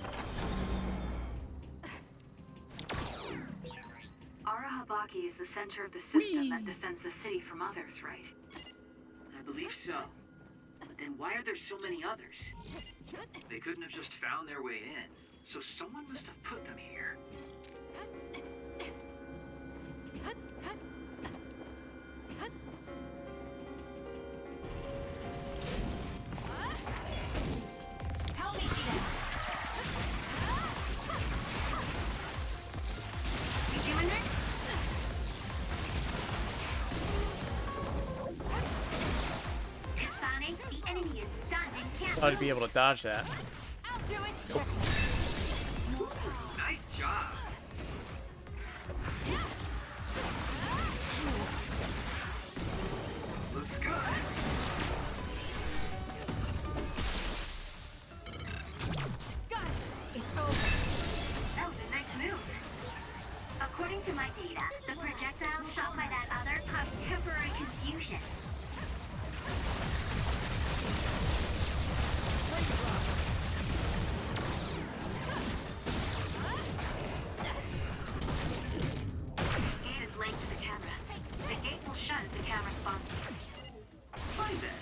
Arahabaki is the center of the system that defends the city from others, right? I believe so. But then why are there so many others? They couldn't have just found their way in, so someone must have put them here. Help me, Shida. You doing this? Kasane, the enemy is stunned and can't Thought I'd be able to dodge that. I'll do it. Nope. Nice job. Looks good. Got it. It's over. That was a nice move. According to my data, the projectile shot by that other caused temporary confusion. Gate is linked to the camera. The gate will shut if the camera spawns. Fine then.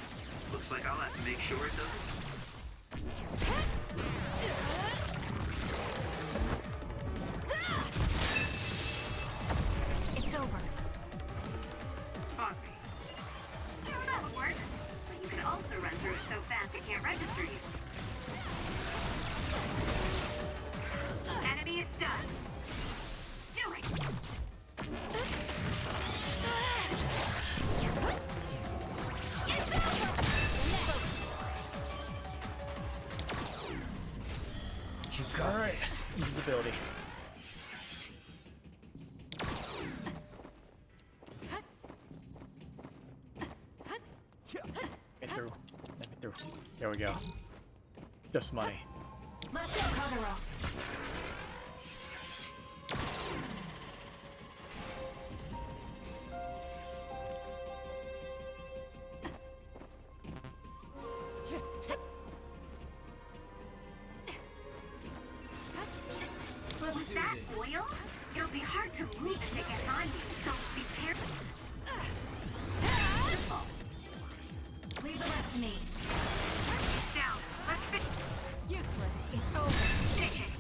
Looks like I'll have to make sure it doesn't. It's over. Spot me. That would work. But you can also run through it so fast it can't register you. Enemy is stunned. Do it! Alright, invisibility. Get through. Let me through. There we go. Just money. Let's go, Kagero. With that oil, it'll be hard to move if it gets on you, so be careful. Leave the rest to me. Down. Let's fix Useless. It's over. Finish it.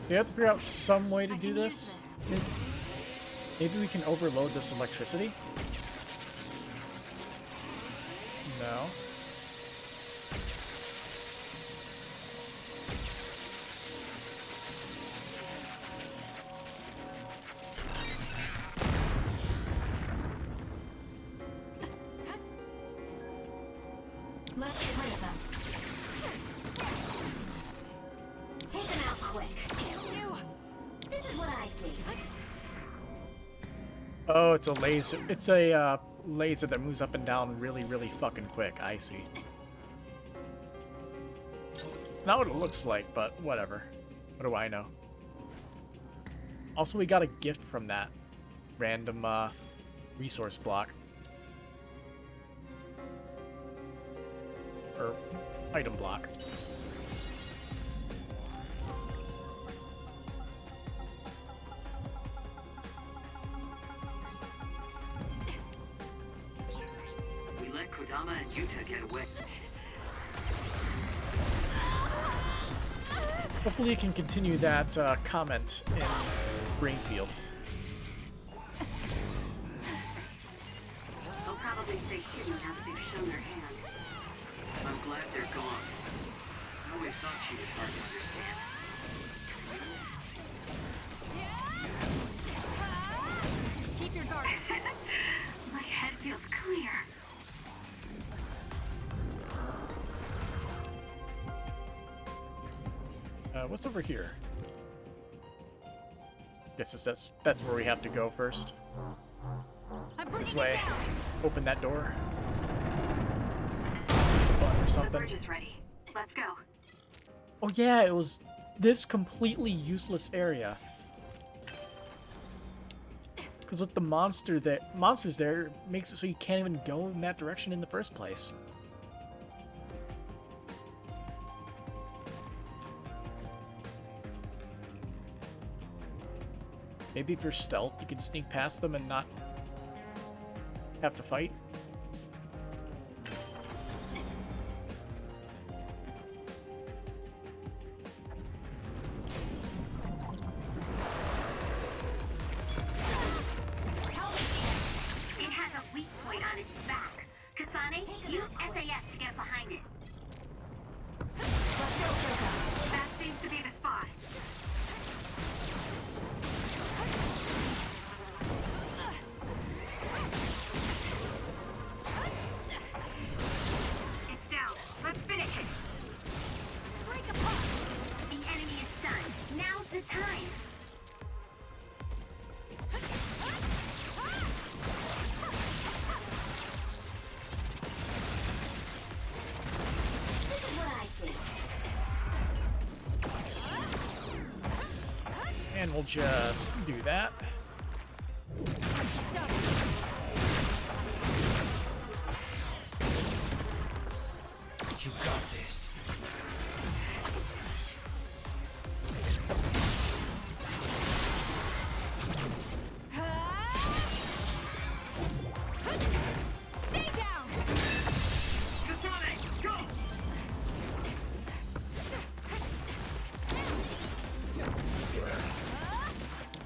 We have to figure out some way to I do can this. use Maybe we can overload this electricity? No. Let's get rid of them. Take them out quick. You. This is what I see. Oh, it's a laser. It's a laser that moves up and down really, really fucking quick. I see. It's not what it looks like, but whatever. What do I know? Also, we got a gift from that random resource block. Or item block. We let Kodama and Yuta get away. Hopefully you can continue that comment in Greenfield. They'll probably stay hidden now that they've shown their hand. I'm glad they're gone. No way always thought she was hard to understand. Keep your guard. My head feels clear. What's over here? Guess that's where we have to go first. This way. Open that door. Button or something. Converge is ready. Let's go. Oh yeah, it was this completely useless area. Because with the monsters there, it makes it so you can't even go in that direction in the first place. Maybe if you're stealth, you can sneak past them and not have to fight. It has a weak point on its back. Kasane, use SAS to get behind it. Let's go, Kyoko. That seems to be the spot. It's down. Let's finish it. Break apart. The enemy is stunned. Now's the time. This is what I see. And we'll just do that. You got this. Stay down. Kasane, go!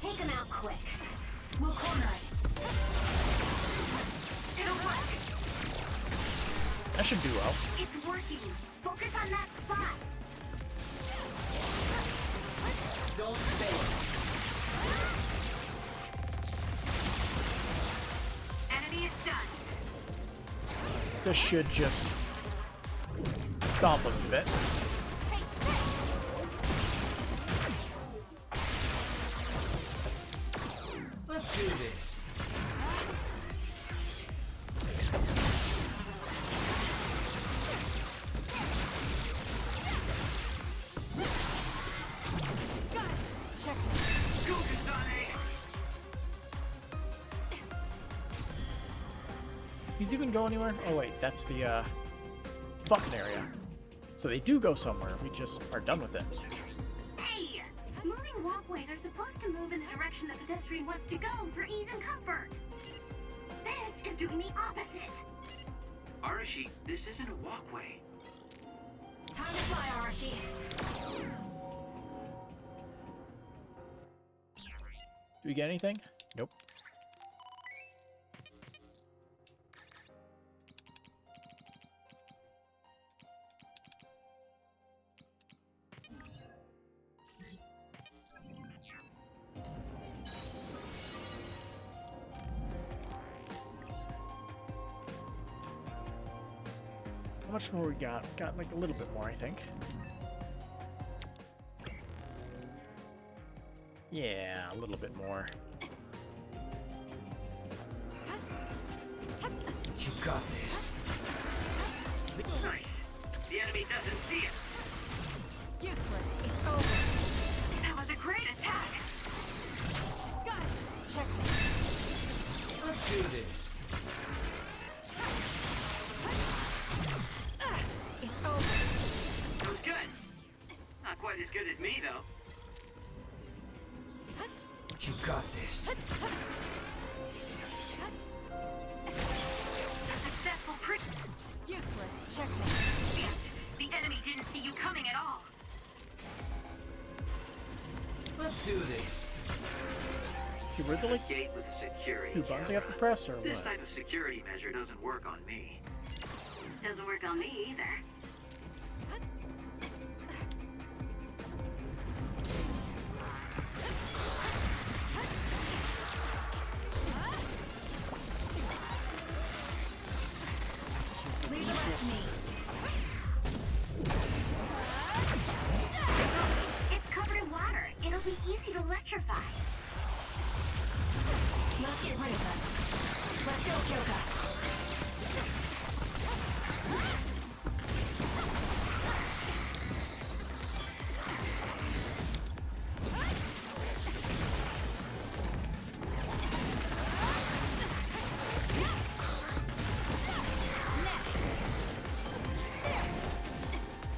Take him out quick. We'll corner it. It'll work. That should do well. It's working. Focus on that spot. Don't fail. Enemy is done. This should just stomp him a bit. Let's do this. Check. Go, Kasane! He's even go anywhere? Oh wait, that's the button area. So they do go somewhere. We just are done with it. Hey! Moving walkways are supposed to move in the direction the pedestrian wants to go for ease and comfort. This is doing the opposite. Arashi, this isn't a walkway. Time to fly, Arashi. Do we get anything? Nope. How much more we got? Got like a little bit more, I think. Yeah, a little bit more. You got this. Nice. The enemy doesn't see us. Useless. It's over. That was a great attack. Got it. Check. Let's do this. It's over. That was good. Not quite as good as me, though. You got this. A successful Useless. Check. The enemy didn't see you coming at all. Let's do this. See, where the like Gate with a security two buttons I have to camera. press or This what? type of security measure doesn't work on me. Doesn't work on me either. electrify. Let's get rid of them. Let's go, Kyoka.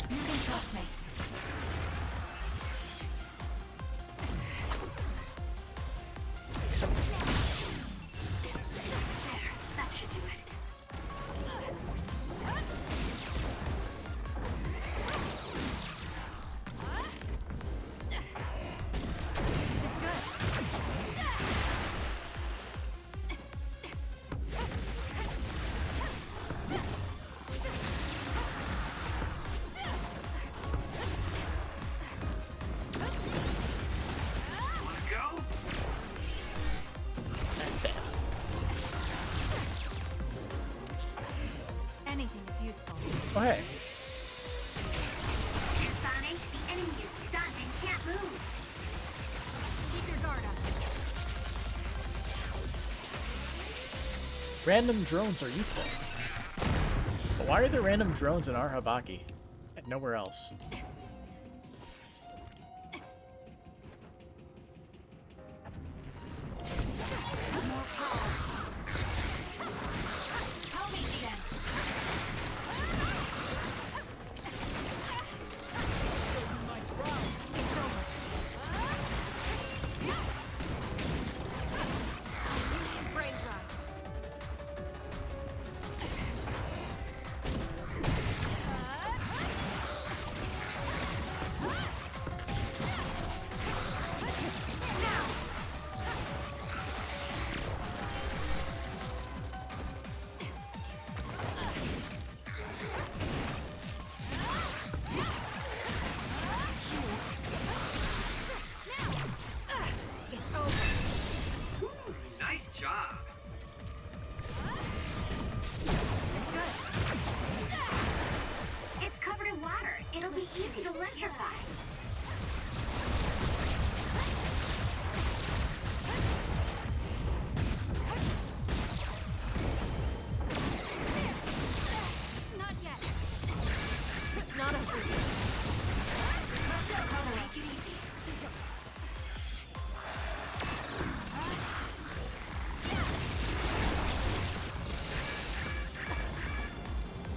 You can trust me. That should do it. Let's go. That's that. Anything is useful. Oh, hey. Kasane, the enemy is stunned and can't move. Keep your guard up. Random drones are useful. But why are there random drones in our Habaki and nowhere else? Help me, Shiden. It's over. Brain dry. It's over. Nice job. It's covered in water. It'll be easy to electrify. Not yet. It's not over yet. Let's go, Converge. Take it easy.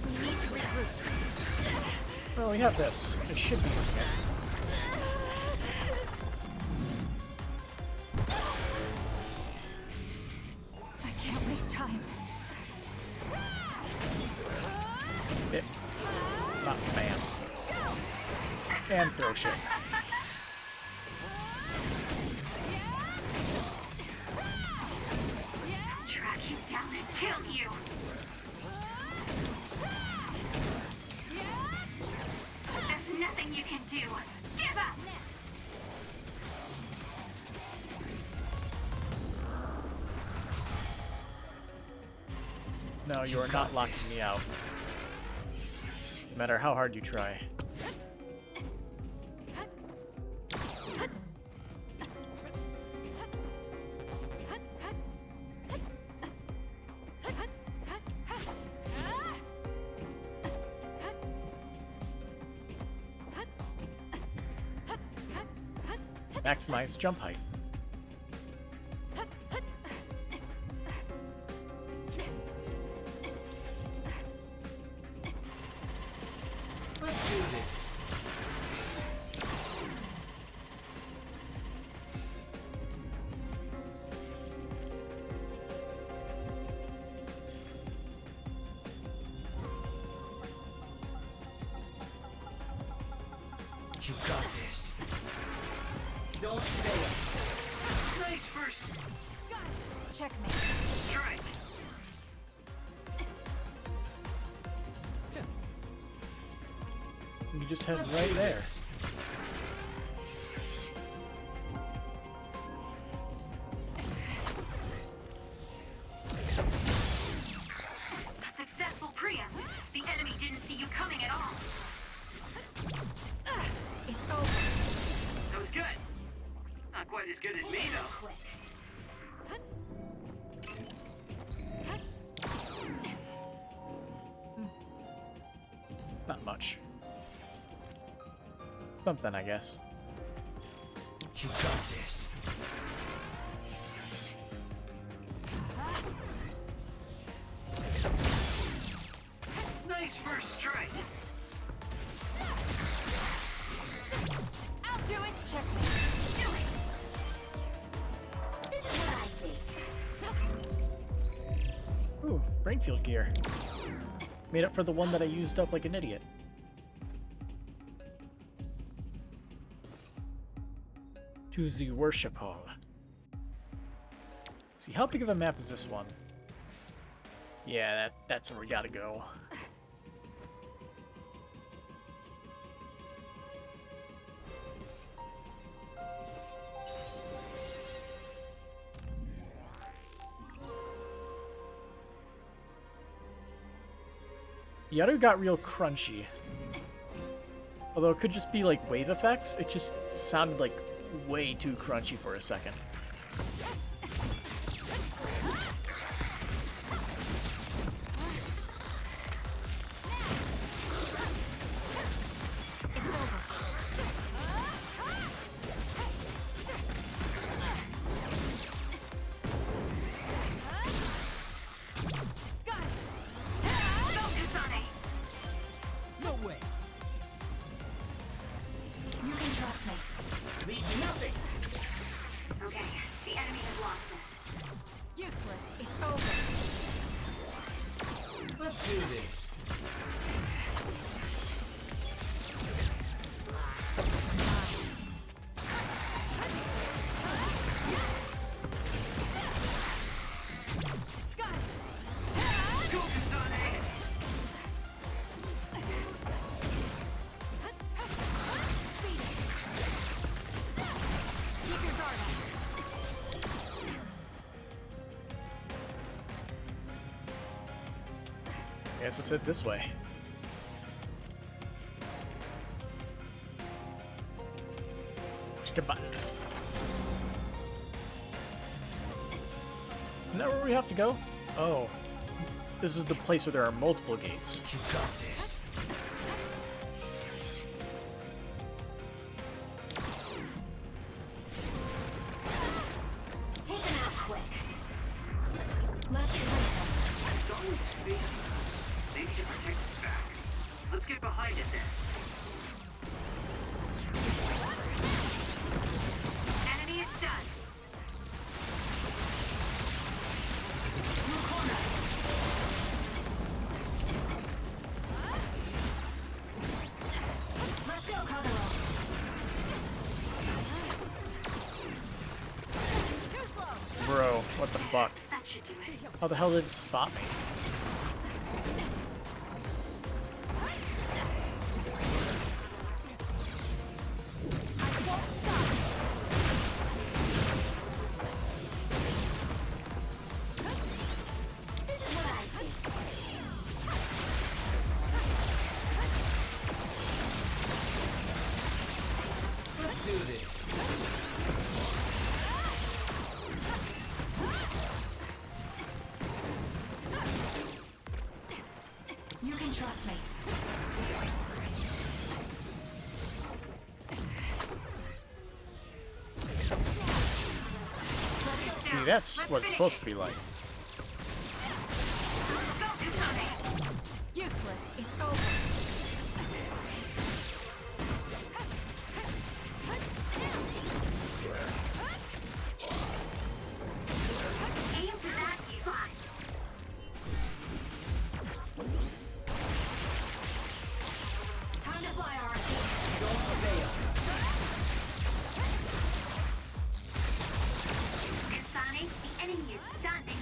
We need to regroup. Well, we have this. It should be this guy. I can't waste time. It. Not bam. And throw shit. Track you down and kill you. There's nothing you can do. Give up. No, you are not locking me out. No matter how hard you try. Maximize jump height. Let's do this. You got this. Don't fail. Nice first Checkmate. strike. You just head Let's right do there. this. A successful preempt. The enemy didn't see you coming at all. It's over. That was good. Not quite quite as good as me, though. It's not much. Something, I guess. You got this. Nice first strike. I'll do it. Check me. Do it! This is what I see. Ooh, brainfield gear. Made up for the one that I used up like an idiot. To the worship hall. Let's see, how big of a map is this one? Yeah, that's where we gotta go. The audio got real crunchy. Although it could just be like wave effects, it just sounded like way too crunchy for a second. Let's do this. Go, Kasane! Keep your guard up. I guess let's head this way. Goodbye. Isn't that where we have to go? Oh. This is the place where there are multiple gates. You got this. Take him out quick. Left and right. It's always facing us. Maybe to protect us back. Let's get behind it then. Enemy is done. Let's go, Kagero. Too slow. Bro, what the fuck? That should do it. How the hell did it spot me? This is what I see. Let's do this. You can trust me. See, that's what it's supposed to be like. Go, Kasane. Useless. It's over. Aim for that spot. Time to fly, Archie. Don't fail. Kasane, the enemy is stunned and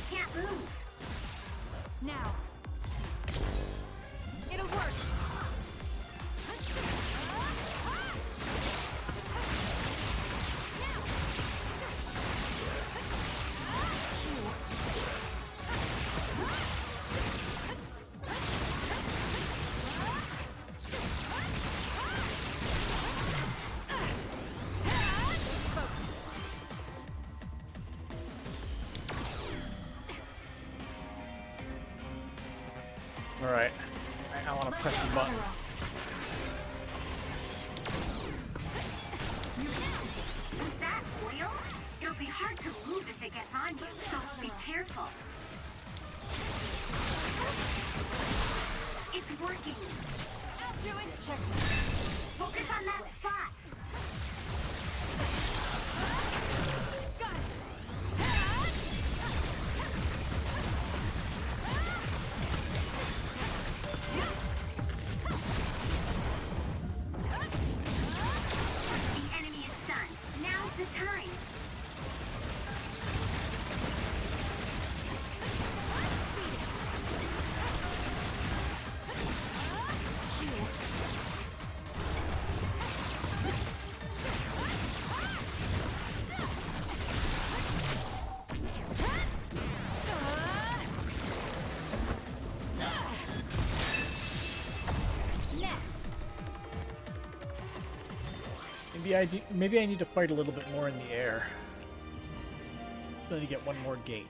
Alright. I want to press the button. Is that oil? It'll be hard to move if it gets on you, so be careful. It's working. I'll do it. Check. Focus on that spot. Got it. The enemy is stunned. Now's the time. Maybe I need to fight a little bit more in the air. So I need to get one more gate.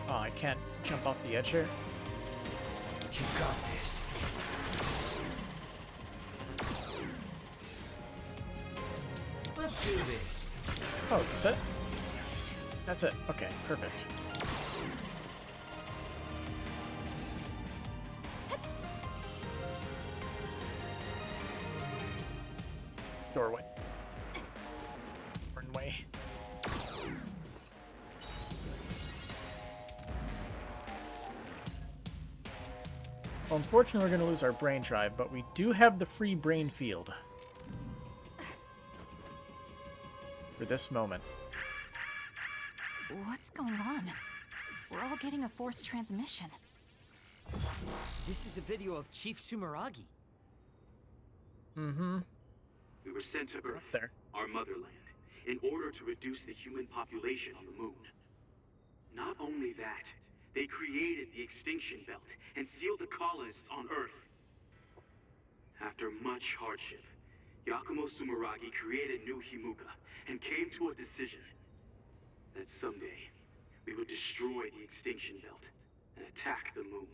Oh, I can't jump off the edge here. You got this. Let's do this. Oh, is this it? That's it. Okay, perfect. Doorway. Runway. Well, unfortunately, we're going to lose our brain drive, but we do have the free brain field. For this moment. What's going on? We're all getting a forced transmission. This is a video of Chief Sumeragi. Mm-hmm. We were sent to Earth, there. our motherland, in order to reduce the human population on the moon. Not only that, they created the extinction belt and sealed the colonists on Earth. After much hardship, Yakumo Sumeragi created New Himuka and came to a decision that someday we would destroy the extinction belt and attack the moon.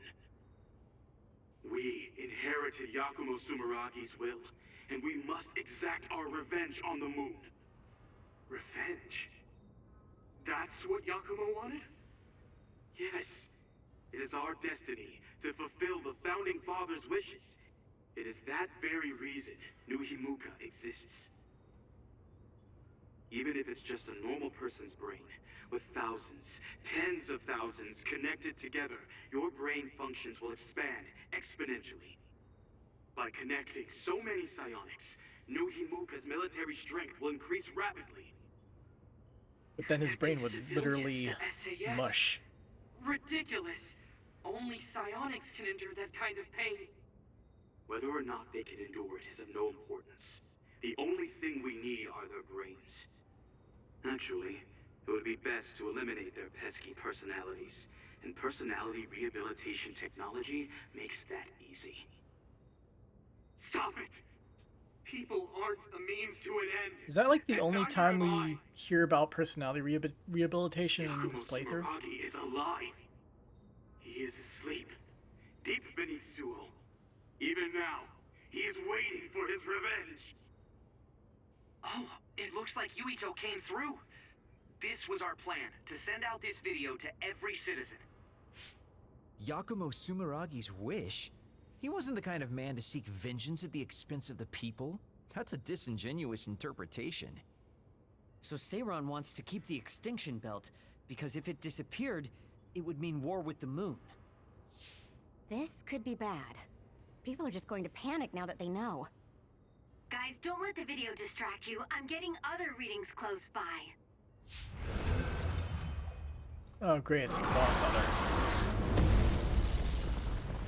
We inherited Yakumo Sumeragi's will, and we must exact our revenge on the moon. Revenge? That's what Yakumo wanted? Yes. It is our destiny to fulfill the Founding Father's wishes. It is that very reason New Himuka exists. Even if it's just a normal person's brain, with thousands, tens of thousands connected together, your brain functions will expand exponentially. By connecting so many psionics, New Himuka's military strength will increase rapidly. But then his brain would literally SAS? mush. Ridiculous. Only psionics can endure that kind of pain. Whether or not they can endure it is of no importance. The only thing we need are their brains. Actually, it would be best to eliminate their pesky personalities, and personality rehabilitation technology makes that easy. Stop it! People aren't a means to an end. Is that like the only time we hear about personality rehabilitation in this playthrough? Sumeragi is alive. He is asleep, deep beneath Suo. Even now, he is waiting for his revenge. Oh, it looks like Yuito came through. This was our plan, to send out this video to every citizen. Yakumo Sumeragi's wish? He wasn't the kind of man to seek vengeance at the expense of the people. That's a disingenuous interpretation. So Seiran wants to keep the extinction belt, because if it disappeared, it would mean war with the moon. This could be bad. People are just going to panic now that they know. Guys, don't let the video distract you. I'm getting other readings close by. Oh great, it's the boss on there.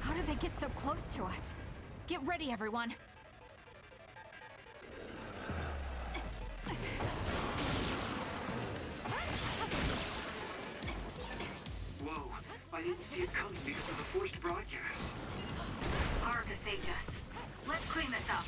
How did they get so close to us? Get ready, everyone. Whoa, I didn't see it coming because of the forced broadcast. Haruka saved us. Let's clean this up.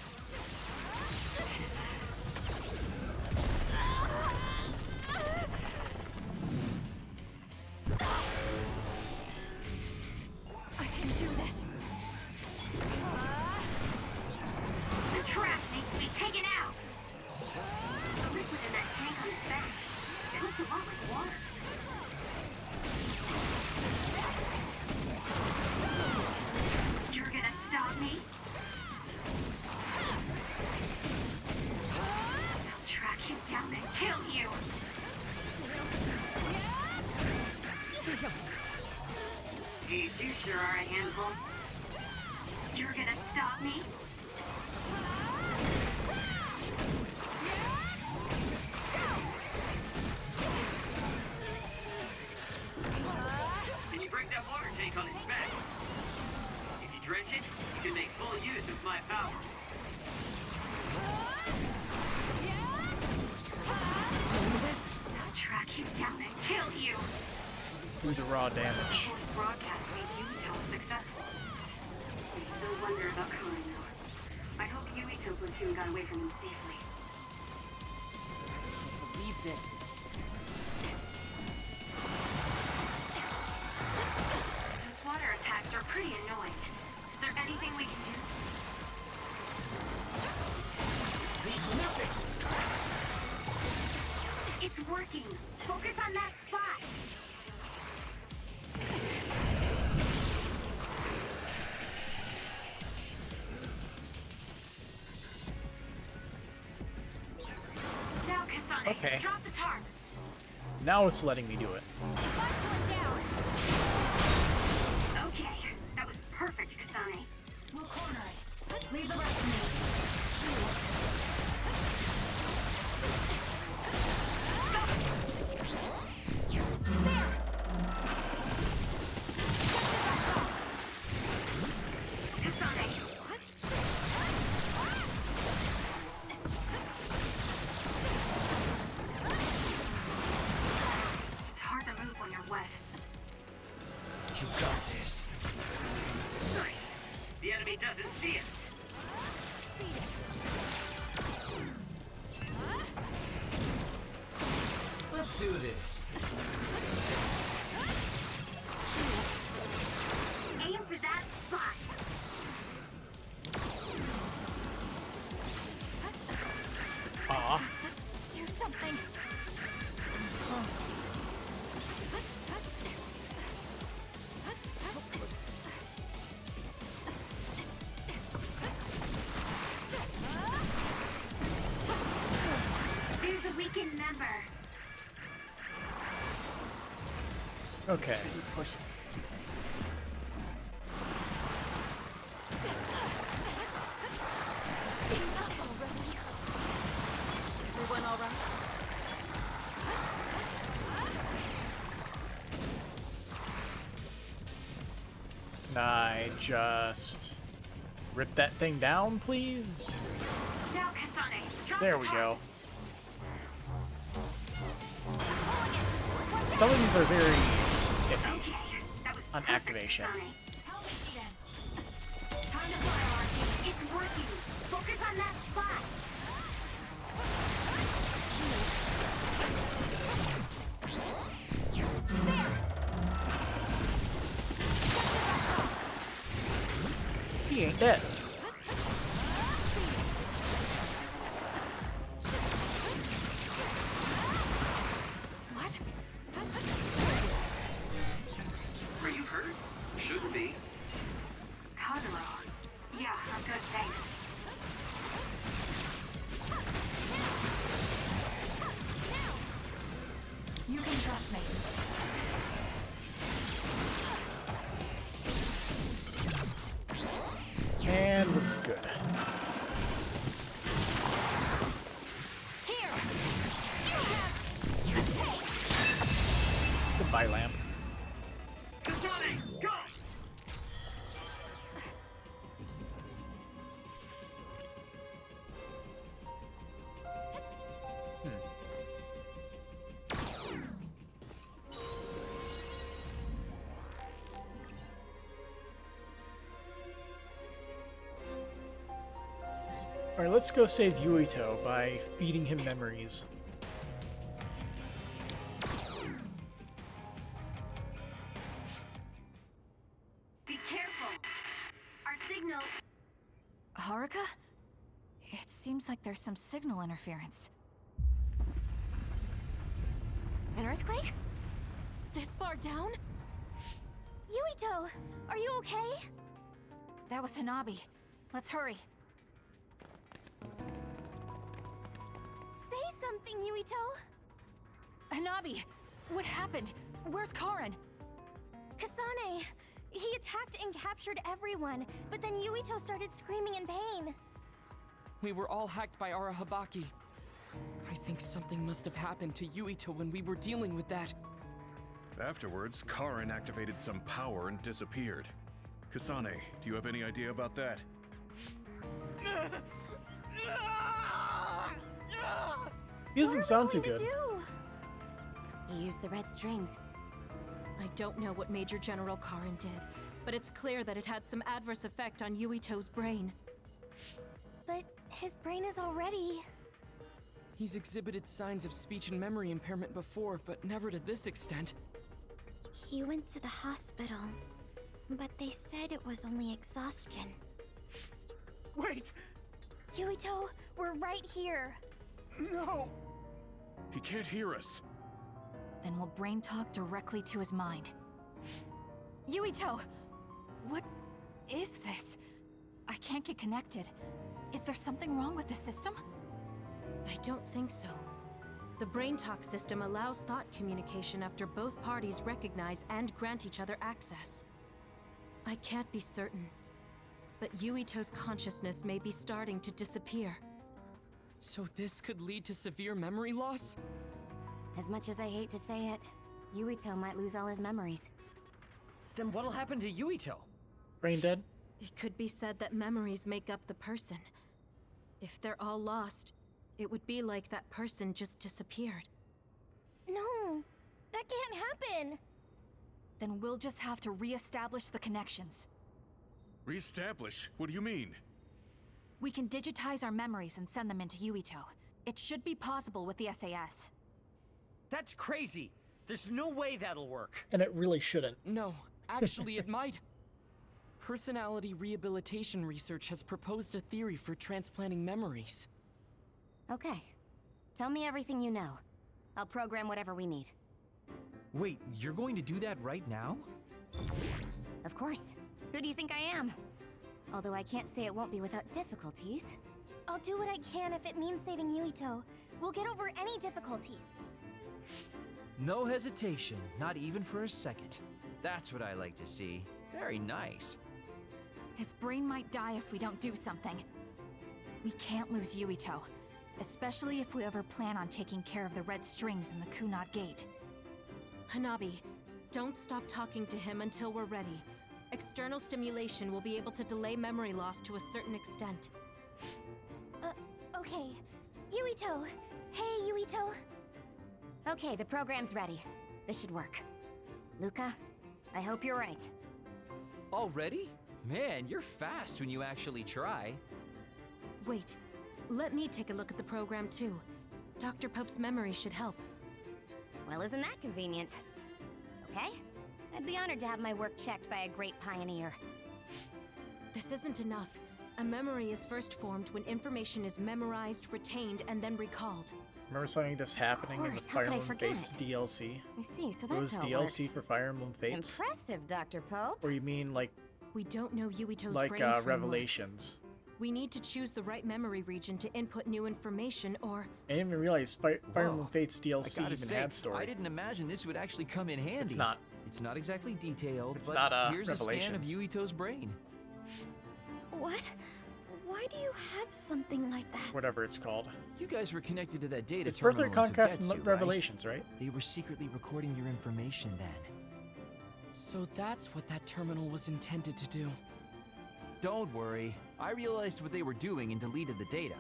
sure are a handful. You're gonna stop me? Can you break that water tank on its back? If you drench it, you can make full use of my power. I'll track you down and kill you! Do the raw damage. Force broadcast means Yuito was successful. I still wonder about Karin though. I hope Yuito platoon got away from him safely. Believe this. Those water attacks are pretty annoying. Is there anything we can do? It's working! Focus on that spot! Now, Kasane, Okay. drop the tarp! Now it's letting me do it. Okay, that was perfect, Kasane. We'll corner it. Leave the rest to me. It's hard to move when you're wet. You got this. Nice. The enemy doesn't see us. Let's do this. Aim for that spot. Aw. Have to do something. It's close. There's a weakened member. Okay. Everyone all right? Can I just rip that thing down, please? Now, Kasane, drop There the we tarp. go. Some of these are very iffy Okay, that was on perfect, activation. Kasane. Help me, Shiden. Time to fire, Archie. It's working. Focus on that spot. He ain't dead. What? Are you hurt? Shouldn't be. Kagero. Yeah, I'm good, thanks. You can trust me. And we're good. Here! You have a taste! Goodbye, lamp. Kasane, go! Alright, let's go save Yuito by feeding him memories. Be careful. Our signal. Haruka? It seems like there's some signal interference. An earthquake? This far down? Yuito, are you okay? That was Hanabi. Let's hurry. Say something, Yuito. Hanabi, what happened? Where's Karin? Kasane, He attacked and captured everyone, but then Yuito started screaming in pain. We were all hacked by Arahabaki. I think something must have happened to Yuito when we were dealing with that. Afterwards, Karin activated some power and disappeared. Kasane, do you have any idea about that? He doesn't sound too good. He used the red strings. I don't know what Major General Karin did, but it's clear that it had some adverse effect on Yuito's brain. But his brain is already... He's exhibited signs of speech and memory impairment before, but never to this extent. He went to the hospital, but they said it was only exhaustion. Wait! Yuito, we're right here. No! He can't hear us. Then we'll brain talk directly to his mind. Yuito! What is this? I can't get connected. Is there something wrong with the system? I don't think so. The brain talk system allows thought communication after both parties recognize and grant each other access. I can't be certain, but Yuito's consciousness may be starting to disappear. So this could lead to severe memory loss? As much as I hate to say it, Yuito might lose all his memories. Then what'll happen to Yuito? Brain dead? It could be said that memories make up the person. If they're all lost, it would be like that person just disappeared. No, that can't happen. Then we'll just have to re-establish the connections. Re-establish? What do you mean? We can digitize our memories and send them into Yuito. It should be possible with the SAS. That's crazy! There's no way that'll work! And it really shouldn't. No, actually it might. Personality rehabilitation research has proposed a theory for transplanting memories. Okay. Tell me everything you know. I'll program whatever we need. Wait, you're going to do that right now? Of course. Who do you think I am? Although I can't say it won't be without difficulties. I'll do what I can if it means saving Yuito. We'll get over any difficulties. No hesitation, not even for a second. That's what I like to see. Very nice. His brain might die if we don't do something. We can't lose Yuito, especially if we ever plan on taking care of the red strings in the Kunad Gate. Hanabi, don't stop talking to him until we're ready. External stimulation will be able to delay memory loss to a certain extent. Okay. Yuito! Hey, Yuito! Okay, the program's ready. This should work. Luca, I hope you're right. Already? Man, you're fast when you actually try. Wait, let me take a look at the program too. Dr. Pope's memory should help. Well, isn't that convenient? Okay? I'd be honored to have my work checked by a great pioneer. This isn't enough. A memory is first formed when information is memorized, retained, and then recalled. Remember something this happening in the Fire Emblem Fates DLC? I see, so It that's was how it DLC works. for Fire Emblem Fates? Impressive, Dr. Pope. Or you mean like... We don't know Yuito's like brain framework. Revelations? We need to choose the right memory region to input new information, or... I didn't even realize Fire Emblem Fates I DLC gotta even say, had story. I didn't imagine this would actually come in handy. It's not. It's not exactly detailed, It's but not, here's a scan of Revelations. Yuito's brain. What? Why do you have something like that? Whatever it's called. You guys were connected to that data It's terminal Further in Conquest Togetsu, and Revelations, right? They were secretly recording your information then. So that's what that terminal was intended to do. Don't worry. I realized what they were doing and deleted the data.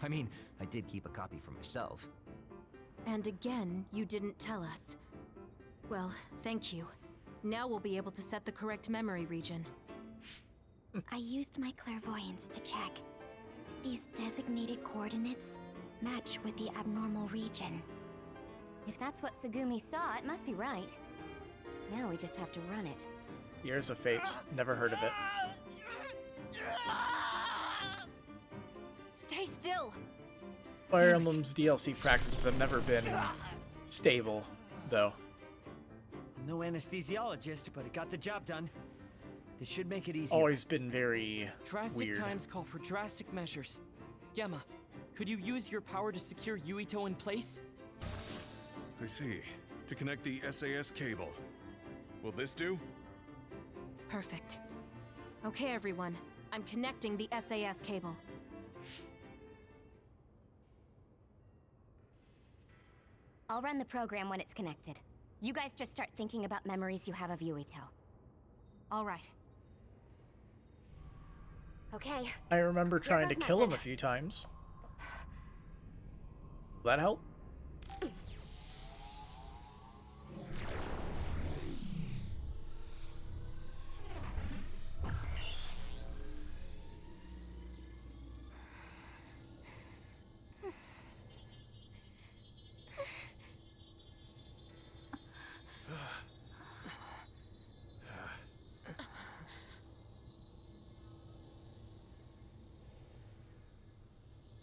I mean, I did keep a copy for myself. And again, you didn't tell us. Well, thank you. Now we'll be able to set the correct memory region. I used my clairvoyance to check. These designated coordinates match with the abnormal region. If that's what Tsugumi saw, it must be right. Now we just have to run it. Years of Fates. Never heard of it. Stay still! Fire Emblem's DLC practices have never been stable, though. I'm no anesthesiologist, but it got the job done. This should make it easier. Always been very Drastic weird. times call for drastic measures. Gemma, could you use your power to secure Yuito in place? I see. To connect the SAS cable. Will this do? Perfect. Okay, everyone. I'm connecting the SAS cable. I'll run the program when it's connected. You guys just start thinking about memories you have of Yuito. All right. Okay. I remember trying to goes kill him a nothing. few times. Will that help?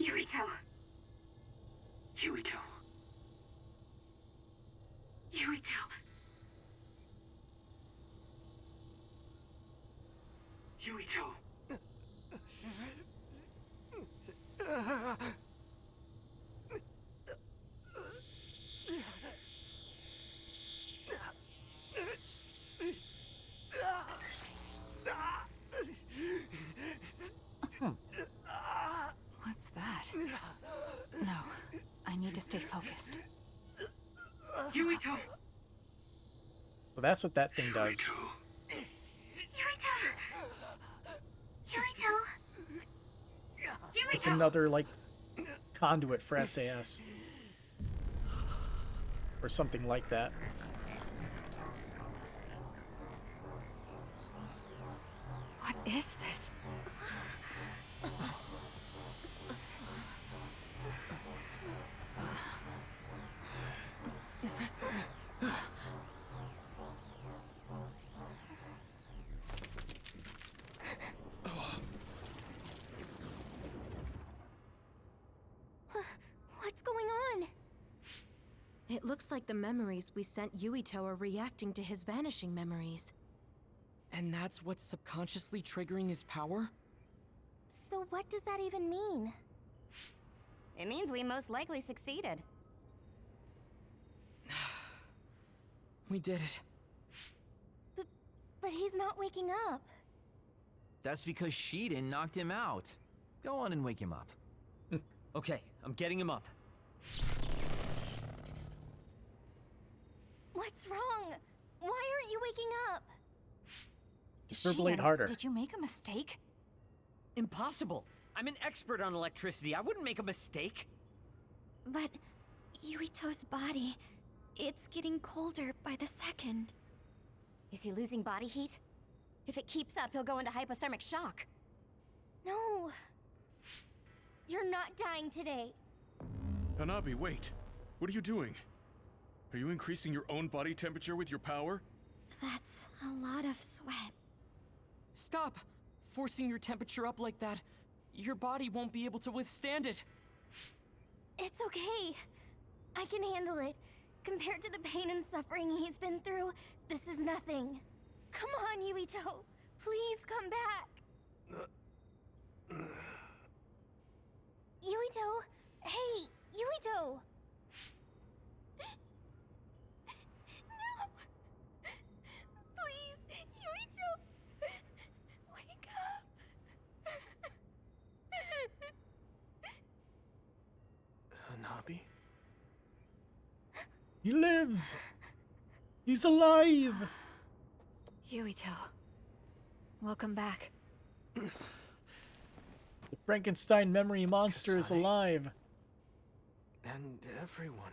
Yuito. Yuito. Yuito. Yuito. What's that? No, I need to stay focused. Yuito. So that's what that thing does. Yuito. Yuito. It's another, like, conduit for SAS. Or something like that. What is this? What's going on? It looks like the memories we sent Yuito are reacting to his vanishing memories. And that's what's subconsciously triggering his power? So what does that even mean? It means we most likely succeeded. We did it. But he's not waking up. That's because Shiden knocked him out. Go on and wake him up. Okay, I'm getting him up. What's wrong? Why aren't you waking up? Defibrillate Shiden, harder. Did you make a mistake? Impossible! I'm an expert on electricity. I wouldn't make a mistake. But Yuito's body, it's getting colder by the second. Is he losing body heat? If it keeps up, he'll go into hypothermic shock. No. You're not dying today. Hanabi, wait. What are you doing? Are you increasing your own body temperature with your power? That's a lot of sweat. Stop! Forcing your temperature up like that. Your body won't be able to withstand it. It's okay. I can handle it. Compared to the pain and suffering he's been through, this is nothing. Come on, Yuito. Please come back. Yuito! Hey, Yuito! No! Please, Yuito! Wake up! Hanabi? He lives! He's alive! Yuito. Welcome back. The Frankenstein memory monster is Kasane. alive. And everyone.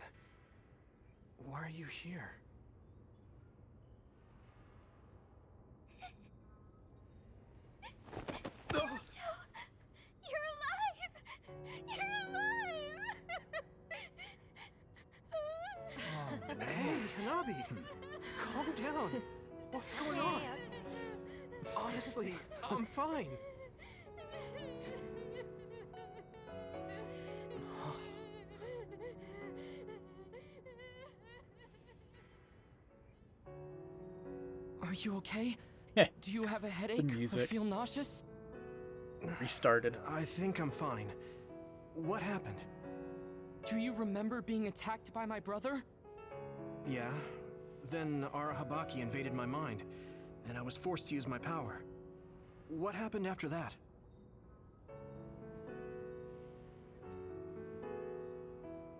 Why are you here? Yuito! You're alive! You're alive! Hey, Hanabi! Calm down. What's going on? Honestly, I'm fine. Are you okay? Heh, Do you have a headache or music. feel nauseous? Restarted. I think I'm fine. What happened? Do you remember being attacked by my brother? Yeah. Then Arahabaki invaded my mind. and I was forced to use my power. What happened after that?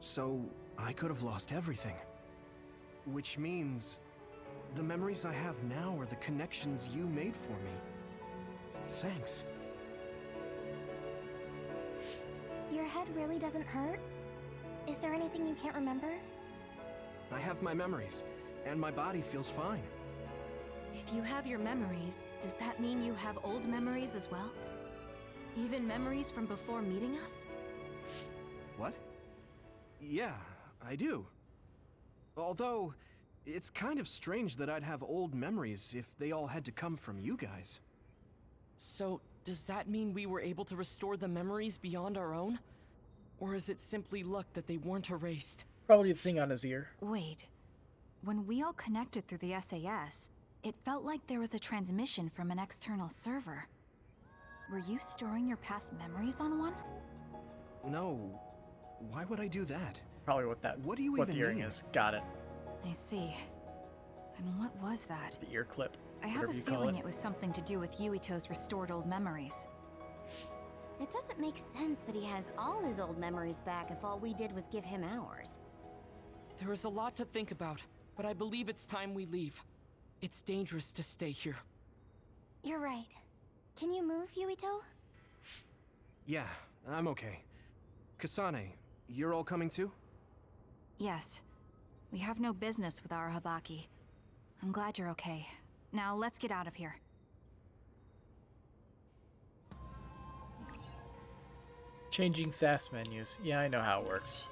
So, I could have lost everything. Which means the memories I have now are the connections you made for me. Thanks. Your head really doesn't hurt? Is there anything you can't remember? I have my memories, and my body feels fine. If you have your memories, does that mean you have old memories as well? Even memories from before meeting us? What? Yeah, I do. Although, it's kind of strange that I'd have old memories if they all had to come from you guys. So, does that mean we were able to restore the memories beyond our own? Or is it simply luck that they weren't erased? Probably the thing on his ear. Wait. When we all connected through the SAS, it felt like there was a transmission from an external server. Were you storing your past memories on one? No. Why would I do that? Probably what do you what even the earring mean? is. Got it. I see. Then what was that? The ear clip. I have a whatever you call feeling it. it was something to do with Yuito's restored old memories. It doesn't make sense that he has all his old memories back if all we did was give him ours. There is a lot to think about, but I believe it's time we leave. It's dangerous to stay here. You're right. Can you move, Yuito? Yeah, I'm okay. Kasane, you're all coming too? Yes. We have no business with Arahabaki. I'm glad you're okay. Now let's get out of here. Changing SAS menus. Yeah, I know how it works.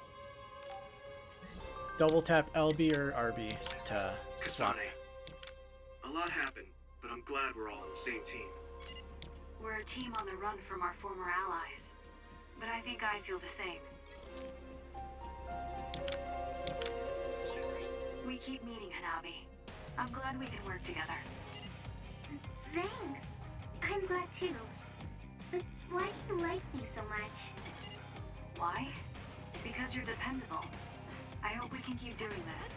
Double tap LB or RB to swap. Kasane, a lot happened, but I'm glad we're all on the same team. We're a team on the run from our former allies. But I think I feel the same. We keep meeting, Hanabi. I'm glad we can work together. Thanks. I'm glad too. But why do you like me so much? Why? Because you're dependable. I hope we can keep doing this.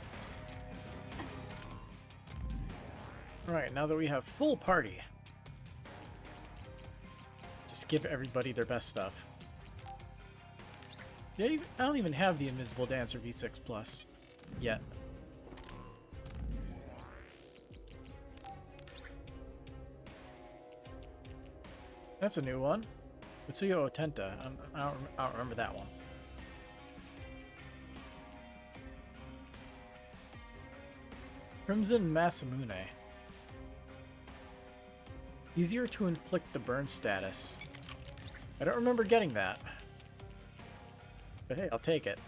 Alright, now that we have full party, just give everybody their best stuff. Yeah, I don't even have the Invisible Dancer V6 Plus yet. That's a new one. Utsuyo Otenta. I don't remember that one. Crimson Masamune. Easier to inflict the burn status. I don't remember getting that. But hey, I'll take it.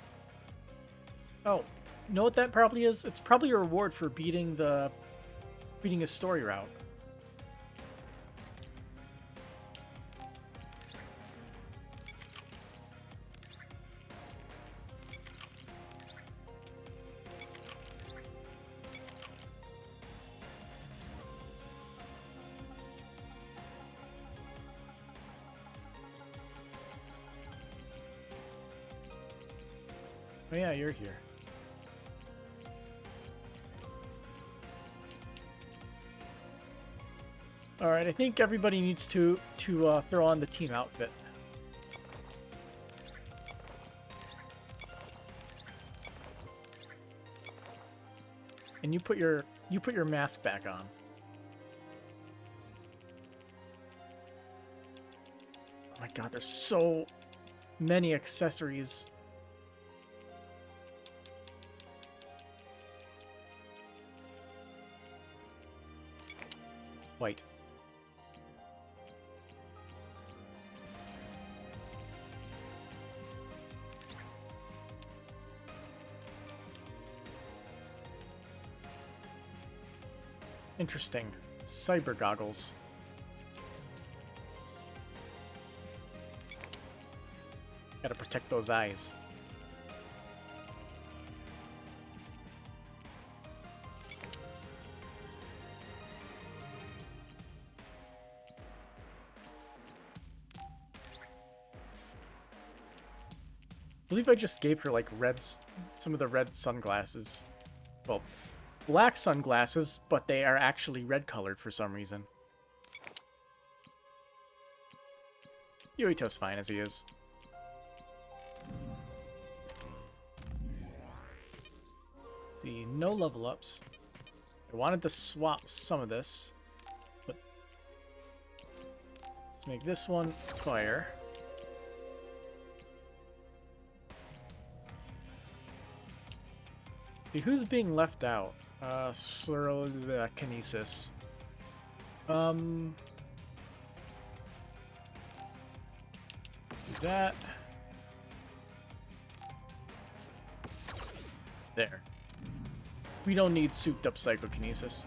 Oh, you know what that probably is? It's probably a reward for beating a story route. Oh yeah, you're here. Alright, I think everybody needs to throw on the team outfit. And you put your mask back on. Oh my god, there's so many accessories. White. Interesting. Cyber goggles. Gotta protect those eyes. I believe I just gave her like some of the red sunglasses. Well, black sunglasses, but they are actually red colored for some reason. Yuito's fine as he is. See, no level ups. I wanted to swap some of this, but let's make this one fire. See, who's being left out? Kinesis. Do that. There. We don't need souped up psychokinesis.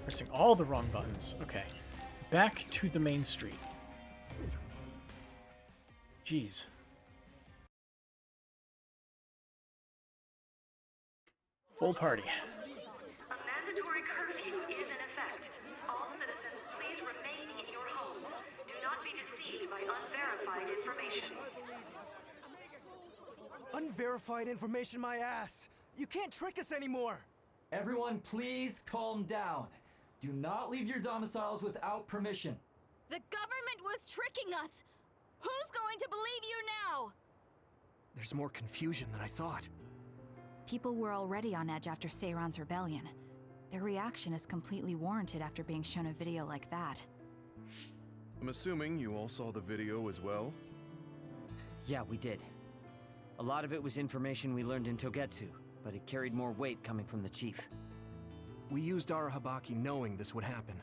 Pressing all the wrong buttons. Okay. Back to the main street. Jeez. Full party. A mandatory curfew is in effect. All citizens, please remain in your homes. Do not be deceived by unverified information. Unverified information, my ass! You can't trick us anymore! Everyone, please calm down. Do not leave your domiciles without permission. The government was tricking us! Who's going to believe you now? There's more confusion than I thought. People were already on edge after Seiron's rebellion. Their reaction is completely warranted after being shown a video like that. I'm assuming you all saw the video as well? Yeah, we did. A lot of it was information we learned in Togetsu, but it carried more weight coming from the chief. We used Arahabaki knowing this would happen.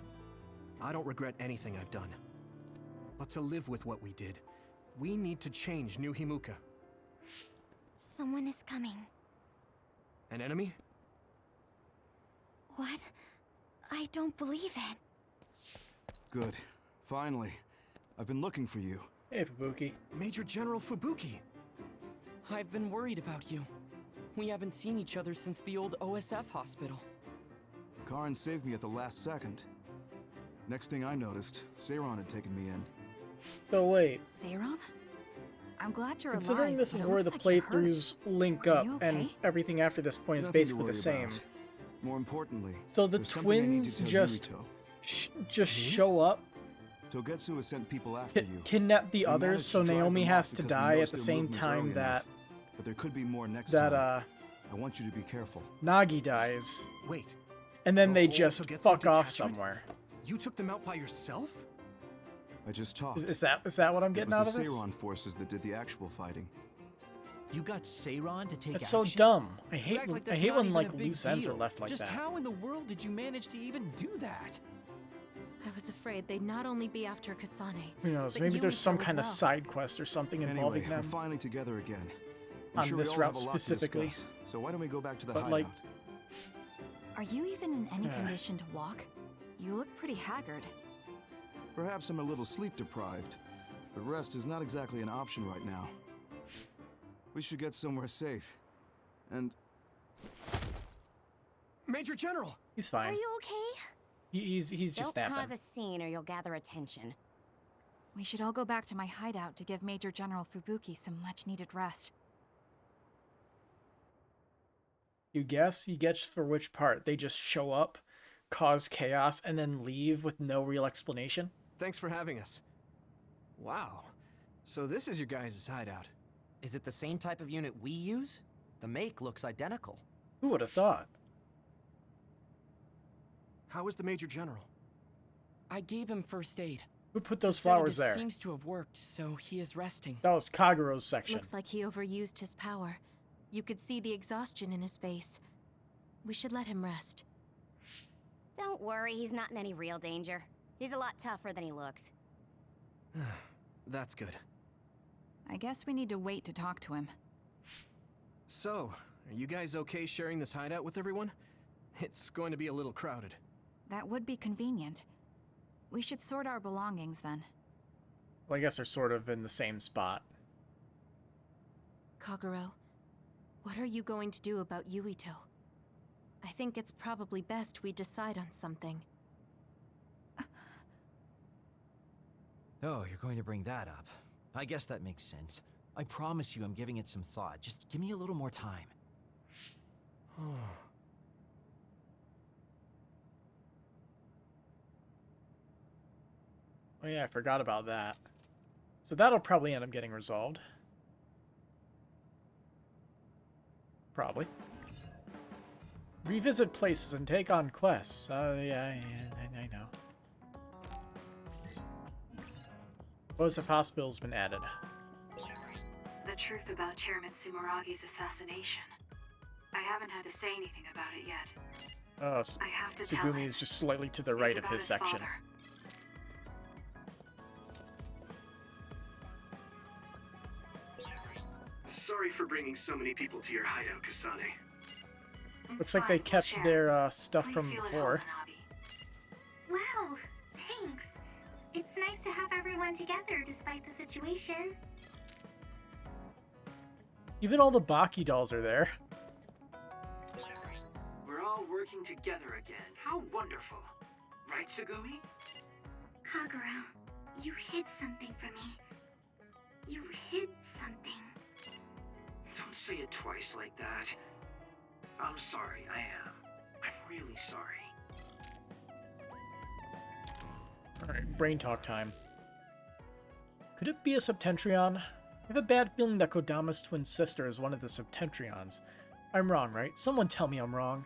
I don't regret anything I've done. But to live with what we did, we need to change New Himuka. Someone is coming. An enemy? What? I don't believe it. Good. Finally. I've been looking for you. Hey, Fubuki. Major General Fubuki. I've been worried about you. We haven't seen each other since the old OSF hospital. Karin saved me at the last second. Next thing I noticed, Seiron had taken me in. So wait. Seiron? I'm glad you're Considering alive. this is but it where the looks like you're playthroughs link Are up, you and okay? everything after this point is Nothing to basically the worry same. about. More importantly, So the there's something I need twins to tell just Yurito. show up, Togetsu has sent people after you. kidnap the They others, managed so to drive Naomi them has off to because we die noticed at the their same movements time early that enough. But there could be more next time. I want you to be careful. Nagi dies. Wait. And then The they whole just Togetsu fuck off detachment? somewhere. You took them out by yourself? I just talked. Is that what I'm getting out It of was the this? Seiron forces that did the actual fighting. You got Seiron to take That's action? so dumb. I You hate act like I that's hate not when even like a big loose ends are deal. left like Just that. how in the world did you manage to even do that? I was afraid they'd not only be after Kasane, Who knows? but Maybe there's Yuito some as kind of well. side quest or something involving Anyway, we're them. finally together again. I'm On sure this we all route have a lot to specifically. discuss, so why don't we go back to the But, hideout? like- Are you even in any Yeah. condition to walk? You look pretty haggard. Perhaps I'm a little sleep deprived, but rest is not exactly an option right now. We should get somewhere safe. And Major General! He's fine. Are you okay? He's just Don't snapping. cause a scene or you'll gather attention. We should all go back to my hideout to give Major General Fubuki some much-needed rest. You guess? You guess for which part? They just show up, cause chaos, and then leave with no real explanation? Thanks for having us. Wow. So this is your guys' hideout. Is it the same type of unit we use? The make looks identical. Who would have thought? How is the Major General? I gave him first aid. Who put those The flowers sedative there? seems to have worked, so he is resting. That was Kagero's section. Looks like he overused his power. You could see the exhaustion in his face. We should let him rest. Don't worry, he's not in any real danger. He's a lot tougher than he looks. That's good. I guess we need to wait to talk to him. So, are you guys okay sharing this hideout with everyone? It's going to be a little crowded. That would be convenient. We should sort our belongings then. Well, I guess they're sort of in the same spot. Kagero, what are you going to do about Yuito? I think it's probably best we decide on something. Oh, you're going to bring that up. I guess that makes sense. I promise you I'm giving it some thought. Just give me a little more time. Oh yeah, I forgot about that. So that'll probably end up getting resolved. Probably. Revisit places and take on quests. Yeah, I know. OSF Hospital's been added. The truth about Chairman Sumeragi's assassination. I haven't had to say anything about it yet. Oh, I have to tell Tsugumi him. is just slightly to the right It's of about his section. father. Sorry for bringing so many people to your hideout, Kasane. Looks like they kept their stuff Please from feel at before. home, Wow, thanks. It's nice to have everyone together despite the situation. Even all the Baki dolls are there. We're all working together again. How wonderful. Right, Tsugumi? Kagura, you hid something from me. You hid something. Don't say it twice like that. I'm sorry, I am. I'm really sorry. Alright, brain talk time. Could it be a Septentrion? I have a bad feeling that Kodama's twin sister is one of the Septentrions. I'm wrong, right? Someone tell me I'm wrong.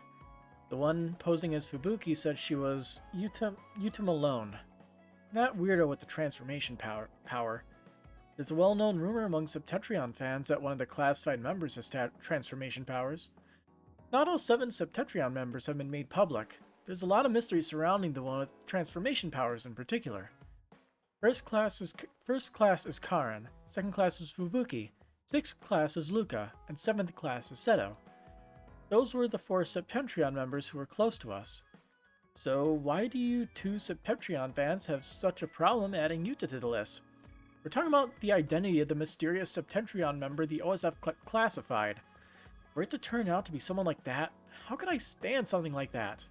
The one posing as Fubuki said she was Yuta Malone. That weirdo with the transformation power. There's a well-known rumor among Septentrion fans that one of the classified members has transformation powers. Not all 7 Septentrion members have been made public. There's a lot of mystery surrounding the one with transformation powers in particular. First class is Karin, second class is Fubuki, 6th class is Luca, and 7th class is Seto. Those were the 4 Septentrion members who were close to us. So why do you 2 Septentrion fans have such a problem adding Yuta to the list? We're talking about the identity of the mysterious Septentrion member the OSF classified. Were it to turn out to be someone like that, how could I stand something like that?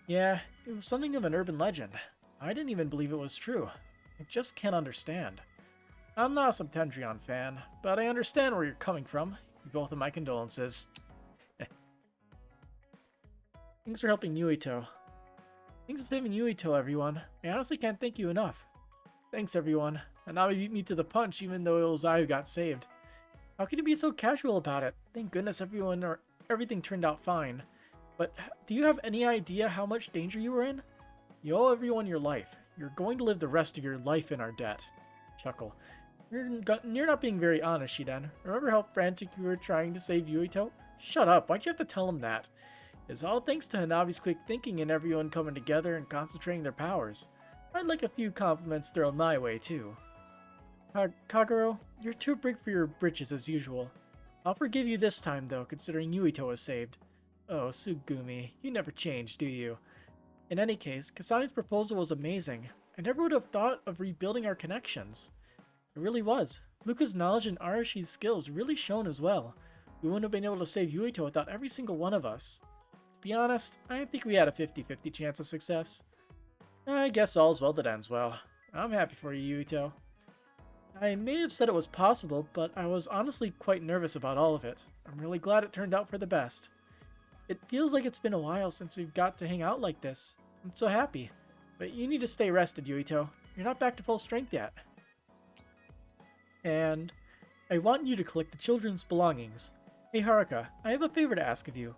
Yeah, it was something of an urban legend. I didn't even believe it was true. I just can't understand. I'm not a Septentrion fan, but I understand where you're coming from. You both have my condolences. Thanks for helping Yuito. Thanks for saving Yuito, everyone. I honestly can't thank you enough. Thanks, everyone. Hanabi beat me to the punch, even though it was I who got saved. How can you be so casual about it? Thank goodness everything turned out fine. But do you have any idea how much danger you were in? You owe everyone your life. You're going to live the rest of your life in our debt. Chuckle. You're not being very honest, Shiden. Remember how frantic you were trying to save Yuito? Shut up. Why'd you have to tell him that? It's all thanks to Hanabi's quick thinking and everyone coming together and concentrating their powers. I'd like a few compliments thrown my way, too. Kaguro, you're too big for your britches as usual. I'll forgive you this time, though, considering Yuito was saved. Oh, Tsugumi, you never change, do you? In any case, Kasane's proposal was amazing. I never would have thought of rebuilding our connections. It really was. Luca's knowledge and Arashi's skills really shone as well. We wouldn't have been able to save Yuito without every single one of us. To be honest, I think we had a 50-50 chance of success. I guess all's well that ends well. I'm happy for you, Yuito. I may have said it was possible, but I was honestly quite nervous about all of it. I'm really glad it turned out for the best. It feels like it's been a while since we've got to hang out like this. I'm so happy. But you need to stay rested, Yuito. You're not back to full strength yet. And I want you to collect the children's belongings. Hey Haruka, I have a favor to ask of you.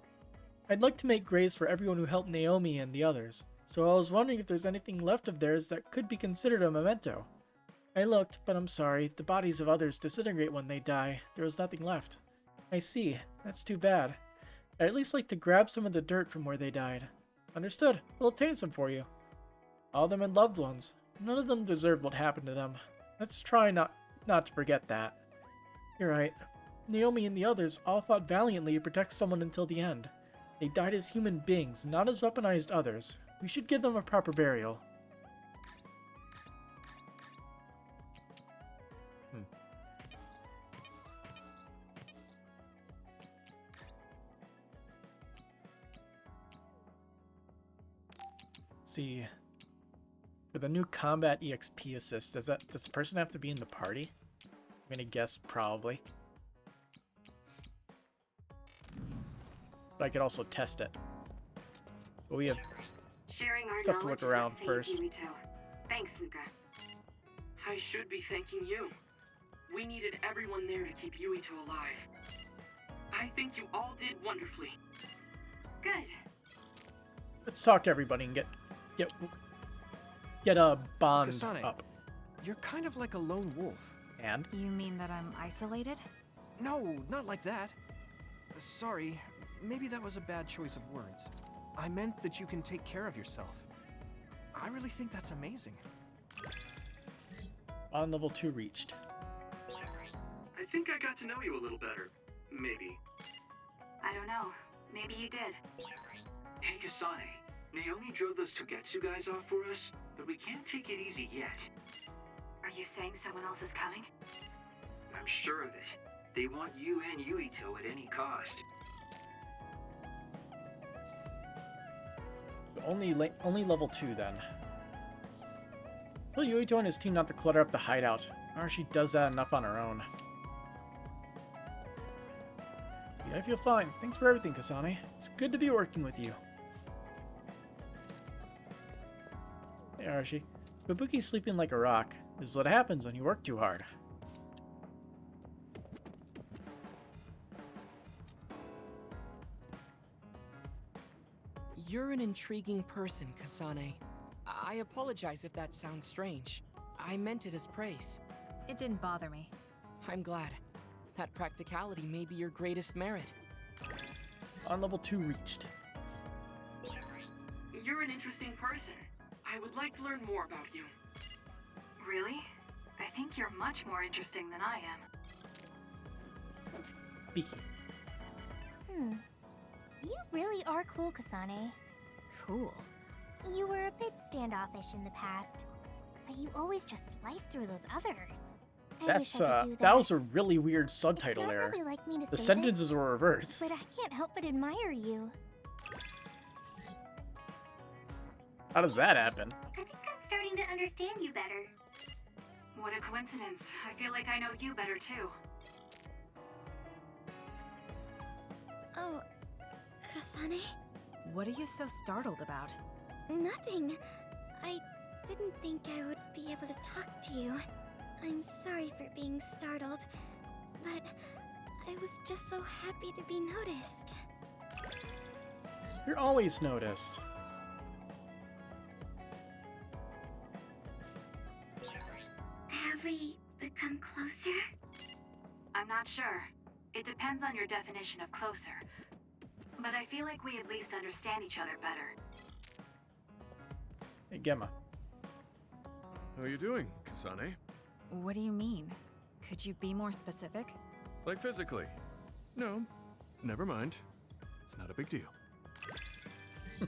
I'd like to make graves for everyone who helped Naomi and the others, so I was wondering if there's anything left of theirs that could be considered a memento. I looked, but I'm sorry, the bodies of others disintegrate when they die. There was nothing left. I see. That's too bad. I'd at least like to grab some of the dirt from where they died. Understood. We'll obtain some for you. All of them had loved ones. None of them deserved what happened to them. Let's try not to forget that. You're right. Naomi and the others all fought valiantly to protect someone until the end. They died as human beings, not as weaponized others. We should give them a proper burial. see. For the new combat EXP assist, does the person have to be in the party? I'm gonna guess probably. But I could also test it. But we have Sharing our stuff to look knowledge is around what saved first. Yuito. Thanks, Luca. I should be thanking you. We needed everyone there to keep Yuito alive. I think you all did wonderfully. Good. Let's talk to everybody and get a bond Kasane, up. you're kind of like a lone wolf. And? You mean that I'm isolated? No, not like that. Sorry, maybe that was a bad choice of words. I meant that you can take care of yourself. I really think that's amazing. On level 2 reached. I think I got to know you a little better. Maybe. I don't know. Maybe you did. Hey, Kasane. Naomi drove those Togetsu guys off for us, but we can't take it easy yet. Are you saying someone else is coming? I'm sure of it. They want you and Yuito at any cost. So only level 2 then. Tell Yuito and his team not to clutter up the hideout. Or she does that enough on her own. See, I feel fine. Thanks for everything, Kasane. It's good to be working with you. Hey, Archie. Kabuki's sleeping like a rock. This is what happens when you work too hard. You're an intriguing person, Kasane. I apologize if that sounds strange. I meant it as praise. It didn't bother me. I'm glad. That practicality may be your greatest merit. On level 2 reached. You're an interesting person. I would like to learn more about you. Really? I think you're much more interesting than I am. Speaking. You really are cool, Kasane. Cool. You were a bit standoffish in the past, but you always just slice through those others. I wish I could do That was a really weird subtitle it's not error. really like me to The say sentences this, were reversed. but I can't help but admire you. How does that happen? I think I'm starting to understand you better. What a coincidence. I feel like I know you better too. Oh, Kasane? What are you so startled about? Nothing. I didn't think I would be able to talk to you. I'm sorry for being startled, but I was just so happy to be noticed. You're always noticed. Have we become closer? I'm not sure. It depends on your definition of closer. But I feel like we at least understand each other better. Hey, Gemma. How are you doing, Kasane? What do you mean? Could you be more specific? Like physically? No, never mind. It's not a big deal. I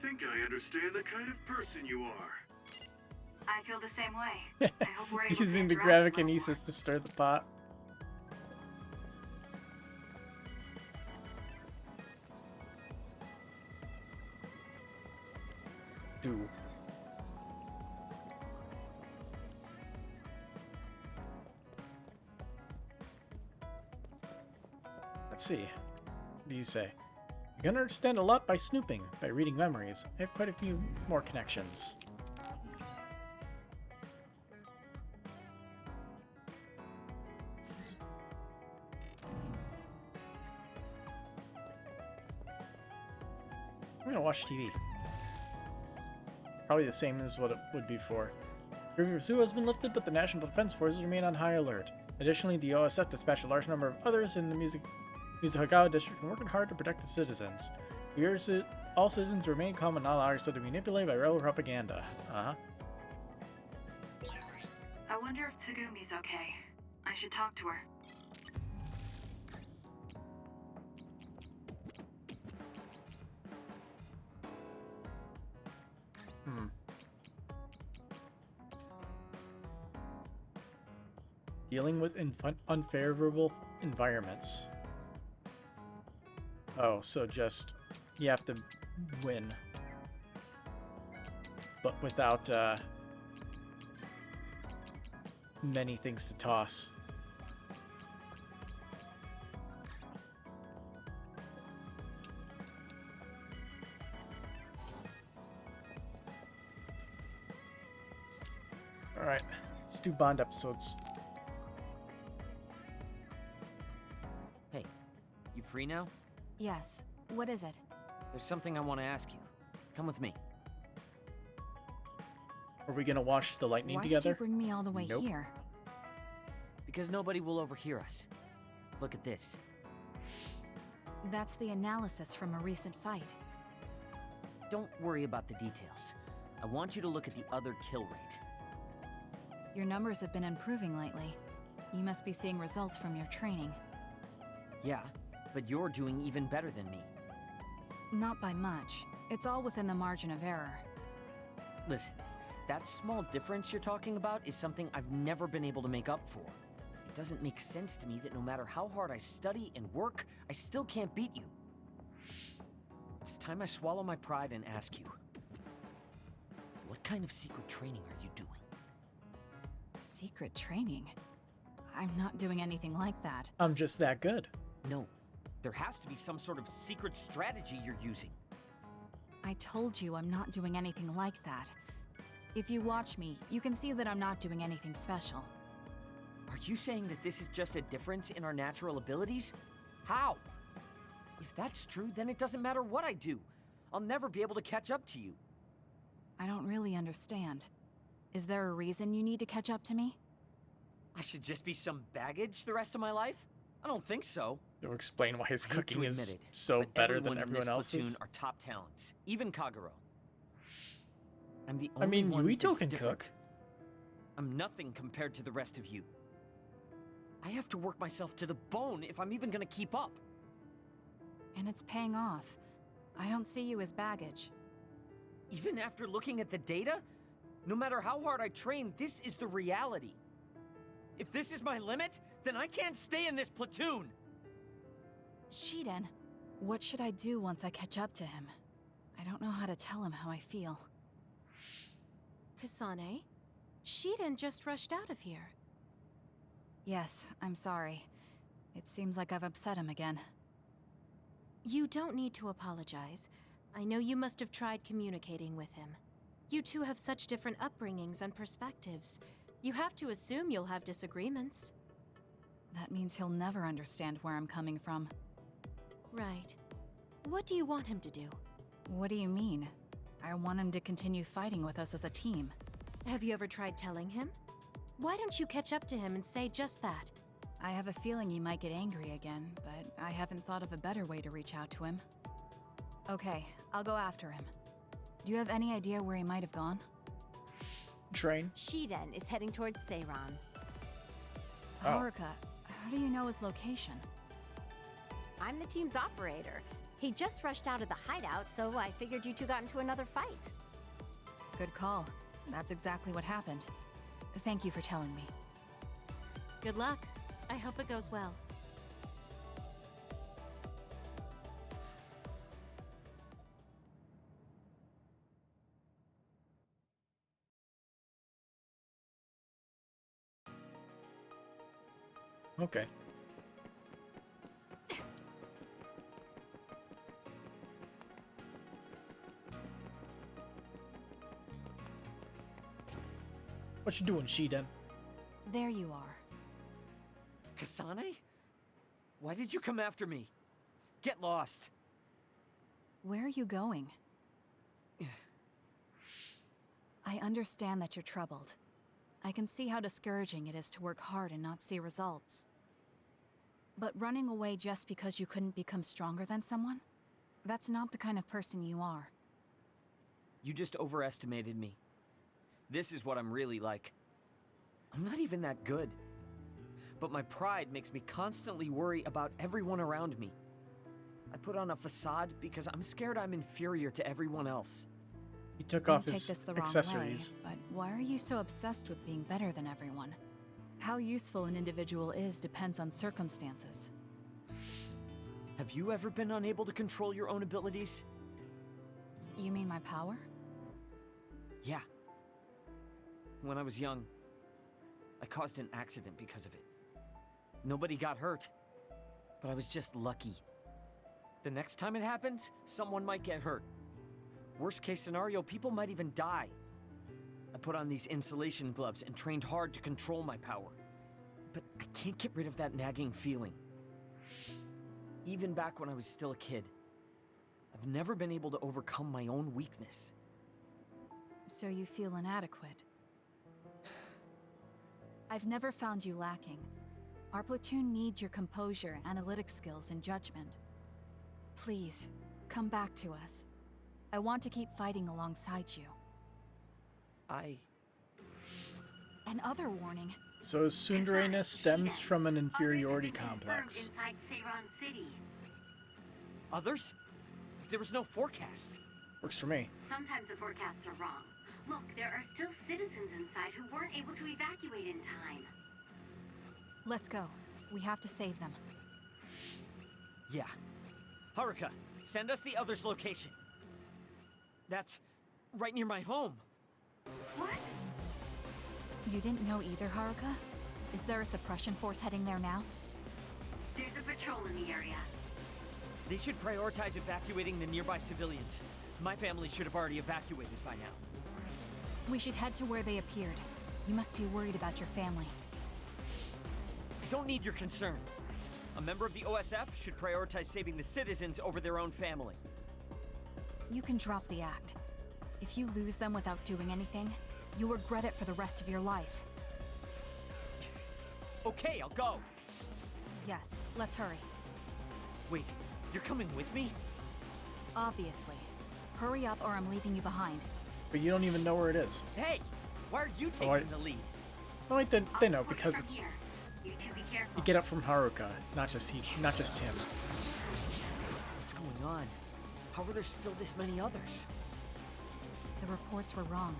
think I understand the kind of person you are. I feel the same way. I hope we're able to Using the interact graphic kinesis to stir the pot. Do. Let's see. What do you say? You're gonna understand a lot by snooping, by reading memories. I have quite a few more connections. I'm gonna watch TV. Probably the same as what it would be for. Review of Sue has been lifted, but the National Defense Forces remain on high alert. Additionally, the OSF dispatched a large number of others in the Mizuhagawa district and working hard to protect the citizens. All citizens remain calm and not allowed to be manipulated by rebel propaganda. Uh-huh. I wonder if Tsugumi's okay. I should talk to her. Dealing with unfavorable environments. Oh, so just You have to win. But without many things to toss. Alright, let's do Bond episodes. Hey, you free now? Yes. What is it? There's something I want to ask you. Come with me. Are we gonna watch the lightning Why together? did you bring me all the way Nope. here? Because nobody will overhear us. Look at this. That's the analysis from a recent fight. Don't worry about the details. I want you to look at the other kill rate. Your numbers have been improving lately. You must be seeing results from your training. Yeah, but you're doing even better than me. Not by much. It's all within the margin of error. Listen, that small difference you're talking about is something I've never been able to make up for. It doesn't make sense to me that no matter how hard I study and work, I still can't beat you. It's time I swallow my pride and ask you, what kind of secret training are you doing? Secret training? I'm not doing anything like that. I'm just that good. No, there has to be some sort of secret strategy you're using. I told you I'm not doing anything like that. If you watch me, you can see that I'm not doing anything special. Are you saying that this is just a difference in our natural abilities? How? If that's true, then it doesn't matter what I do. I'll never be able to catch up to you. I don't really understand. Is there a reason you need to catch up to me? I should just be some baggage the rest of my life? I don't think so. You'll explain why his I hate cooking to is admit it, so but better than everyone in everyone this else's. platoon are top talents, even Kagero. I'm the I only mean, one Yuito that's can different. cook. I'm nothing compared to the rest of you. I have to work myself to the bone if I'm even gonna keep up. And it's paying off. I don't see you as baggage. Even after looking at the data? No matter how hard I train, this is the reality. If this is my limit, then I can't stay in this platoon! Shiden, what should I do once I catch up to him? I don't know how to tell him how I feel. Kasane? Shiden just rushed out of here. Yes, I'm sorry. It seems like I've upset him again. You don't need to apologize. I know you must have tried communicating with him. You two have such different upbringings and perspectives. You have to assume you'll have disagreements. That means he'll never understand where I'm coming from. Right. What do you want him to do? What do you mean? I want him to continue fighting with us as a team. Have you ever tried telling him? Why don't you catch up to him and say just that? I have a feeling he might get angry again, but I haven't thought of a better way to reach out to him. Okay, I'll go after him. Do you have any idea where he might have gone? Train. Shiden is heading towards Seiran. Oh. Haruka, how do you know his location? I'm the team's operator. He just rushed out of the hideout, so I figured you two got into another fight. Good call. That's exactly what happened. Thank you for telling me. Good luck. I hope it goes well. Okay. What you doing, Shiden? There you are. Kasane? Why did you come after me? Get lost. Where are you going? I understand that you're troubled. I can see how discouraging it is to work hard and not see results. But running away just because you couldn't become stronger than someone? That's not the kind of person you are. You just overestimated me. This is what I'm really like. I'm not even that good. But my pride makes me constantly worry about everyone around me. I put on a facade because I'm scared I'm inferior to everyone else. He took Don't off take his this the wrong accessories. way, but why are you so obsessed with being better than everyone? How useful an individual is depends on circumstances. Have you ever been unable to control your own abilities? You mean my power? Yeah. When I was young, I caused an accident because of it. Nobody got hurt, but I was just lucky. The next time it happens, someone might get hurt. Worst case scenario, people might even die. I put on these insulation gloves and trained hard to control my power. But I can't get rid of that nagging feeling. Even back when I was still a kid, I've never been able to overcome my own weakness. So you feel inadequate? I've never found you lacking. Our platoon needs your composure, analytic skills, and judgment. Please, come back to us. I want to keep fighting alongside you. Another warning. So tsundere-ness stems from an inferiority complex. Inside Seiron City. Others? There was no forecast. Works for me. Sometimes the forecasts are wrong. Look, there are still citizens inside who weren't able to evacuate in time. Let's go. We have to save them. Yeah. Haruka, send us the other's location. That's right near my home. What? You didn't know either, Haruka? Is there a suppression force heading there now? There's a patrol in the area. They should prioritize evacuating the nearby civilians. My family should have already evacuated by now. We should head to where they appeared. You must be worried about your family. I don't need your concern. A member of the OSF should prioritize saving the citizens over their own family. You can drop the act. If you lose them without doing anything, you'll regret it for the rest of your life. Okay, I'll go. Yes, let's hurry. Wait, you're coming with me? Obviously. Hurry up or I'm leaving you behind. But you don't even know where it is. Hey, why are you taking the lead? Oh, wait, they know because it's. You two be careful. You get up from Haruka, not just him. What's going on? How are there still this many others? The reports were wrong.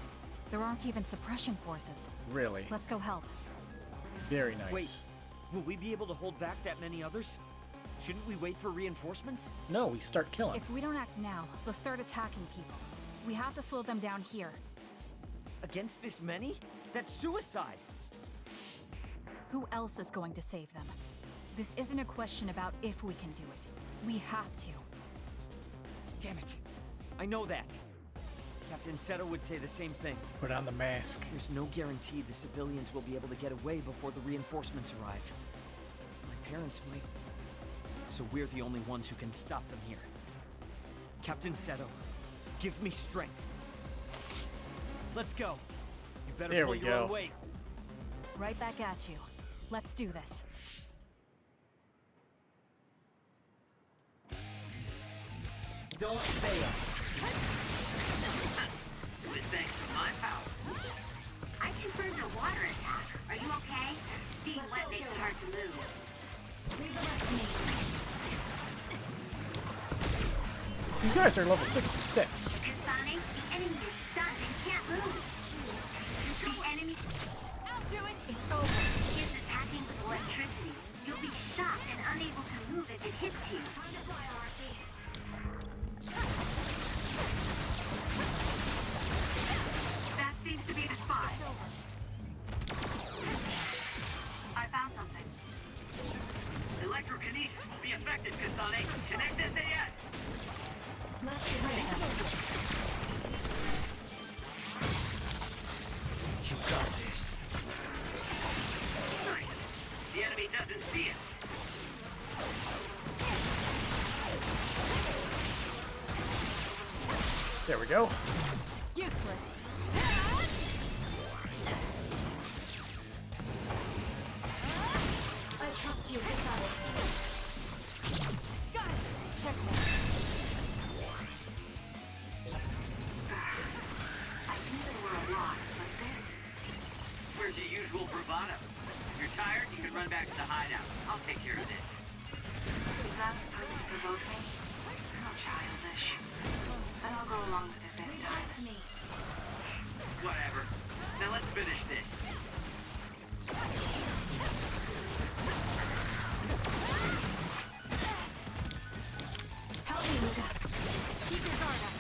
There aren't even suppression forces. Really? Let's go help. Very nice. Wait, will we be able to hold back that many others? Shouldn't we wait for reinforcements? No, we start killing. If we don't act now, they'll start attacking people. We have to slow them down here. Against this many? That's suicide! Who else is going to save them? This isn't a question about if we can do it. We have to. Damn it. I know that. Captain Seto would say the same thing. Put on the mask. There's no guarantee the civilians will be able to get away before the reinforcements arrive. My parents might... So we're the only ones who can stop them here. Captain Seto, give me strength. Let's go. You better pull your own weight. Right back at you. Let's do this. Don't fail. With thanks to my power. I confirmed a water attack. Are you okay? Being wet makes it hard to move. Leave the rest to me. You guys are level 66. Kasane, the enemy is stunned and can't move. The enemy... I'll do it! It's over. He is attacking with electricity. You'll be shocked and unable to move if it hits you. Time to fly, Arashi. That seems to be the spot. I found something. Electrokinesis will be effective, Kasane. Connect SAS. Let's get ready. You got this. Nice. The enemy doesn't see us. There we go. Useless. I trust you, Kasane. Got it. Checkmate. I knew there were a lot, but this... Where's your usual bravado? If you're tired, you can run back to the hideout. I'll take care of this. Is that supposed to provoke me? How childish. But I'll go along with it this time. Me. Whatever. Now let's finish this. Help me, Luca. Keep your guard up.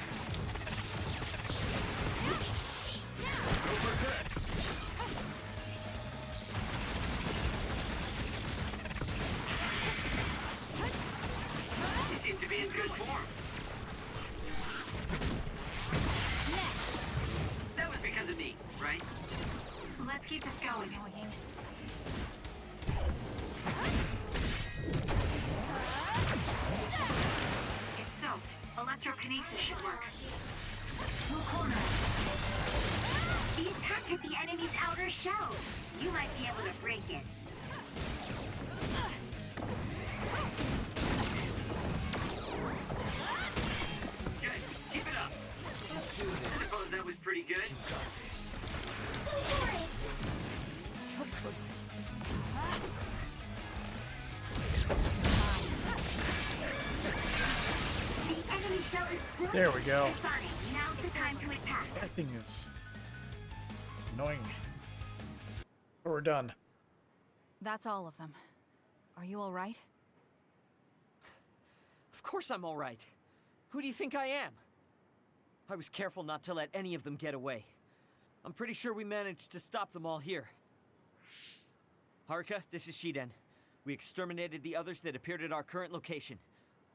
keep this going. It's soaked. Electrokinesis should work. Blue corner. The attack hit the enemy's outer shell. You might be able to break it. Good. Keep it up. Let's do I this. suppose that was pretty good. You got this. The enemy shell is broken. There we go. Kasane, now's the time to attack. That thing is annoying. But we're done. That's all of them. Are you all right? Of course I'm all right. Who do you think I am? I was careful not to let any of them get away. I'm pretty sure we managed to stop them all here. Haruka, this is Shiden. We exterminated the others that appeared at our current location.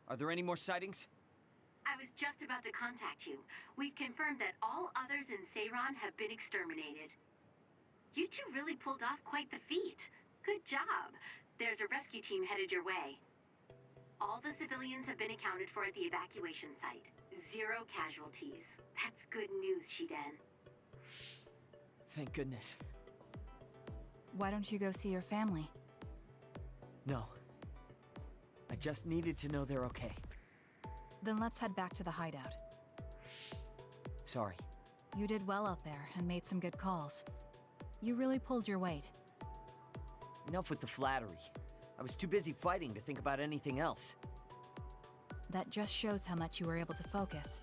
Are there any more sightings? I was just about to contact you. We've confirmed that all others in Seiran have been exterminated. You two really pulled off quite the feat. Good job. There's a rescue team headed your way. All the civilians have been accounted for at the evacuation site. 0 casualties. That's good news, Shiden. Thank goodness. Why don't you go see your family? No. I just needed to know they're okay. Then let's head back to the hideout. Sorry. You did well out there and made some good calls. You really pulled your weight. Enough with the flattery. I was too busy fighting to think about anything else. That just shows how much you were able to focus.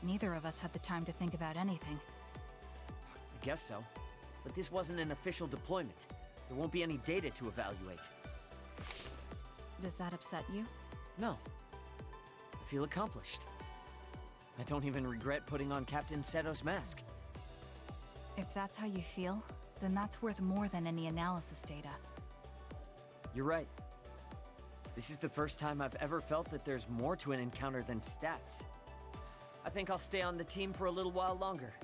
Neither of us had the time to think about anything. I guess so. But this wasn't an official deployment. There won't be any data to evaluate. Does that upset you? No. I feel accomplished. I don't even regret putting on Captain Seto's mask. If that's how you feel, then that's worth more than any analysis data. You're right. This is the first time I've ever felt that there's more to an encounter than stats. I think I'll stay on the team for a little while longer.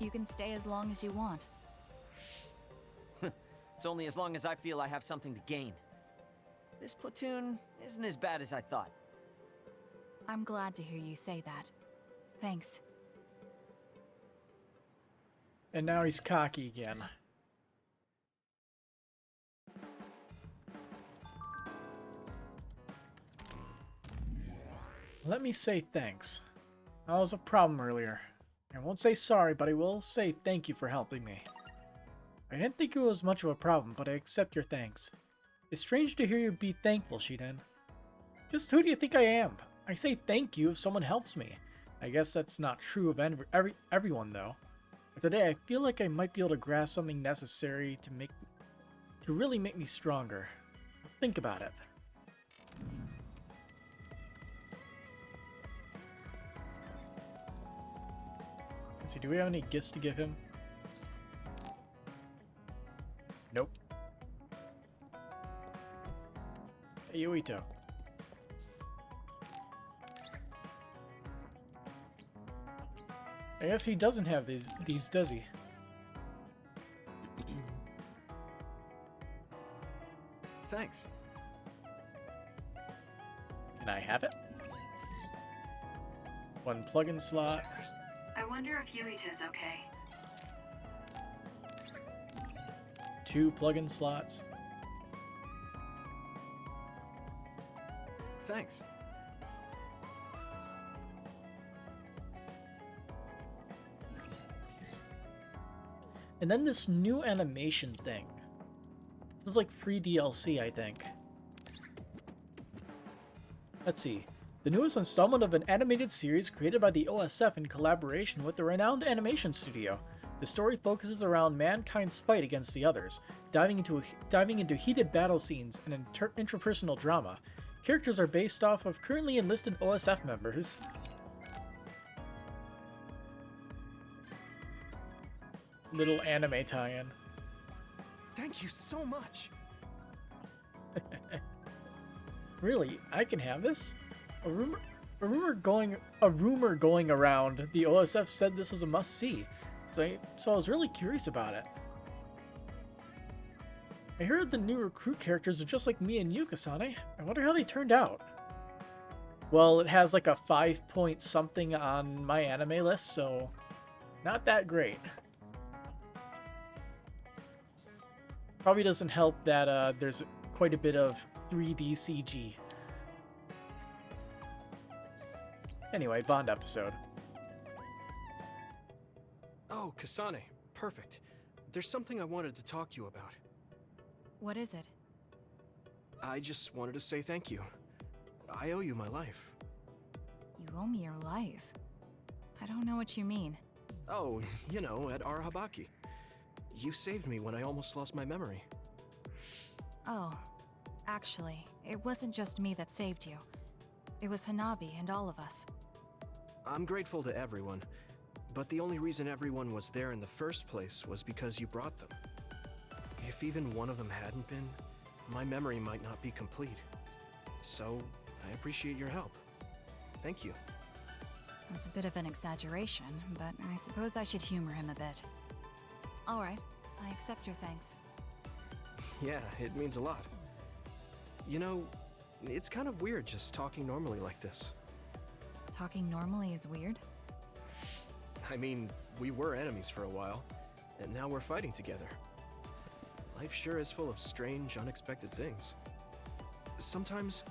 You can stay as long as you want. It's only as long as I feel I have something to gain. This platoon isn't as bad as I thought. I'm glad to hear you say that. Thanks. And now he's cocky again. Let me say thanks. That was a problem earlier. I won't say sorry, but I will say thank you for helping me. I didn't think it was much of a problem, but I accept your thanks. It's strange to hear you be thankful, Shiden. Just who do you think I am? I say thank you if someone helps me. I guess that's not true of everyone, though. But today, I feel like I might be able to grasp something necessary to really make me stronger. Think about it. Let's see, do we have any gifts to give him? Nope. Hey, Yuito. I guess he doesn't have these, does he? Thanks. Can I have it? 1 plug-in slot. I wonder if Yuito's okay. 2 plug-in slots. Thanks. And then this new animation thing. This is like free DLC, I think. Let's see. The newest installment of an animated series created by the OSF in collaboration with the renowned animation studio. The story focuses around mankind's fight against the others, diving into heated battle scenes and interpersonal drama. Characters are based off of currently enlisted OSF members. Little anime tie-in. Thank you so much. Really, I can have this? A rumor going around. The OSF said this was a must-see, so I was really curious about it. I heard the new recruit characters are just like me and you, Kasane. I wonder how they turned out. Well, it has like a 5 point something on my anime list, so not that great. Probably doesn't help that there's quite a bit of 3D CG. Anyway, Bond episode. Oh, Kasane. Perfect. There's something I wanted to talk to you about. What is it? I just wanted to say thank you. I owe you my life. You owe me your life. I don't know what you mean. Oh, you know, at Arahabaki. You saved me when I almost lost my memory. Oh, actually, it wasn't just me that saved you. It was Hanabi and all of us. I'm grateful to everyone, but the only reason everyone was there in the first place was because you brought them. If even one of them hadn't been, my memory might not be complete. So, I appreciate your help. Thank you. That's a bit of an exaggeration, but I suppose I should humor him a bit. Alright, I accept your thanks. Yeah, it means a lot. You know, it's kind of weird just talking normally like this. Talking normally is weird? I mean, we were enemies for a while, and now we're fighting together. Life sure is full of strange, unexpected things. Sometimes,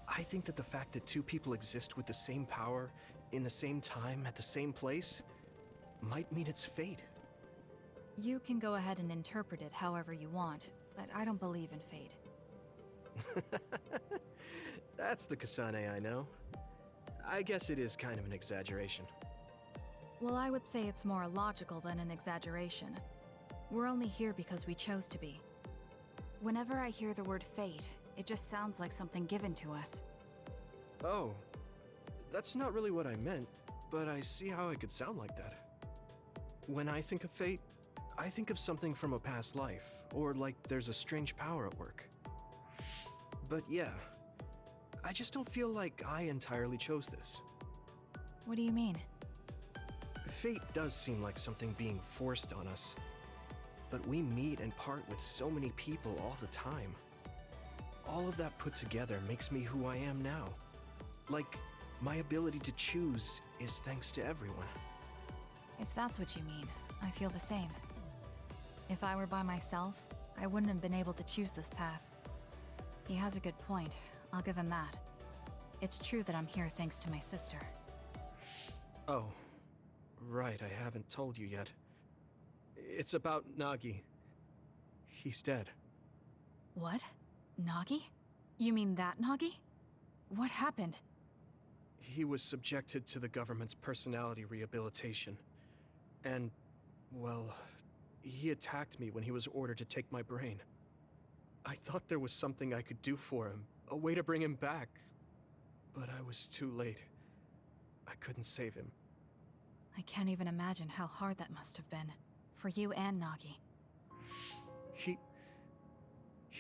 I think that the fact that two people exist with the same power, in the same time, at the same place, might mean it's fate. You can go ahead and interpret it however you want, but I don't believe in fate. That's the Kasane I know. I guess it is kind of an exaggeration. Well, I would say it's more logical than an exaggeration. We're only here because we chose to be. Whenever I hear the word fate, it just sounds like something given to us. Oh, that's not really what I meant, but I see how it could sound like that. When I think of fate, I think of something from a past life, or like there's a strange power at work. But yeah, I just don't feel like I entirely chose this. What do you mean? Fate does seem like something being forced on us. But we meet and part with so many people all the time. All of that put together makes me who I am now. Like, my ability to choose is thanks to everyone. If that's what you mean, I feel the same. If I were by myself, I wouldn't have been able to choose this path. He has a good point, I'll give him that. It's true that I'm here thanks to my sister. Oh, right, I haven't told you yet. It's about Nagi. He's dead. What? Nagi? You mean that Nagi? What happened? He was subjected to the government's personality rehabilitation. And, well, he attacked me when he was ordered to take my brain. I thought there was something I could do for him, a way to bring him back. But I was too late. I couldn't save him. I can't even imagine how hard that must have been. For you and Nagi. He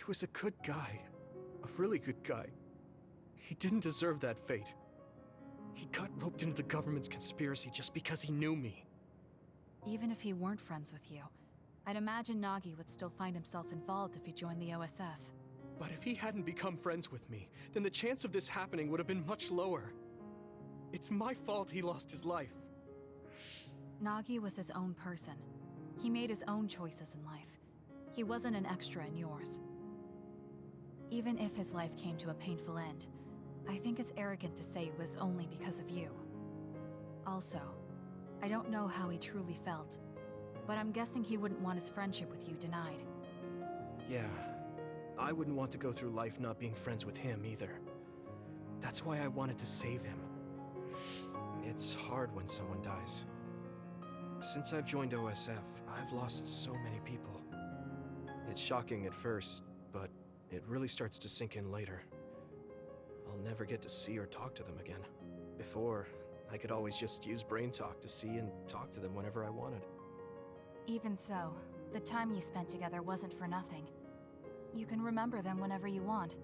was a good guy. A really good guy. He didn't deserve that fate. He got roped into the government's conspiracy just because he knew me. Even if he weren't friends with you, I'd imagine Nagi would still find himself involved if he joined the OSF. But if he hadn't become friends with me, then the chance of this happening would have been much lower. It's my fault he lost his life. Nagi was his own person. He made his own choices in life. He wasn't an extra in yours. Even if his life came to a painful end, I think it's arrogant to say it was only because of you. Also, I don't know how he truly felt, but I'm guessing he wouldn't want his friendship with you denied. Yeah, I wouldn't want to go through life not being friends with him either. That's why I wanted to save him. It's hard when someone dies. Since I've joined OSF, I've lost so many people. It's shocking at first, but it really starts to sink in later. I'll never get to see or talk to them again. Before, I could always just use brain talk to see and talk to them whenever I wanted. Even so, the time you spent together wasn't for nothing. You can remember them whenever you want.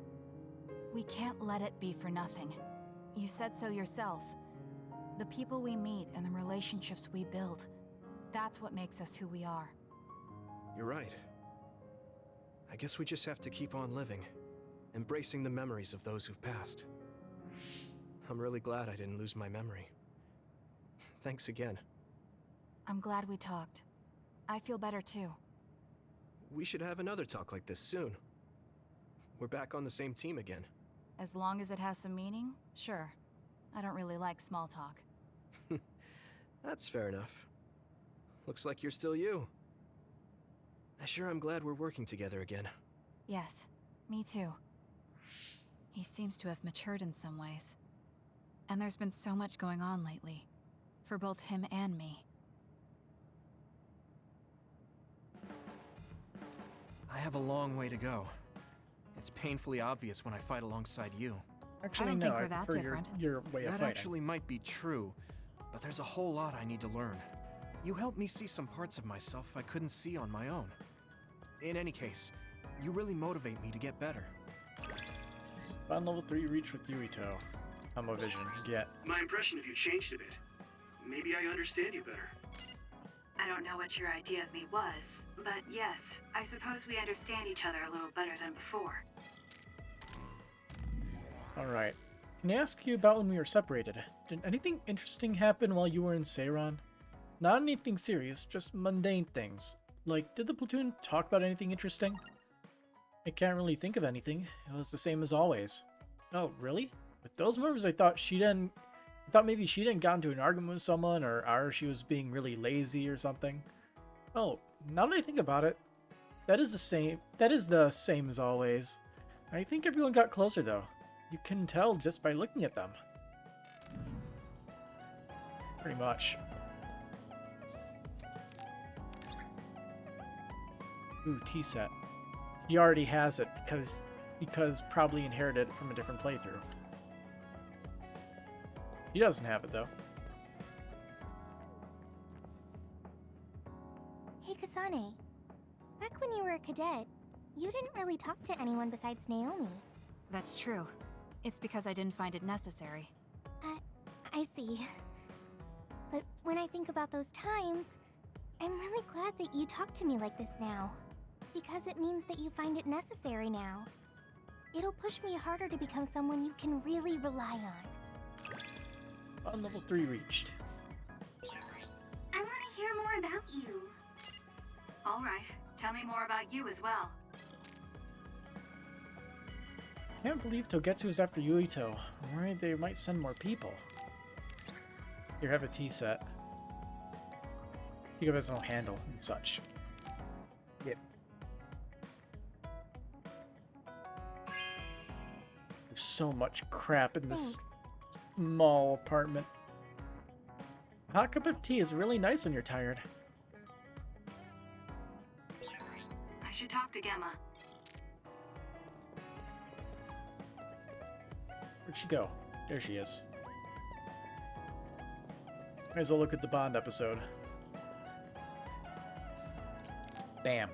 We can't let it be for nothing. You said so yourself. The people we meet and the relationships we build, that's what makes us who we are. You're right. I guess we just have to keep on living, embracing the memories of those who've passed. I'm really glad I didn't lose my memory. Thanks again. I'm glad we talked. I feel better too. We should have another talk like this soon. We're back on the same team again. As long as it has some meaning, sure. I don't really like small talk. That's fair enough. Looks like you're still you. I sure am glad we're working together again. Yes, me too. He seems to have matured in some ways. And there's been so much going on lately. For both him and me. I have a long way to go. It's painfully obvious when I fight alongside you. Actually, I don't no, think we're I that prefer different. your way of That fighting. actually might be true, but there's a whole lot I need to learn. You helped me see some parts of myself I couldn't see on my own. In any case, you really motivate me to get better. On level 3 reach with Yuito. I'm a vision. Get. My impression of you changed a bit. Maybe I understand you better. I don't know what your idea of me was, but yes, I suppose we understand each other a little better than before. Alright. Can I ask you about when we were separated? Did anything interesting happen while you were in Seiron? Not anything serious, just mundane things. Like, did the platoon talk about anything interesting? I can't really think of anything. It was the same as always. Oh, really? With those members, I thought maybe she didn't got into an argument with someone, or she was being really lazy or something. Oh, now that I think about it, that is the same as always. I think everyone got closer though. You can tell just by looking at them. Pretty much. Ooh, T-set. He already has it because probably inherited it from a different playthrough. He doesn't have it though. Hey Kasane, back when you were a cadet, you didn't really talk to anyone besides Naomi. That's true. It's because I didn't find it necessary. I see. But when I think about those times, I'm really glad that you talk to me like this now. Because it means that you find it necessary now. It'll push me harder to become someone you can really rely on. On level 3 reached. I want to hear more about you. All right, tell me more about you as well. Can't believe Togetsu is after Yuito. I'm worried they might send more people. Here, have a T-set. Think of it as no handle and such. Yep. There's so much crap in this small apartment. A hot cup of tea is really nice when you're tired. I should talk to Gemma. Where'd she go? There she is. Might as well look at the Bond episode. Bam.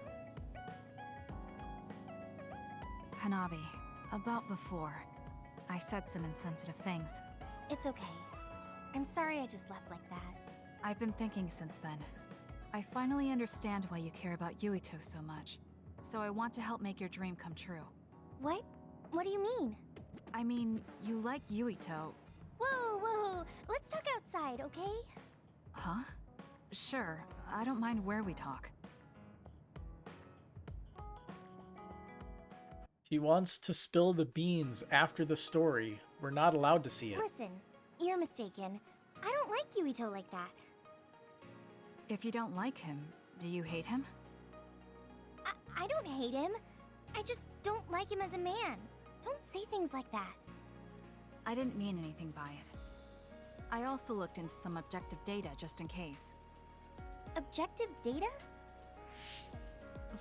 Hanabi, about before, I said some insensitive things. It's okay. I'm sorry I just left like that. I've been thinking since then. I finally understand why you care about Yuito so much. So I want to help make your dream come true. What? What do you mean? I mean, you like Yuito. Whoa! Let's talk outside, okay? Huh? Sure, I don't mind where we talk. He wants to spill the beans after the story. We're not allowed to see it. Listen, you're mistaken. I don't like Yuito like that. If you don't like him, do you hate him? I don't hate him. I just don't like him as a man. Don't say things like that. I didn't mean anything by it. I also looked into some objective data just in case. Objective data?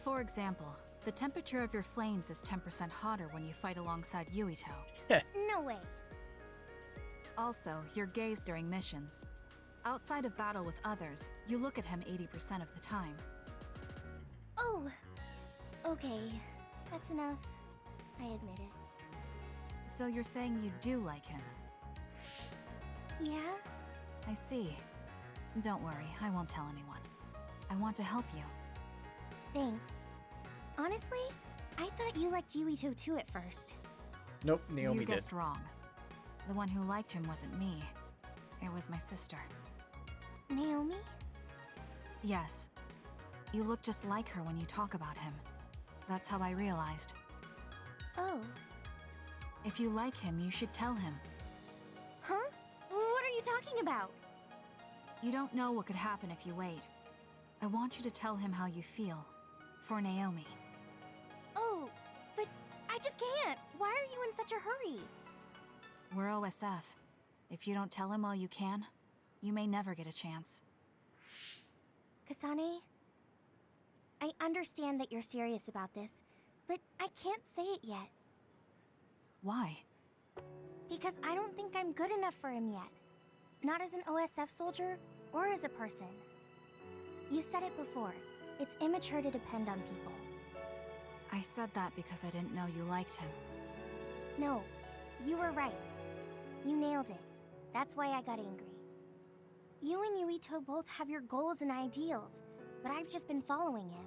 For example, the temperature of your flames is 10% hotter when you fight alongside Yuito. No way. Also, your gaze during missions. Outside of battle with others, you look at him 80% of the time. Oh, okay. That's enough. I admit it. So you're saying you do like him? Yeah? I see. Don't worry, I won't tell anyone. I want to help you. Thanks. Honestly, I thought you liked Yuito too at first. Nope, Naomi You did. guessed wrong. The one who liked him wasn't me. It was my sister. Naomi? Yes. You look just like her when you talk about him. That's how I realized. Oh. If you like him, you should tell him. Huh? What are you talking about? You don't know what could happen if you wait. I want you to tell him how you feel. For Naomi. Oh, but I just can't. Why are you in such a hurry? We're OSF. If you don't tell him while you can, you may never get a chance. Kasane, I understand that you're serious about this, but I can't say it yet. Why? Because I don't think I'm good enough for him yet. Not as an OSF soldier, or as a person. You said it before. It's immature to depend on people. I said that because I didn't know you liked him. No, you were right. You nailed it. That's why I got angry. You and Yuito both have your goals and ideals, but I've just been following him.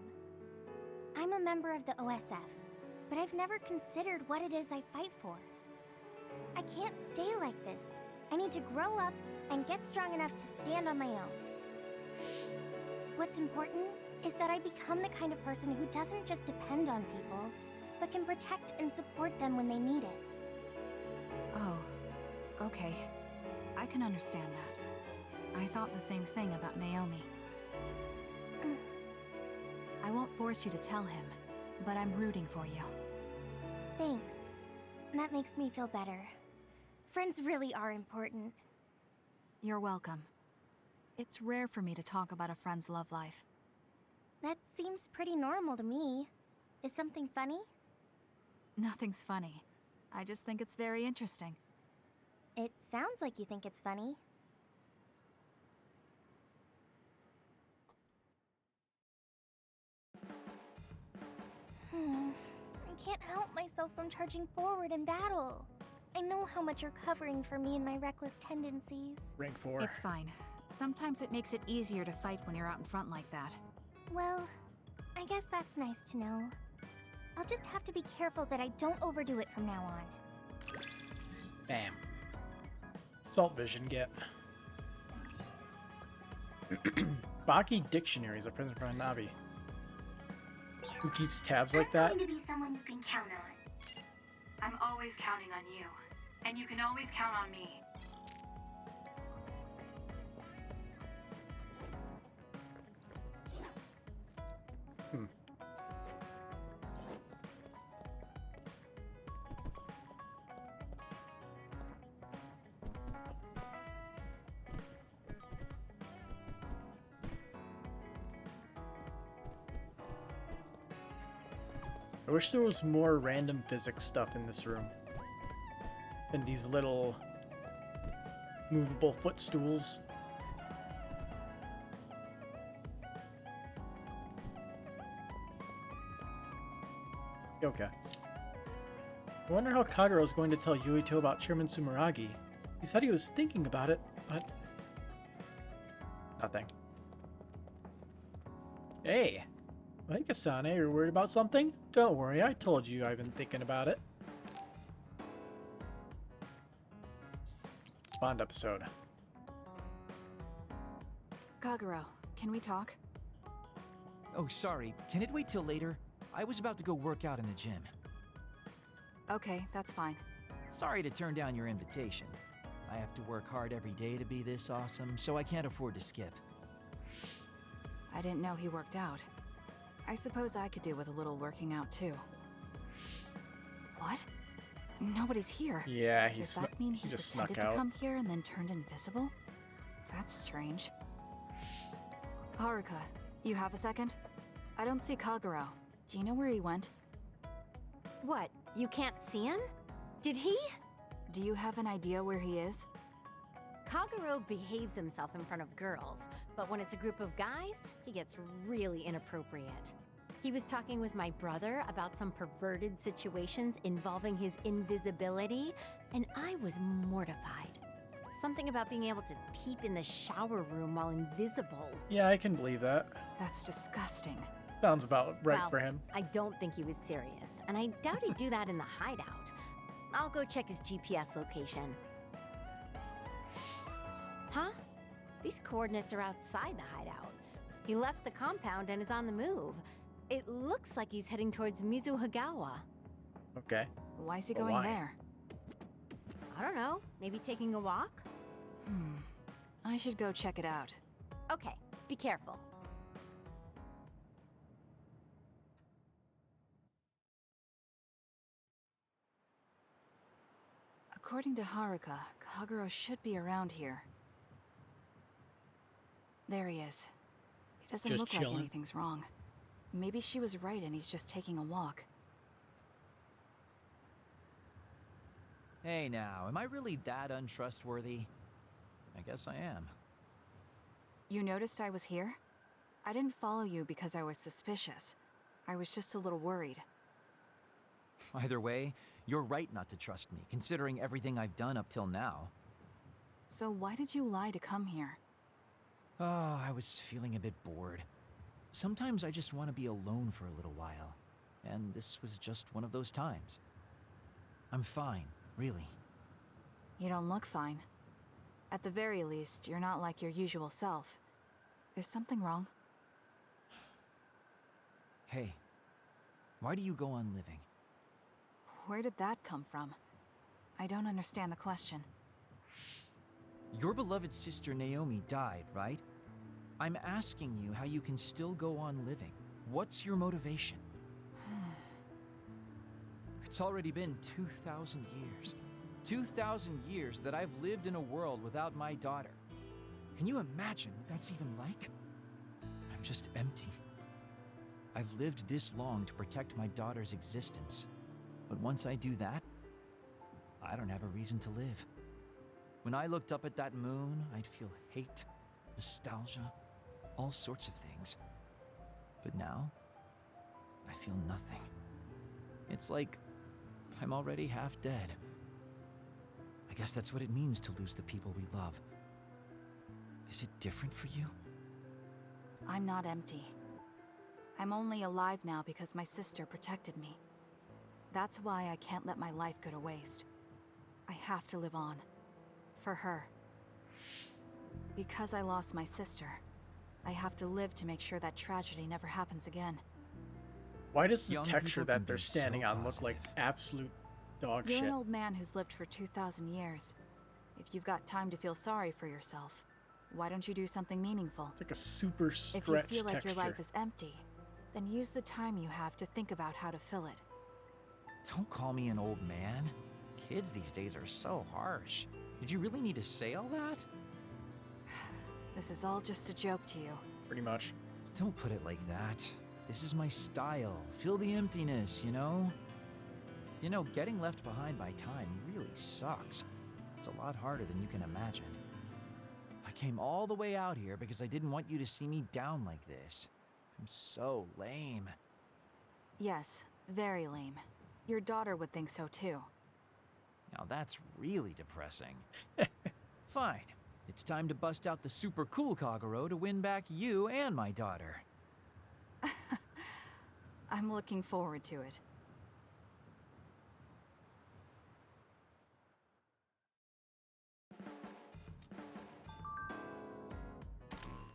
I'm a member of the OSF, but I've never considered what it is I fight for. I can't stay like this. I need to grow up and get strong enough to stand on my own. What's important is that I become the kind of person who doesn't just depend on people, but can protect and support them when they need it. Oh, okay. I can understand that. I thought the same thing about Naomi. I won't force you to tell him, but I'm rooting for you. Thanks. That makes me feel better. Friends really are important. You're welcome. It's rare for me to talk about a friend's love life. That seems pretty normal to me. Is something funny? Nothing's funny. I just think it's very interesting. It sounds like you think it's funny. I can't help myself from charging forward in battle. I know how much you're covering for me and my reckless tendencies. Rank 4. It's fine. Sometimes it makes it easier to fight when you're out in front like that. Well, I guess that's nice to know. I'll just have to be careful that I don't overdo it from now on. Bam. Salt vision get. Baki Dictionary is a present from Navi. Who keeps tabs like that? I'm going to be someone you can count on. I'm always counting on you, and you can always count on me. I wish there was more random physics stuff in this room than these little movable footstools. Okay. I wonder how Kagero's going to tell Yuito about Chairman Sumeragi. He said he was thinking about it, but... nothing. Hey! Hey, Kasane, you're worried about something? Don't worry, I told you I've been thinking about it. Bond episode. Kagero, can we talk? Oh, sorry. Can it wait till later? I was about to go work out in the gym. Okay, that's fine. Sorry to turn down your invitation. I have to work hard every day to be this awesome, so I can't afford to skip. I didn't know he worked out. I suppose I could do with a little working out too. What? Nobody's here. Yeah, Does that mean he just pretended snuck out. to come here and then turned invisible? That's strange. Haruka, you have a second? I don't see Kagero. Do you know where he went? What? You can't see him? Did he? Do you have an idea where he is? Kagero behaves himself in front of girls, but when it's a group of guys, he gets really inappropriate. He was talking with my brother about some perverted situations involving his invisibility, and I was mortified. Something about being able to peep in the shower room while invisible. Yeah, I can believe that. That's disgusting. Sounds about right Well, for him. I don't think he was serious, and I doubt he'd do that in the hideout. I'll go check his GPS location. Huh? These coordinates are outside the hideout. He left the compound and is on the move. It looks like he's heading towards Mizuhagawa. Okay. Why is he But going why? there? I don't know, maybe taking a walk? I should go check it out. Okay, be careful. According to Haruka, Kagero should be around here. There he is. He doesn't Just look like chilling. anything's wrong. Maybe she was right and he's just taking a walk. Hey now, am I really that untrustworthy? I guess I am. You noticed I was here? I didn't follow you because I was suspicious. I was just a little worried. Either way, you're right not to trust me, considering everything I've done up till now. So why did you lie to come here? Oh, I was feeling a bit bored. Sometimes I just want to be alone for a little while, and this was just one of those times. I'm fine, really. You don't look fine. At the very least, you're not like your usual self. Is something wrong? Hey, why do you go on living? Where did that come from? I don't understand the question. Your beloved sister Naomi died, right? I'm asking you how you can still go on living. What's your motivation? It's already been 2,000 years. 2,000 years that I've lived in a world without my daughter. Can you imagine what that's even like? I'm just empty. I've lived this long to protect my daughter's existence. But once I do that, I don't have a reason to live. When I looked up at that moon, I'd feel hate, nostalgia, all sorts of things. But now, I feel nothing. It's like I'm already half dead. I guess that's what it means to lose the people we love. Is it different for you? I'm not empty. I'm only alive now because my sister protected me. That's why I can't let my life go to waste. I have to live on. For her. Because I lost my sister, I have to live to make sure that tragedy never happens again. Why does the Young texture people can that they're be so standing on look like positive. absolute dog You're shit? an old man who's lived for 2,000 years. If you've got time to feel sorry for yourself, why don't you do something meaningful? It's like a super If you stretched feel like texture. your life is empty, then use the time you have to think about how to fill it. Don't call me an old man. Kids these days are so harsh. Did you really need to say all that? This is all just a joke to you. Pretty much. Don't put it like that. This is my style. Fill the emptiness, you know? You know, getting left behind by time really sucks. It's a lot harder than you can imagine. I came all the way out here because I didn't want you to see me down like this. I'm so lame. Yes, very lame. Your daughter would think so too. Now that's really depressing. Fine. It's time to bust out the super cool Kagero to win back you and my daughter. I'm looking forward to it.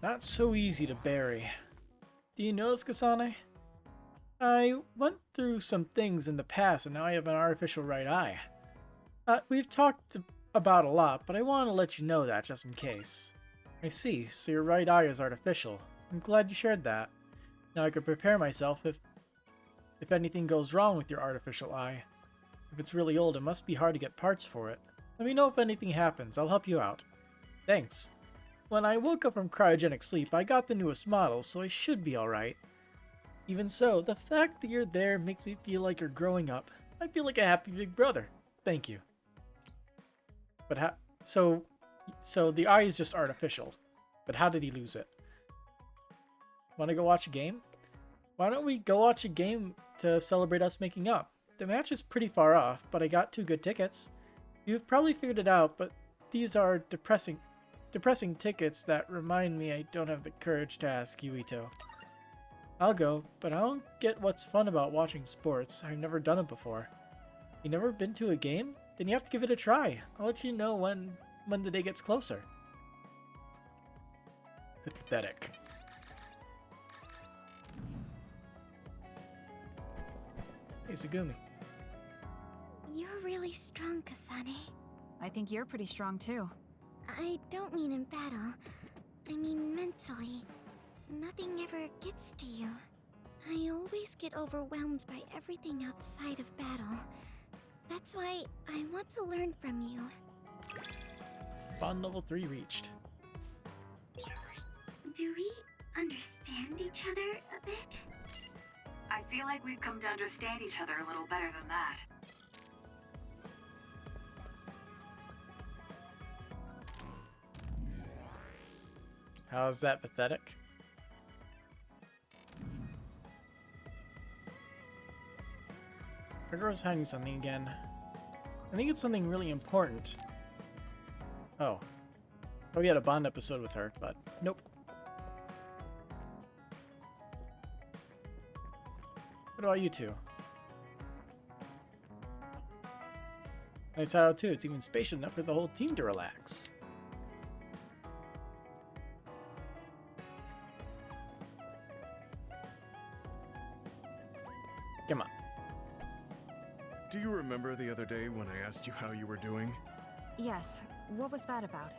Not so easy to bury. Do you notice, Kasane? I went through some things in the past and now I have an artificial right eye. We've talked about a lot, but I want to let you know that just in case. I see, so your right eye is artificial. I'm glad you shared that. Now I can prepare myself if anything goes wrong with your artificial eye. If it's really old, it must be hard to get parts for it. Let me know if anything happens. I'll help you out. Thanks. When I woke up from cryogenic sleep, I got the newest model, so I should be alright. Even so, the fact that you're there makes me feel like you're growing up. I feel like a happy big brother. Thank you. But so the eye is just artificial. But how did he lose it? Want to go watch a game? Why don't we go watch a game to celebrate us making up? The match is pretty far off, but I got 2 good tickets. You've probably figured it out, but these are depressing tickets that remind me I don't have the courage to ask Yuito. I'll go, but I don't get what's fun about watching sports. I've never done it before. You never been to a game? Then you have to give it a try. I'll let you know when the day gets closer. Pathetic. Hey, Sugumi. You're really strong, Kasane. I think you're pretty strong too. I don't mean in battle. I mean mentally. Nothing ever gets to you. I always get overwhelmed by everything outside of battle. That's why I want to learn from you. Bond level 3 reached. Do we understand each other a bit? I feel like we've come to understand each other a little better than that. How's that pathetic? Kagura's hiding something again. I think it's something really important. Oh. Oh, we had a Bond episode with her, but nope. What about you two? Nice hideout too. It's even spacious enough for the whole team to relax. Come on. Do you remember the other day when I asked you how you were doing? Yes. What was that about?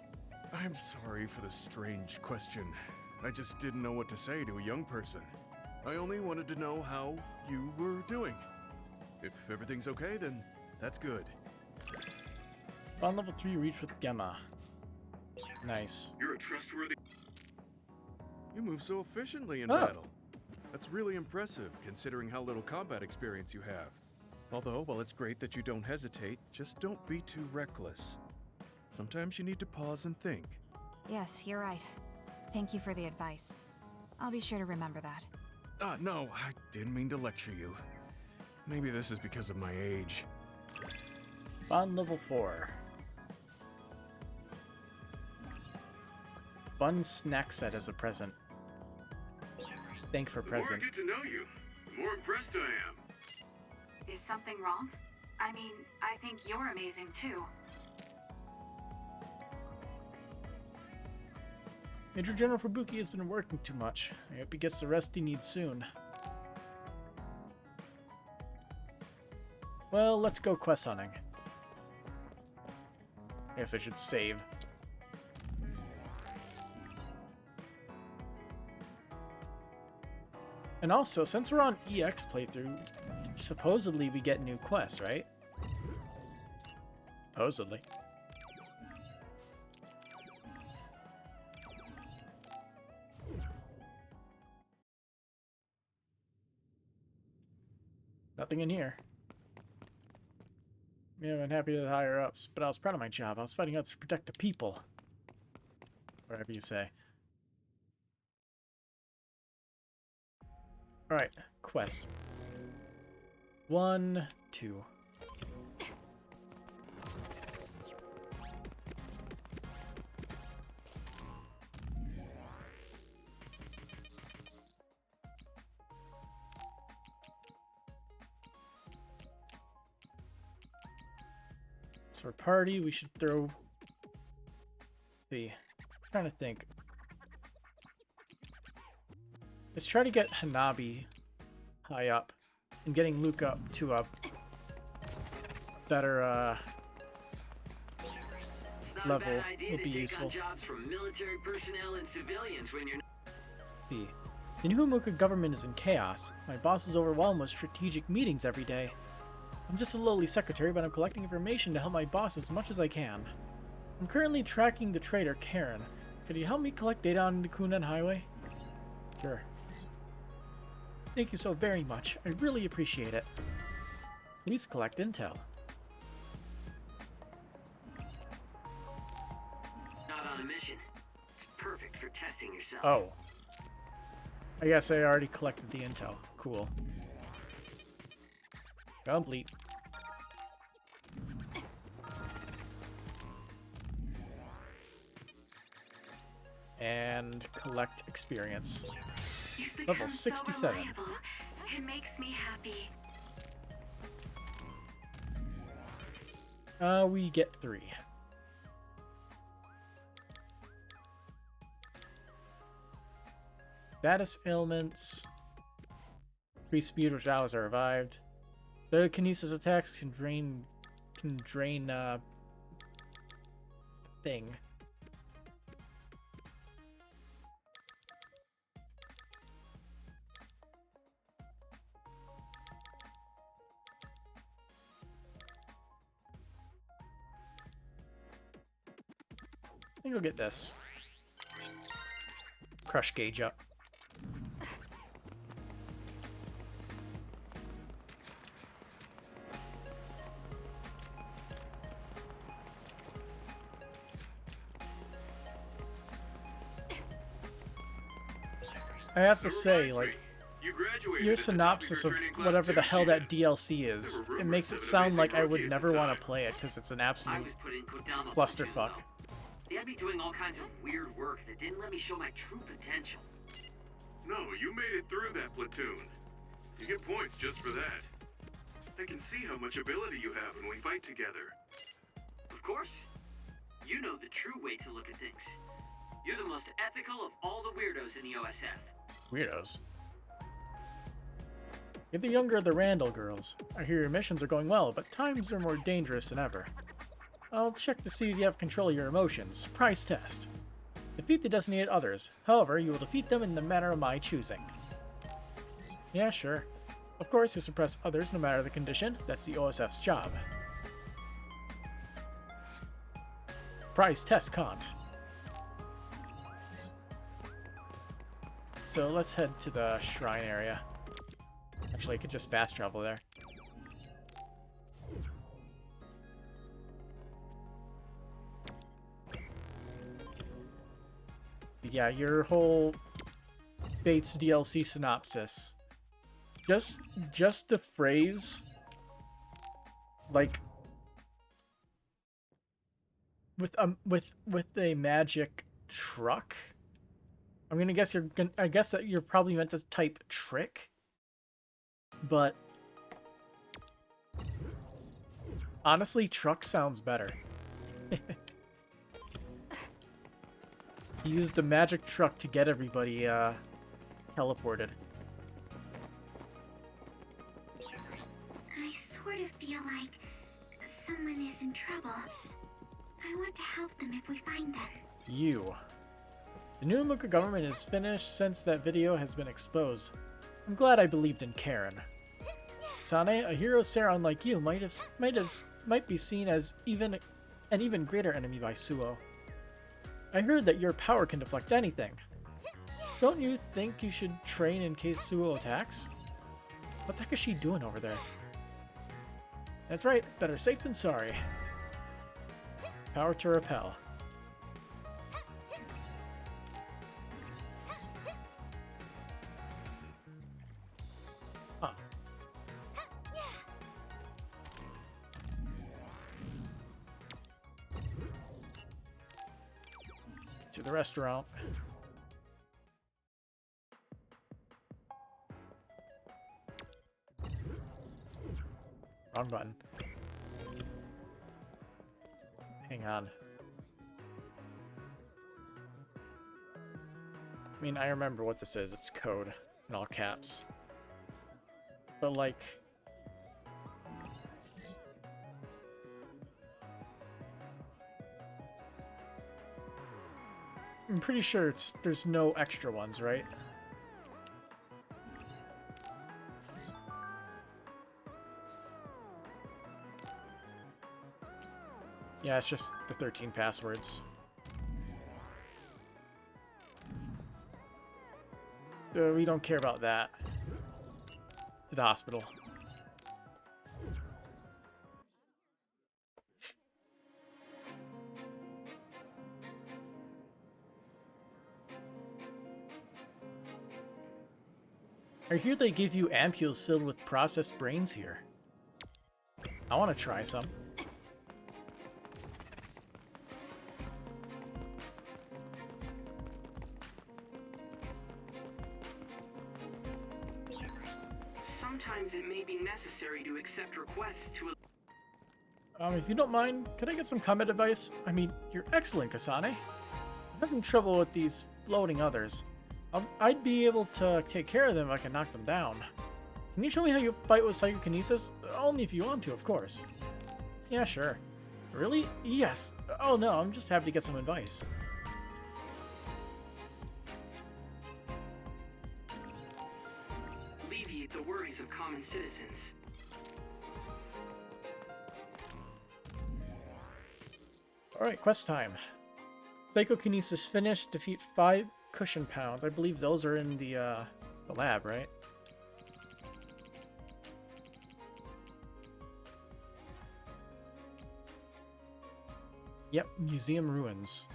I'm sorry for the strange question. I just didn't know what to say to a young person. I only wanted to know how you were doing. If everything's okay, then that's good. Bond level 3 reached with Gemma. Nice. You're a trustworthy... You move so efficiently in battle. That's really impressive, considering how little combat experience you have. Although, while it's great that you don't hesitate, just don't be too reckless. Sometimes you need to pause and think. Yes, you're right. Thank you for the advice. I'll be sure to remember that. No, I didn't mean to lecture you. Maybe this is because of my age. Bond level 4. Fun snack set as a present. Thank for present. The more I get to know you, the more impressed I am. Is something wrong? I mean, I think you're amazing too. Major General Fubuki has been working too much. I hope he gets the rest he needs soon. Well, let's go quest hunting. I guess I should save. And also, since we're on EX playthrough, supposedly we get new quests, right? Supposedly. Nothing in here. Yeah, I'm happy with the higher ups, but I was proud of my job. I was fighting out to protect the people. Whatever you say. Alright, quest. 1, 2. So for party, we should throw... Let's see. I'm trying to think. Let's try to get Hanabi high up, and getting Luke up to a better level would be useful. Jobs from military personnel and civilians when you're See, the New Himuka government is in chaos. My boss is overwhelmed with strategic meetings every day. I'm just a lowly secretary, but I'm collecting information to help my boss as much as I can. I'm currently tracking the traitor Karen. Could you help me collect data on the Kunan Highway? Sure. Thank you so very much. I really appreciate it. Please collect intel. not on a mission. It's perfect for testing yourself. Oh. I guess I already collected the intel. Cool. Complete. And collect experience. You've become Level 67. So reliable. It makes me happy. We get 3. Status ailments. Increased speed which hours are revived. Telekinesis attacks can drain thing. I think I'll get this. Crush gauge up. I have to say, like, your synopsis of whatever the hell that DLC is, it makes it sound like I would never want to play it because it's an absolute clusterfuck. They had me doing all kinds of weird work that didn't let me show my true potential. No, you made it through that platoon. You get points just for that. I can see how much ability you have when we fight together. Of course. You know the true way to look at things. You're the most ethical of all the weirdos in the OSF. Weirdos. You're the younger of the Randall girls. I hear your missions are going well, but times are more dangerous than ever. I'll check to see if you have control of your emotions. Surprise test. Defeat the designated others. However, you will defeat them in the manner of my choosing. Yeah, sure. Of course, you suppress others no matter the condition. That's the OSF's job. Surprise test can't. So let's head to the shrine area. Actually, I could just fast travel there. Yeah, your whole Fates DLC synopsis. Just the phrase, like, with a magic truck. I'm gonna guess I guess that you're probably meant to type trick, but honestly, truck sounds better. He used a magic truck to get everybody teleported. I sort of feel like someone is in trouble. I want to help them if we find them. You. The new Muka government is finished since that video has been exposed. I'm glad I believed in Karen. Kasane, a hero Saron like you might be seen as an even greater enemy by Suo. I heard that your power can deflect anything. Don't you think you should train in case Suo attacks? What the heck is she doing over there? That's right, better safe than sorry. Power to repel. Huh. To the restaurant. Wrong button. Hang on. I mean, I remember what this is. It's code in all caps. But like... I'm pretty sure there's no extra ones, right? Yeah, it's just the 13 passwords. So we don't care about that. To the hospital. I hear they give you ampules filled with processed brains here. I want to try some. sometimes it may be necessary to accept requests to... If you don't mind, could I get some combat advice? I mean, you're excellent, Kasane. I'm having trouble with these floating others. I'd be able to take care of them if I can knock them down. Can you show me how you fight with psychokinesis? Only if you want to, of course. Yeah, sure. Really? Yes. Oh no, I'm just happy to get some advice. Alleviate the worries of common citizens. Alright, quest time. Psychokinesis finished. Defeat 5 cushion pounds. I believe those are in the lab, right? Yep, museum ruins.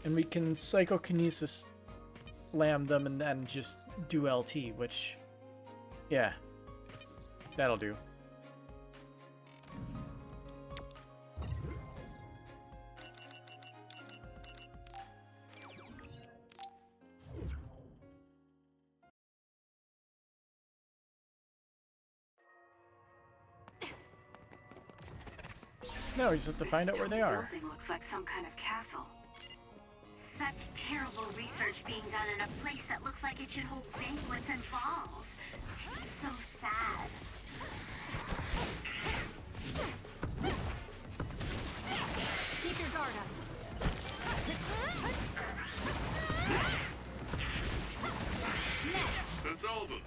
And we can psychokinesis slam them and then just do LT, which, yeah, that'll do. No, you just have to find out where they are. Building looks like some kind of castle. Such terrible research being done in a place that looks like it should hold banquets and balls. So sad. Keep your guard up. That's all of them.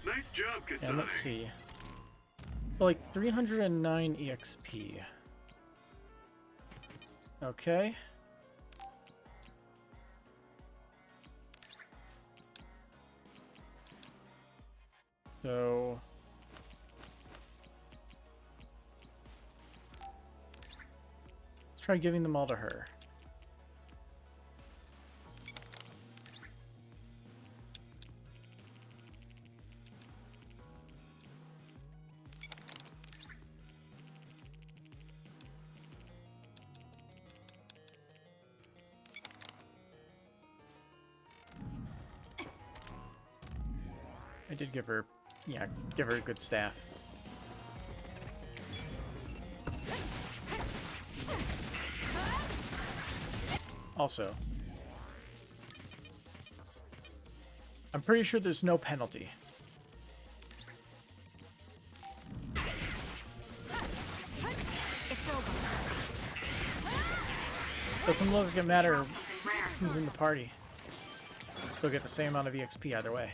Nice job, Kasane. And let's see. So like 309 EXP. Okay. So let's try giving them all to her. I did give her, yeah, give her a good staff. Also, I'm pretty sure there's no penalty. Doesn't look like it matter who's in the party. They'll get the same amount of EXP either way.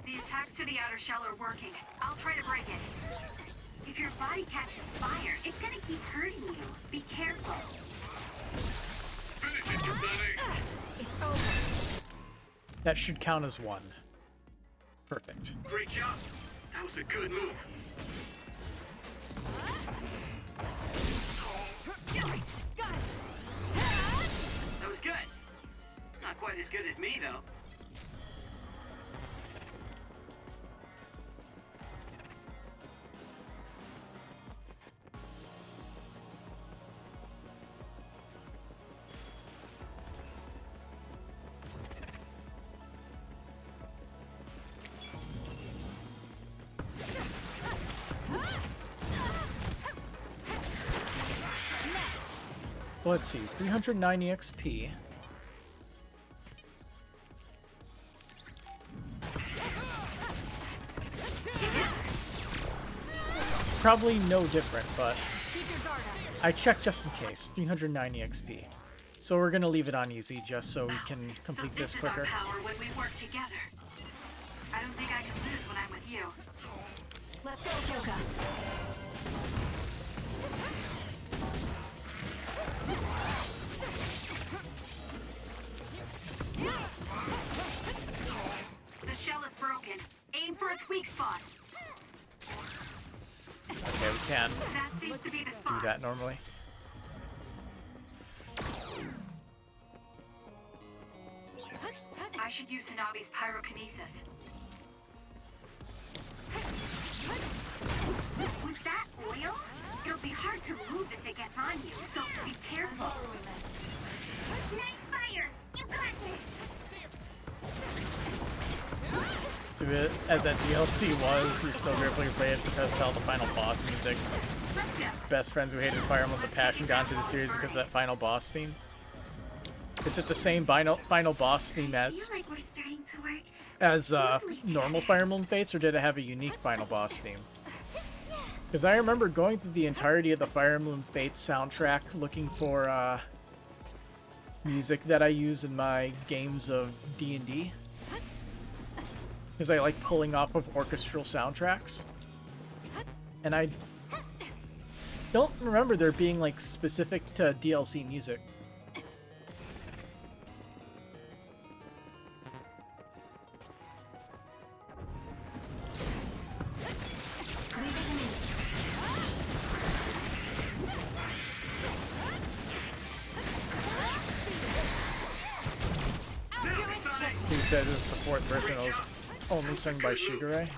The attacks to the outer shell are working. I'll try to break it. If your body catches fire, it's gonna keep hurting you. Be careful. Finish it, Kasane! It's over. That should count as one. Perfect. Great job. That was a good move. That was good. Not quite as good as me, though. Let's see, 390 XP. Probably no different, but I checked just in case. 390 XP. So we're gonna leave it on easy just so we can complete this quicker. This is our power when we work together. I don't think I can lose when I'm with you. Let's go, Joka. The shell is broken. Aim for its weak spot. Okay, we can That seems to be the do spot. that normally. I should use Hanabi's pyrokinesis. Was that oil? It'll be hard to move if it gets on you, so be careful. Nice fire! You got this! So as that DLC was, you're still grateful you played it because how the final boss music. Best friends who hated Fire Emblem with a passion got into the series because of that final boss theme. Is it the same final boss theme as normal Fire Emblem Fates, or did it have a unique final boss theme? Because I remember going through the entirety of the Fire Emblem Fates soundtrack looking for music that I use in my games of D&D. Because I like pulling off of orchestral soundtracks. And I don't remember there being like specific to DLC music. He said this is the fourth person that was only sung by Shigure.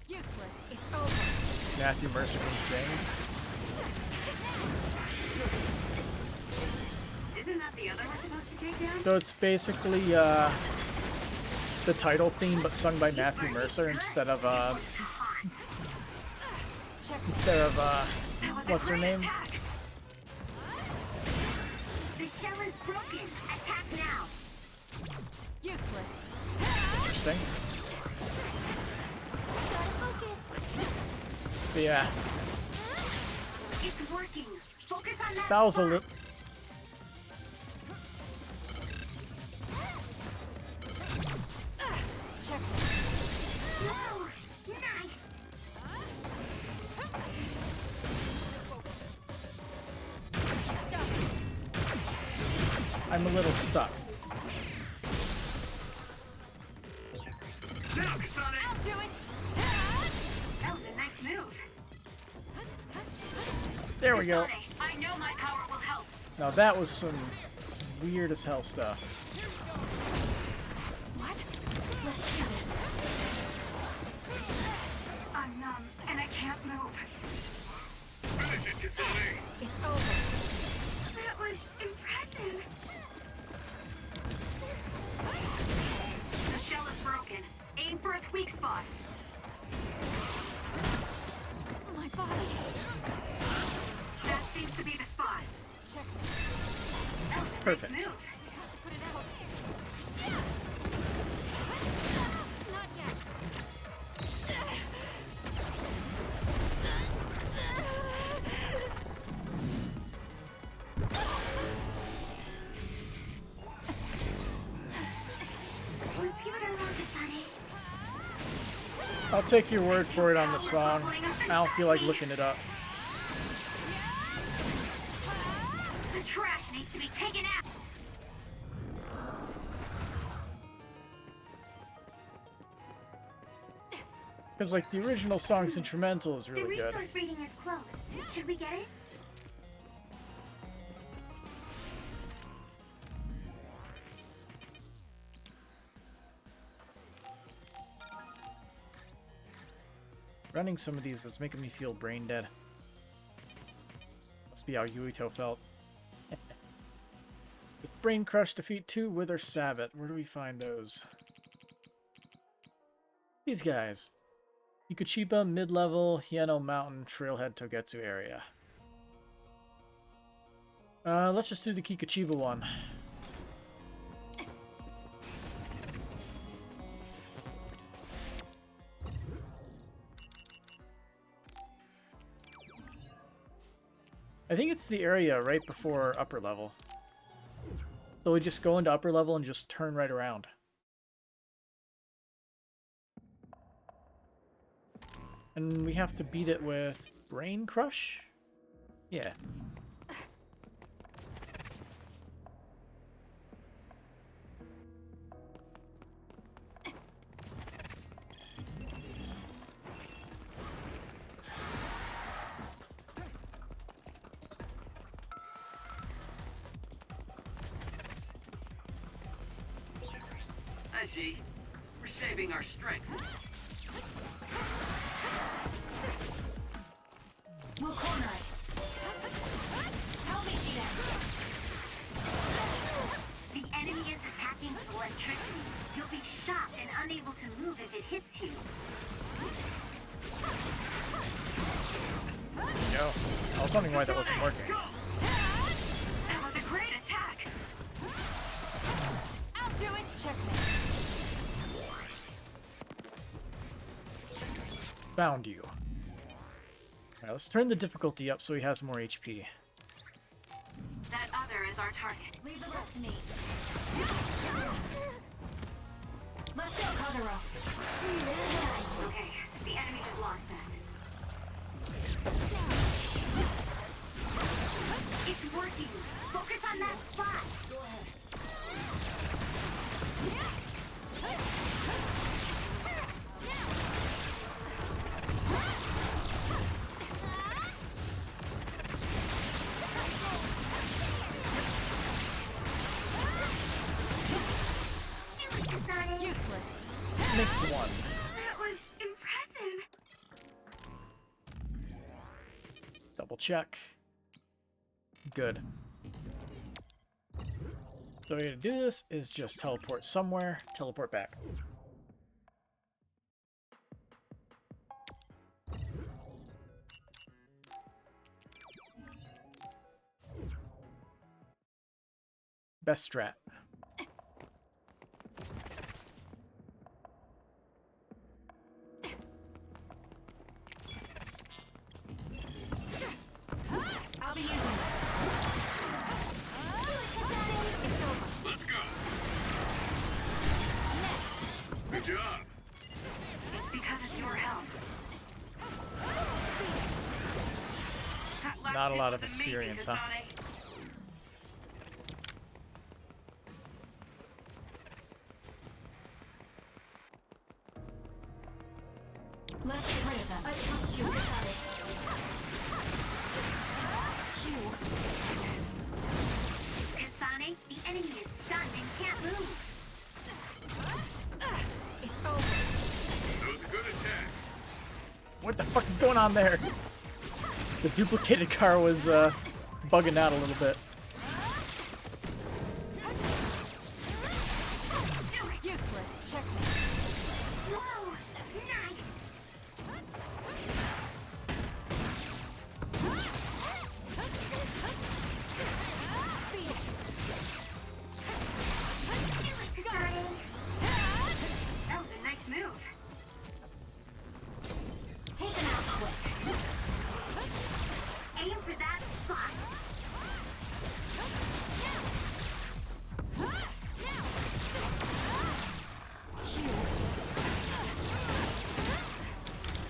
Useless. It's over. Matthew Mercer can sing. Isn't that the other one supposed to take down? So it's basically the title theme, but sung by Matthew Mercer instead of what's her name? The shell is broken. Attack now. Useless. Interesting. But yeah. It's working. Focus on that. That was a little. Check. Whoa, nice. I'm a little stuck. Now, Kasane. I'll do it. That was a nice move. There we go. Kasane, I know my power will help. Now that was some weird as hell stuff. What? Let's do this. I'm numb and I can't move. Finish it, Kasane. It's over. That was impressive. The shell is broken. Aim for its weak spot. My body. That seems to be the spot. Check. That was a Perfect. nice move. Put it out. Not yet. Let's give it a roll, Kasane. I'll take your word for it on the song. I don't feel like looking it up. The trash needs to be taken out. Because like the original song's instrumental is really The good. resource reading is close. Should we get it? Running some of these is making me feel brain dead. Must be how Yuito felt. With Brain Crush, defeat 2 Wither Sabbat. Where do we find those? These guys. Ikuchiba, mid-level, Hieno Mountain, Trailhead, Togetsu area. Let's just do the Kikuchiba one. I think it's the area right before upper level. So we just go into upper level and just turn right around. And we have to beat it with Brain Crush? Yeah. I see. We're saving our strength. We'll corner it. wondering why that wasn't working. That was a great attack. I'll do it. Checkmate. Found you. Alright, let's turn the difficulty up so he has more HP. That other is our target. Leave the rest to me. Let's go, Kagero. Okay, the enemy has lost us. It's working. Focus on that spot. Go ahead. Useless. Makes one. That was impressive. Double check. Good. The way to do this is just teleport somewhere, teleport back. Best strat. I'll be using this. Let's go. Good job. It's because of your help. That last Not a hit lot was of amazing, experience, huh? Kasane. Let's get rid of them. I trust you, Kasane. Kasane, the enemy is stunned and can't move. It's over. That was a good attack. What the fuck is going on there? The duplicated car was bugging out a little bit. Useless. Checkmate. Whoa, nice. That was a nice move. Take them out quick. Aim for that spot.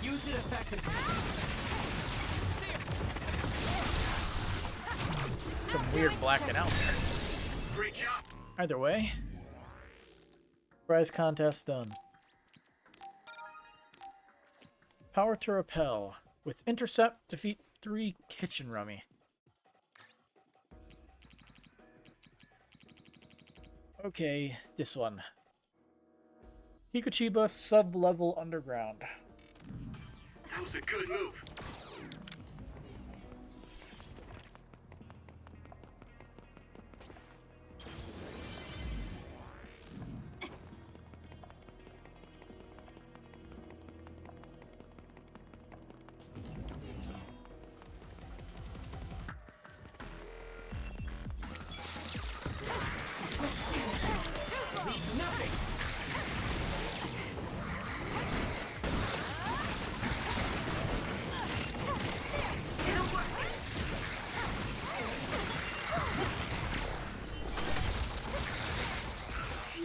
Use it effectively. Some weird blacking out there. Great job. Either way, prize contest done. Power to repel. With intercept, defeat 3 kitchen rummy. Okay, this one. Hikuchiba sub-level underground. That was a good move.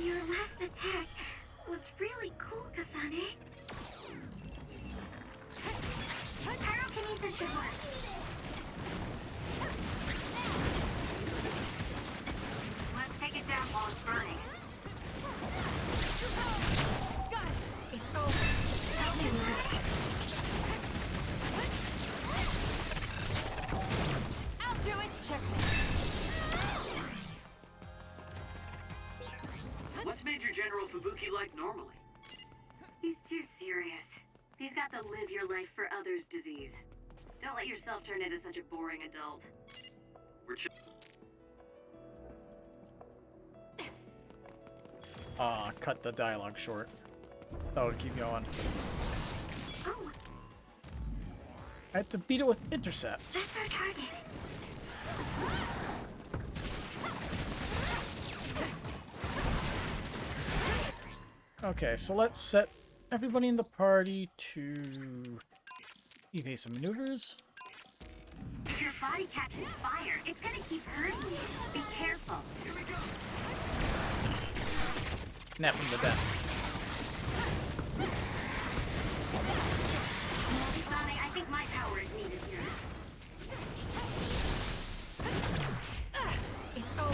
Your last attack was really cool, Kasane. Pyrokinesis should work. Let's take it down while it's burning. Got it. It's over. Help me with it. I'll do it. Checkmate. What's Major General Fubuki like normally? He's too serious. He's got the live your life for others disease. Don't let yourself turn into such a boring adult. We're Cut the dialogue short. That would keep going. Oh, I have to beat it with intercept. That's our target. Okay, so let's set everybody in the party to evade some maneuvers. If your body catches fire, it's gonna keep hurting you. Be careful. Here we go. Snap from the death. Kasane, I think my power is needed here. It's over.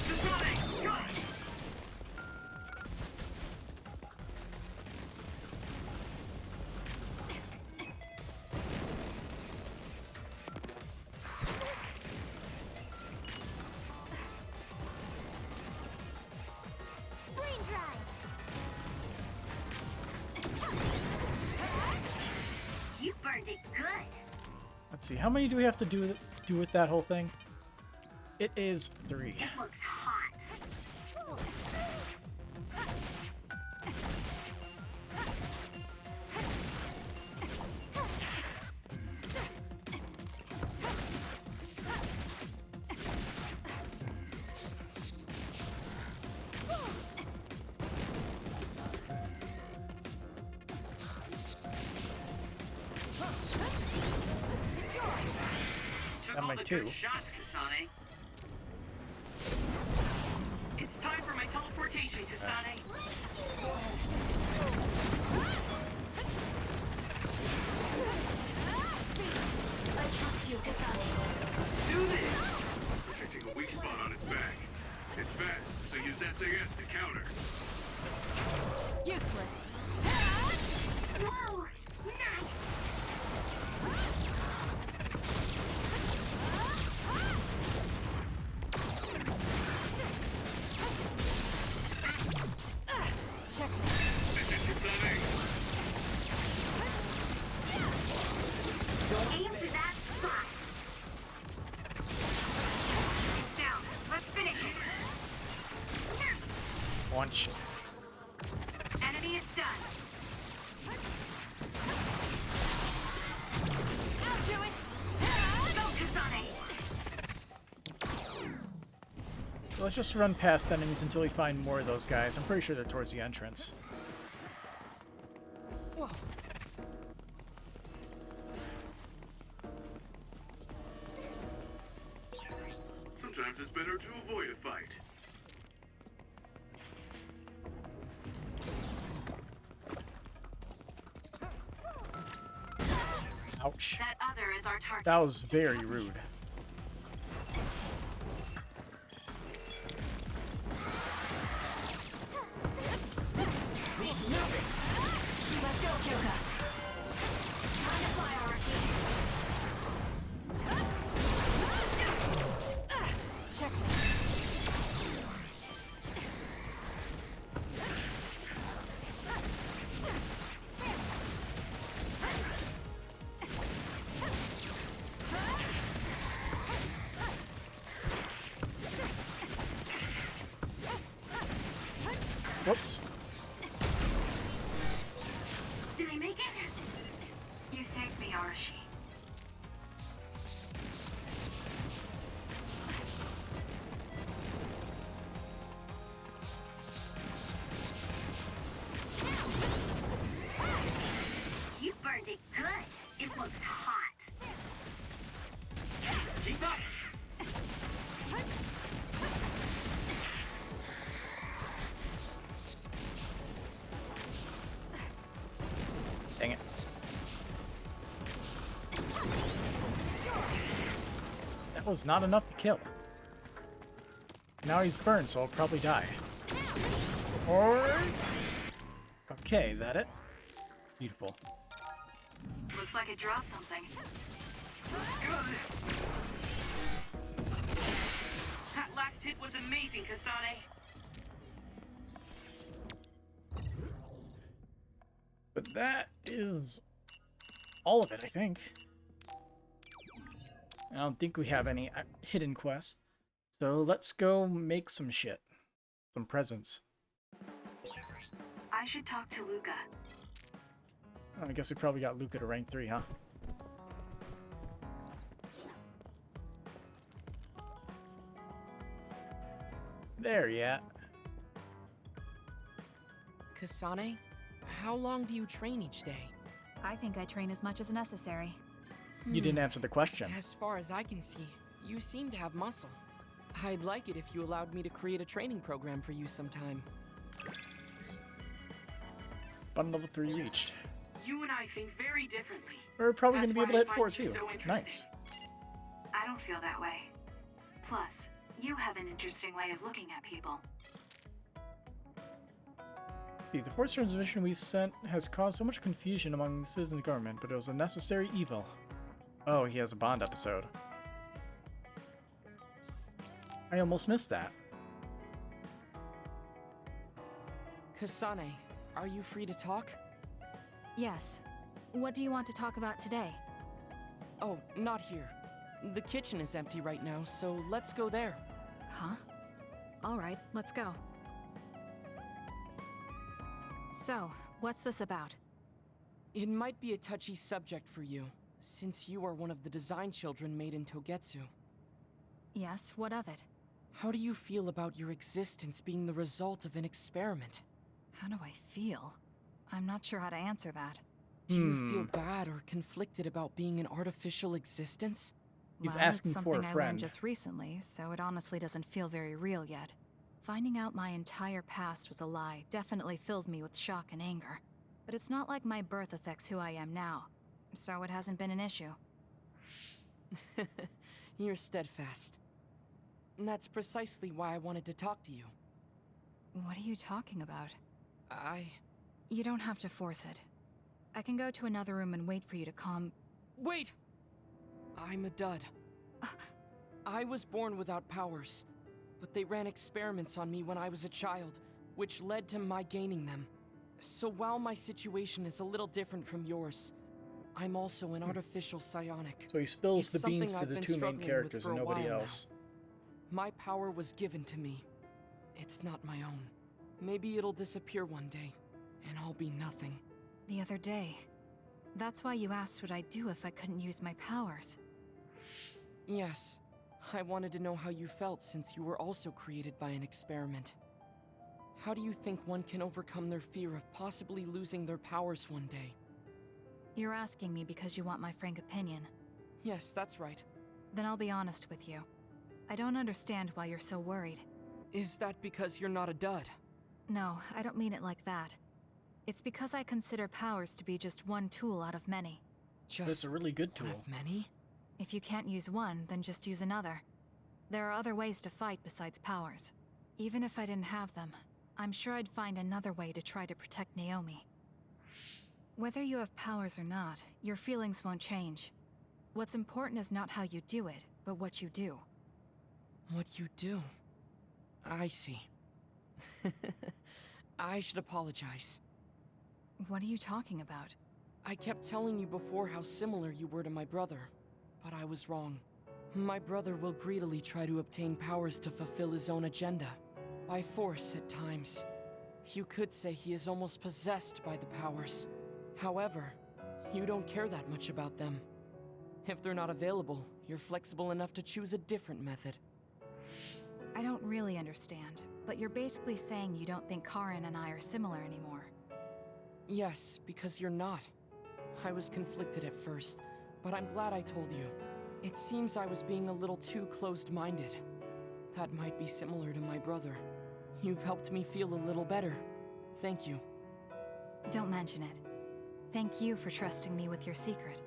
Kasane, go! You burned it good. Let's see, how many do we have to do with that whole thing? It is 3. It looks hot. Took That all might the too. good shots, Kasane. It's time for my teleportation, Kasane. I trust you, Kasane. Do this! Protecting a weak spot on its back. It's fast, so use SAS to counter. Useless. Whoa! Nice! Check. Aim for that spot. It's down. Let's finish it. Launch. Enemy, it's done. I'll do it. Go, Kasane. So let's just run past enemies until we find more of those guys. I'm pretty sure they're towards the entrance. Whoa. Sometimes it's better to avoid a fight. Ouch. That other is our target. That was very rude. Let's go, Kyoka. Time to fly, Arashi. Check. Whoops. Did I make it? You saved me, Arashi. You burned it good. It looks hot. Keep up! Dang it. That was not enough to kill. Now he's burned, so I'll probably die. Or... Okay, is that it? Beautiful. Looks like it dropped something. That last hit was amazing, Kasane. But that is all of it, I think. I don't think we have any hidden quests. So let's go make some shit. Some presents. I should talk to Luca. Oh, I guess we probably got Luca to rank 3, huh? There you at. Kasane, how long do you train each day? I think I train as much as necessary. You didn't answer the question. As far as I can see, you seem to have muscle. I'd like it if you allowed me to create a training program for you sometime. Button level 3 reached. You and I think very differently. We're probably going That's to be able to why hit I 4 find you too. so interesting. Nice. I don't feel that way. Plus, you have an interesting way of looking at people. See, the force transmission we sent has caused so much confusion among the citizens' government, but it was a necessary evil. Oh, he has a Bond episode. I almost missed that. Kasane, are you free to talk? Yes. What do you want to talk about today? Oh, not here. The kitchen is empty right now, so let's go there. Huh? All right, let's go. So, what's this about? It might be a touchy subject for you, since you are one of the design children made in Togetsu. Yes, what of it? How do you feel about your existence being the result of an experiment? How do I feel? I'm not sure how to answer that. Do you feel bad or conflicted about being an artificial existence? He's Well, asking it's for a something I friend. learned just recently, so it honestly doesn't feel very real yet. Finding out my entire past was a lie definitely filled me with shock and anger. But it's not like my birth affects who I am now, so it hasn't been an issue. You're steadfast. And that's precisely why I wanted to talk to you. What are you talking about? You don't have to force it. I can go to another room and wait for you to calm... Wait! I'm a dud. I was born without powers, but they ran experiments on me when I was a child, which led to my gaining them. So while my situation is a little different from yours, I'm also an artificial psionic. So he spills It's the beans something to I've the been two main struggling with characters for and a nobody while else. now. My power was given to me. It's not my own. Maybe it'll disappear one day, and I'll be nothing. The other day. That's why you asked what I'd do if I couldn't use my powers. Yes. I wanted to know how you felt since you were also created by an experiment. How do you think one can overcome their fear of possibly losing their powers one day? You're asking me because you want my frank opinion. Yes, that's right. Then I'll be honest with you. I don't understand why you're so worried. Is that because you're not a dud? No, I don't mean it like that. It's because I consider powers to be just one tool out of many. It's a really good tool. One of many? If you can't use one, then just use another. There are other ways to fight besides powers. Even if I didn't have them, I'm sure I'd find another way to try to protect Naomi. Whether you have powers or not, your feelings won't change. What's important is not how you do it, but what you do. What you do? I see. I should apologize. What are you talking about? I kept telling you before how similar you were to my brother, but I was wrong. My brother will greedily try to obtain powers to fulfill his own agenda, by force at times. You could say he is almost possessed by the powers. However, you don't care that much about them. If they're not available, you're flexible enough to choose a different method. I don't really understand, but you're basically saying you don't think Karin and I are similar anymore. Yes, because you're not. I was conflicted at first, but I'm glad I told you. It seems I was being a little too closed-minded. That might be similar to my brother. You've helped me feel a little better. Thank you. Don't mention it. Thank you for trusting me with your secret.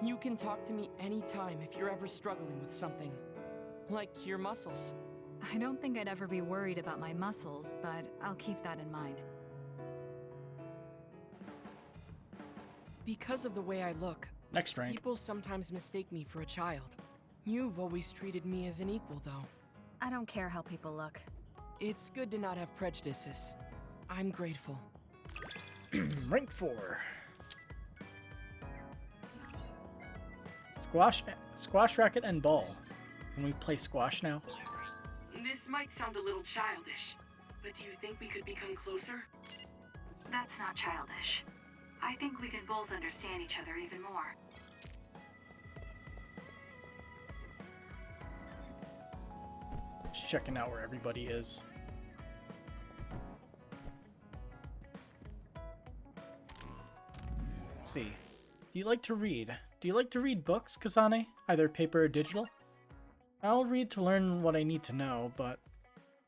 You can talk to me anytime if you're ever struggling with something. Like your muscles. I don't think I'd ever be worried about my muscles, but I'll keep that in mind. Because of the way I look, next rank, people sometimes mistake me for a child. You've always treated me as an equal, though. I don't care how people look. It's good to not have prejudices. I'm grateful. Rank 4. Squash, racket, and ball. Can we play squash now? This might sound a little childish, but do you think we could become closer? That's not childish. I think we can both understand each other even more. Just checking out where everybody is. let's see. Do you like to read? Do you like to read books, Kasane? Either paper or digital? I'll read to learn what I need to know, but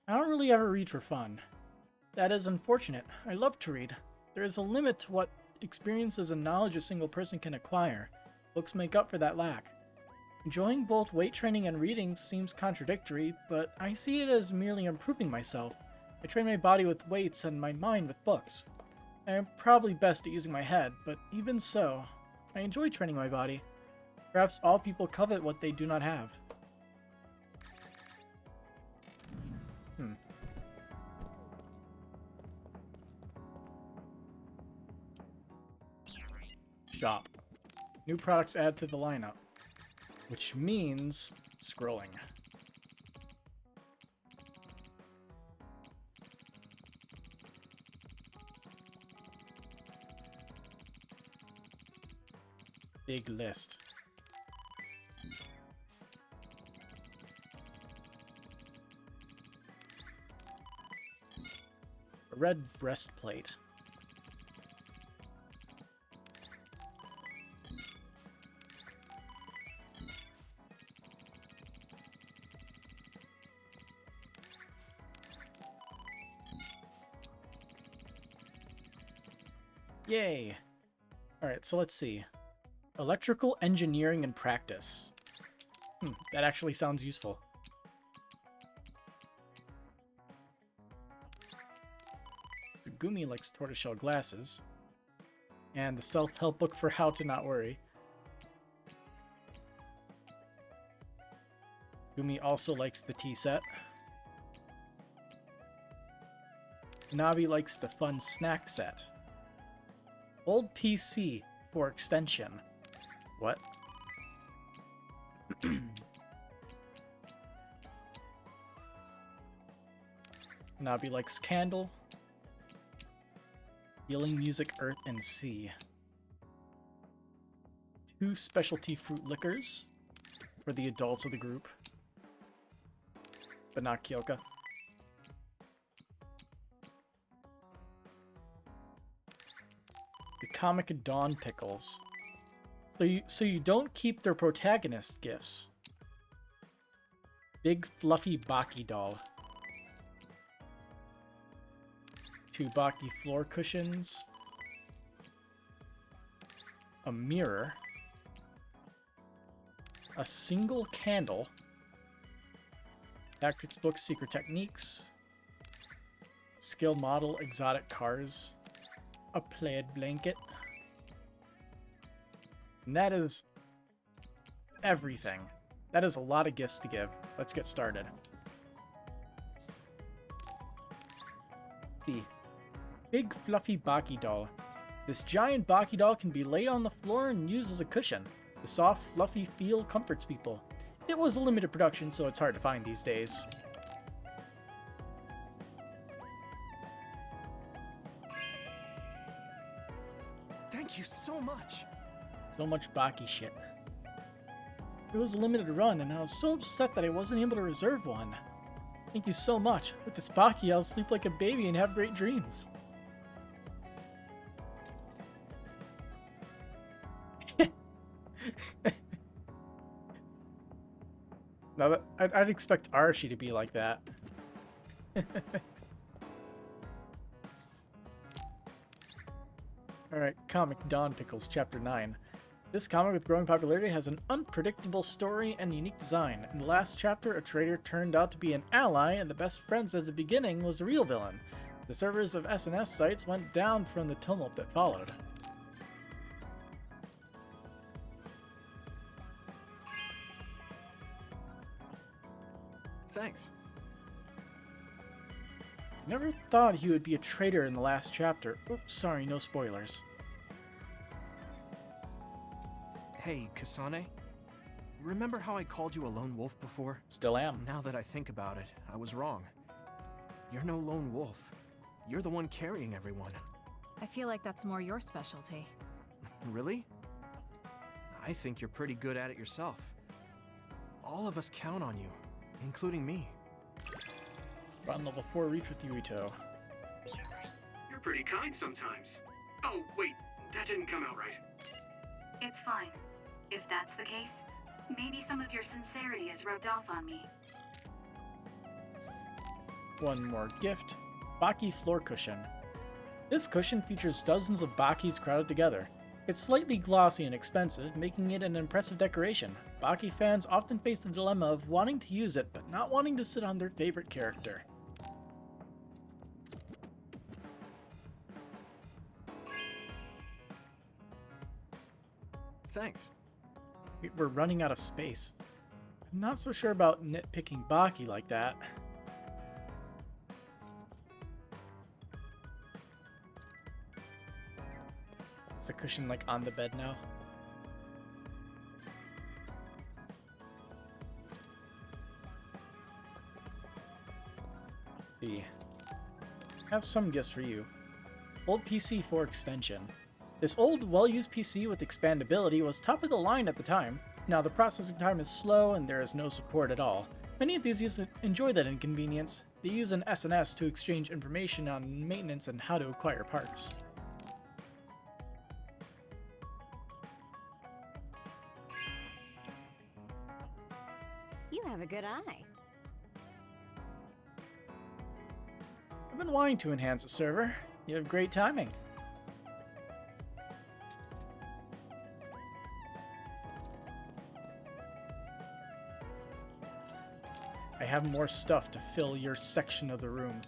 I don't really ever read for fun. That is unfortunate. I love to read. There is a limit to what experiences and knowledge a single person can acquire. Books make up for that lack. Enjoying both weight training and reading seems contradictory, but I see it as merely improving myself. I train my body with weights and my mind with books. I am probably best at using my head, but even so, I enjoy training my body. Perhaps all people covet what they do not have. Shop. New products added to the lineup, which means scrolling. Big list. A red breastplate. Yay! Alright, so let's see. Electrical engineering and practice. That actually sounds useful. Gumi likes tortoiseshell glasses. And the self-help book for how to not worry. Gumi also likes the tea set. Nabi likes the fun snack set. Old PC for extension. What? Nabi likes candle. Healing music, earth, and sea. 2 specialty fruit liquors for the adults of the group. But not Kyoka. The Comic Dawn pickles. So you don't keep their protagonist gifts. Big fluffy Baki doll. 2 Baki floor cushions. A mirror. A single candle. Tactics book, secret techniques. Skill model, exotic cars. A plaid blanket. And that is everything. That is a lot of gifts to give. Let's get started. See. Big fluffy Baki doll. This giant Baki doll can be laid on the floor and used as a cushion. The soft, fluffy feel comforts people. It was a limited production, so it's hard to find these days. Thank you so much. So much Baki shit. It was a limited run, and I was so upset that I wasn't able to reserve one. Thank you so much. With this Baki, I'll sleep like a baby and have great dreams. Now I'd expect Arashi to be like that. Alright, Comic Dawn Pickles, Chapter 9. This comic with growing popularity has an unpredictable story and unique design. In the last chapter, a traitor turned out to be an ally, and the best friends at the beginning was the real villain. The servers of SNS sites went down from the tumult that followed. Thanks. Never thought he would be a traitor in the last chapter. Oops, sorry, no spoilers. Hey, Kasane. Remember how I called you a lone wolf before? Still am. Now that I think about it, I was wrong. You're no lone wolf. You're the one carrying everyone. I feel like that's more your specialty. Really? I think you're pretty good at it yourself. All of us count on you, including me. Run level 4 reach with Yuito. You're pretty kind sometimes. Oh, wait, That didn't come out right. It's fine. If that's the case, maybe some of your sincerity has rubbed off on me. One more gift. Baki floor cushion. This cushion features dozens of Bakis crowded together. It's slightly glossy and expensive, making it an impressive decoration. Baki fans often face the dilemma of wanting to use it, but not wanting to sit on their favorite character. Thanks. We're running out of space. I'm not so sure about nitpicking Baki like that. Is the cushion like on the bed now? Let's see. I have some gifts for you. Old PC for extension. This old, well-used PC with expandability was top of the line at the time. Now the processing time is slow and there is no support at all. Many of these users enjoy that inconvenience. They use an SNS to exchange information on maintenance and how to acquire parts. You have a good eye. I've been wanting to enhance the server. You have great timing. I have more stuff to fill your section of the room.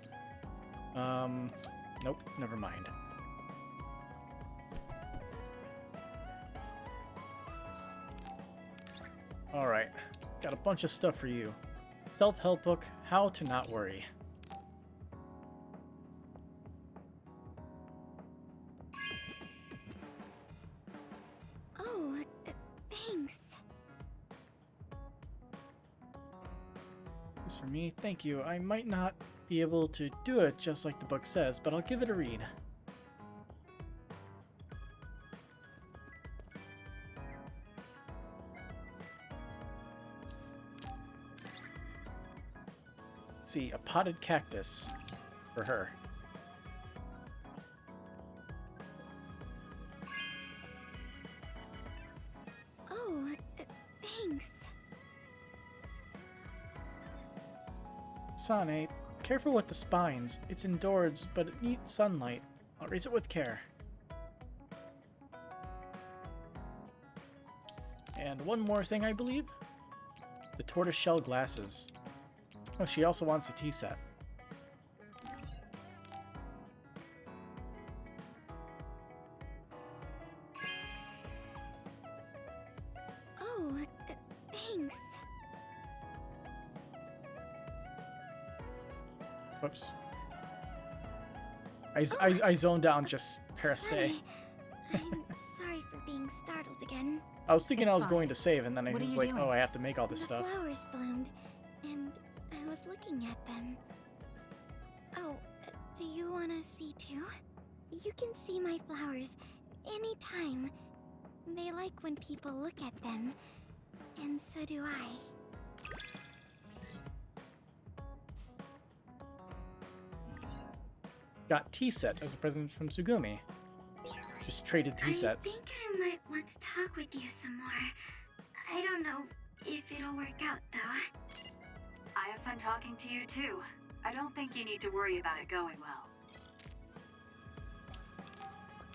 Nope, never mind. Alright, got a bunch of stuff for you. Self-help book, How to Not Worry. Oh, thanks. This for me, thank you. I might not be able to do it just like the book says, but I'll give it a read. See, a potted cactus for her. Oh, thanks. Kasane, careful with the spines. It's indoors, but it needs sunlight. I'll raise it with care. And one more thing, I believe. The tortoiseshell glasses. Oh, she also wants a tea set. Oh, thanks. Whoops. I zoned out and just pressed A. Sorry. I'm sorry for being startled again. I was thinking It's I was fine. going to save, and then I What are was you like, doing? oh, I have to make all this The stuff. flowers bloomed, and I was looking at them. Oh, do you want to see too? You can see my flowers anytime. They like when people look at them, and so do I. Got tea sets as a present from Tsugumi. Just traded tea sets. I think I might want to talk with you some more. I don't know if it'll work out, though. I have fun talking to you too. I don't think you need to worry about it going well.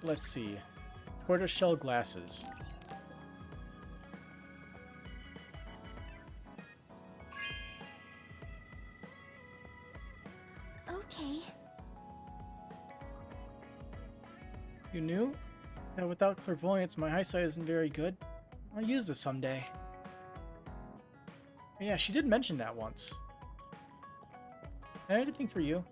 Let's see. Tortoiseshell glasses. Okay. You knew? That without clairvoyance, my eyesight isn't very good. I'll use this someday. Yeah, she did mention that once. Anything for you?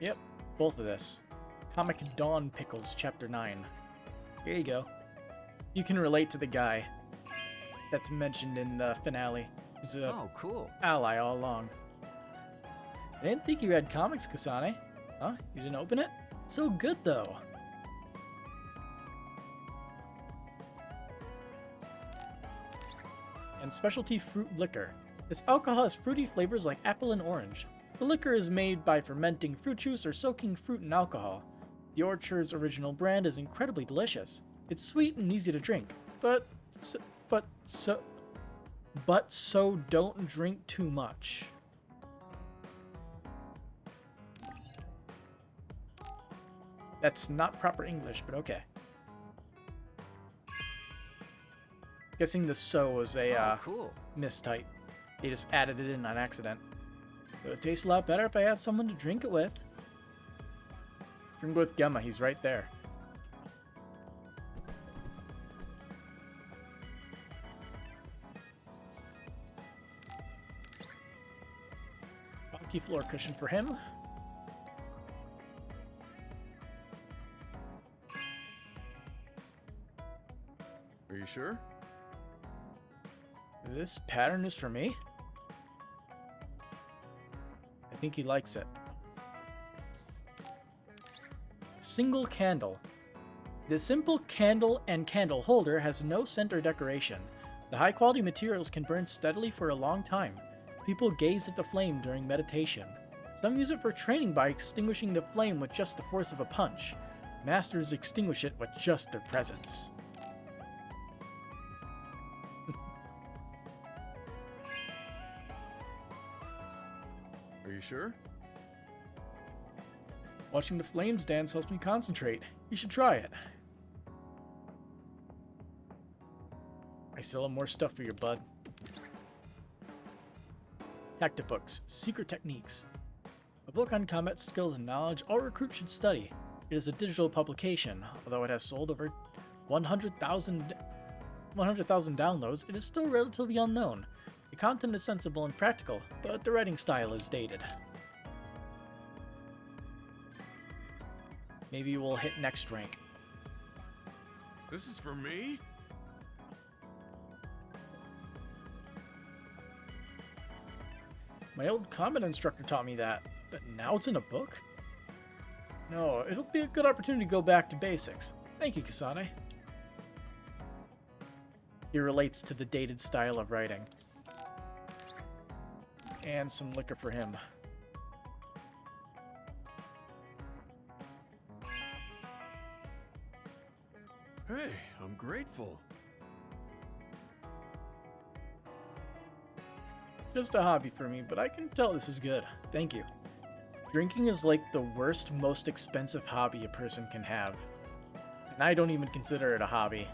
Yep, both of this. Comic Dawn Pickles, Chapter 9. Here you go. You can relate to the guy that's mentioned in the finale. He's a cool. ally all along. I didn't think you read comics, Kasane. Huh? You didn't open it? It's so good, though. And specialty fruit liquor. This alcohol has fruity flavors like apple and orange. The liquor is made by fermenting fruit juice or soaking fruit in alcohol. The Orchard's original brand is incredibly delicious. It's sweet and easy to drink, but so don't drink too much. That's not proper English, but okay. Guessing the "so" was a cool mistype. They just added it in on accident. It would taste a lot better if I had someone to drink it with. Drink with Gemma, he's right there. Funky floor cushion for him. Are you sure? This pattern is for me? I think he likes it. Single candle. The simple candle and candle holder has no center decoration. The high quality materials can burn steadily for a long time. People gaze at the flame during meditation. Some use it for training by extinguishing the flame with just the force of a punch. Masters extinguish it with just their presence. Are you sure? Watching the flames dance helps me concentrate. You should try it. I still have more stuff for your bud. Tactic books, secret techniques. A book on combat skills and knowledge all recruits should study. It is a digital publication. Although it has sold over 100,000 downloads, it is still relatively unknown. The content is sensible and practical, but the writing style is dated. Maybe we'll hit next rank. This is for me? My old combat instructor taught me that, but now it's in a book? No, it'll be a good opportunity to go back to basics. Thank you, Kasane. He relates to the dated style of writing. And some liquor for him. Hey, I'm grateful. Just a hobby for me, but I can tell this is good. Thank you. Drinking is like the worst, most expensive hobby a person can have. And I don't even consider it a hobby.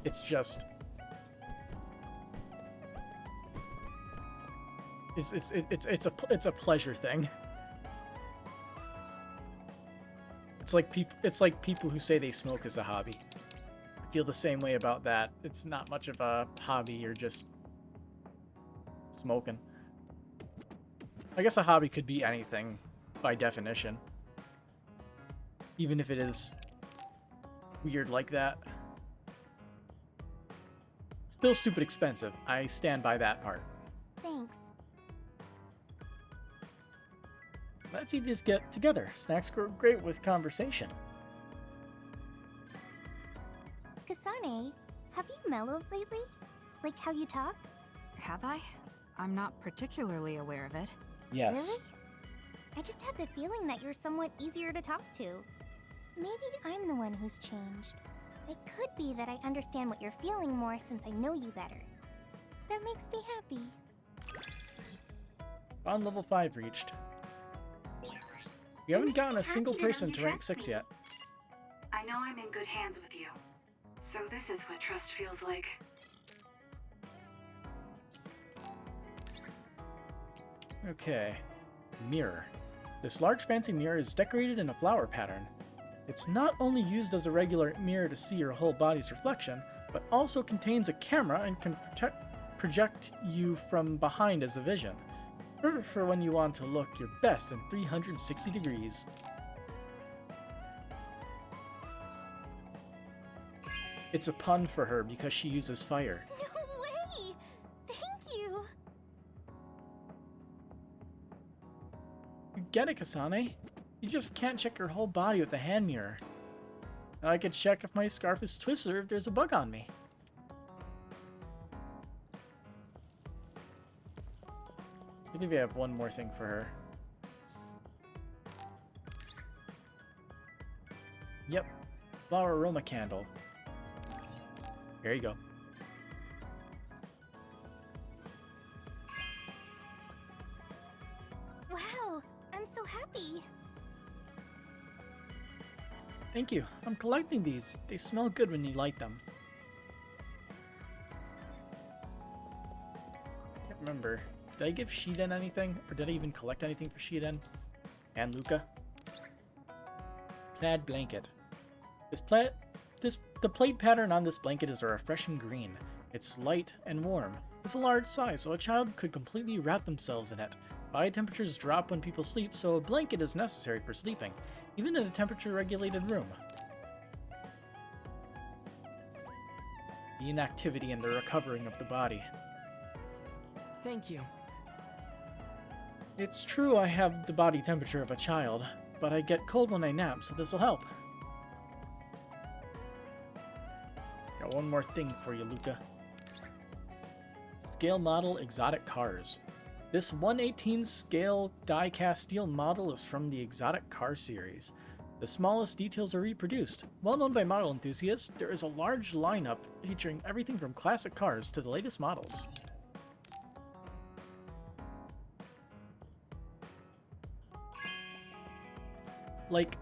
It's just... It's a pleasure thing. It's like people who say they smoke is a hobby. I feel the same way about that. It's not much of a hobby, you're just smoking. I guess a hobby could be anything by definition. Even if it is weird like that. Still stupid expensive. I stand by that part. Thanks. Let's eat this get together. Snacks go great with conversation. Kasane, have you mellowed lately? Like how you talk? Have I? I'm not particularly aware of it. Yes. Really? I just had the feeling that you're somewhat easier to talk to. Maybe I'm the one who's changed. It could be that I understand what you're feeling more since I know you better. That makes me happy. Bond level 5 reached. We haven't gotten a single person to rank 6 yet. I know I'm in good hands with you. So this is what trust feels like. Okay. Mirror. This large fancy mirror is decorated in a flower pattern. It's not only used as a regular mirror to see your whole body's reflection, but also contains a camera and can project you from behind as a vision. Perfect for when you want to look your best in 360 degrees. It's a pun for her because she uses fire. No way! Thank you! You get it, Kasane. You just can't check your whole body with a hand mirror. Now I could check if my scarf is twisted or if there's a bug on me. I believe I have one more thing for her. Flower aroma candle. There you go. Wow, I'm so happy. Thank you. I'm collecting these. They smell good when you light them. Can't remember. Did I give Shiden anything? Or did I even collect anything for Shiden? And Luca? Plaid blanket. The plaid pattern on this blanket is a refreshing green. It's light and warm. It's a large size, so a child could completely wrap themselves in it. Body temperatures drop when people sleep, so a blanket is necessary for sleeping, even in a temperature-regulated room. The inactivity and the recovering of the body. Thank you. It's true I have the body temperature of a child, but I get cold when I nap, so this'll help. Got one more thing for you, Luca. Scale model exotic cars. This 1/18 scale die-cast steel model is from the exotic car series. The smallest details are reproduced. Well known by model enthusiasts, there is a large lineup featuring everything from classic cars to the latest models. Like,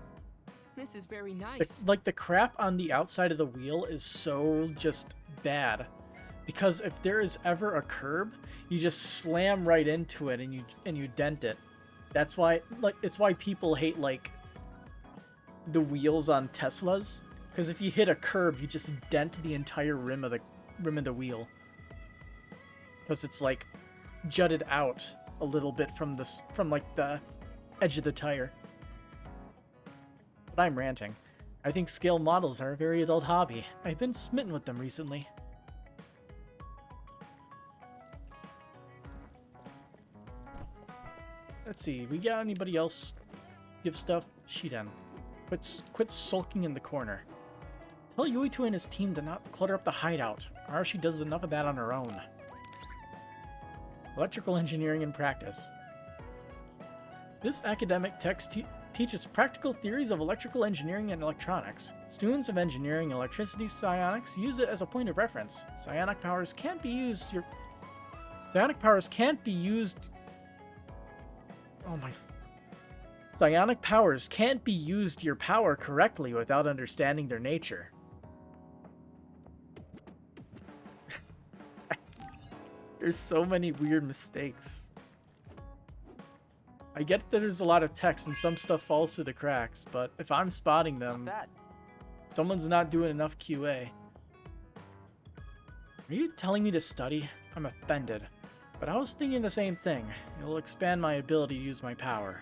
this is very nice. The crap on the outside of the wheel is so just bad. Because if there is ever a curb, you just slam right into it and you dent it. That's why, like, it's why people hate, like, the wheels on Teslas. Because if you hit a curb, you just dent the entire rim of the wheel. Because it's, like, jutted out a little bit from like the edge of the tire. But I'm ranting. I think scale models are a very adult hobby. I've been smitten with them recently. Let's see, we got anybody else give stuff? Shiden. Quit sulking in the corner. Tell Yuito and his team to not clutter up the hideout. Arashi does enough of that on her own. Electrical engineering in practice. This academic text teaches practical theories of electrical engineering and electronics. Students of engineering and electricity psionics use it as a point of reference. Psionic powers can't be used. Psionic powers can't be used your power correctly without understanding their nature. There's so many weird mistakes. I get that there's a lot of text and some stuff falls through the cracks, but if I'm spotting them, someone's not doing enough QA. Are you telling me to study? I'm offended. But I was thinking the same thing. It'll expand my ability to use my power.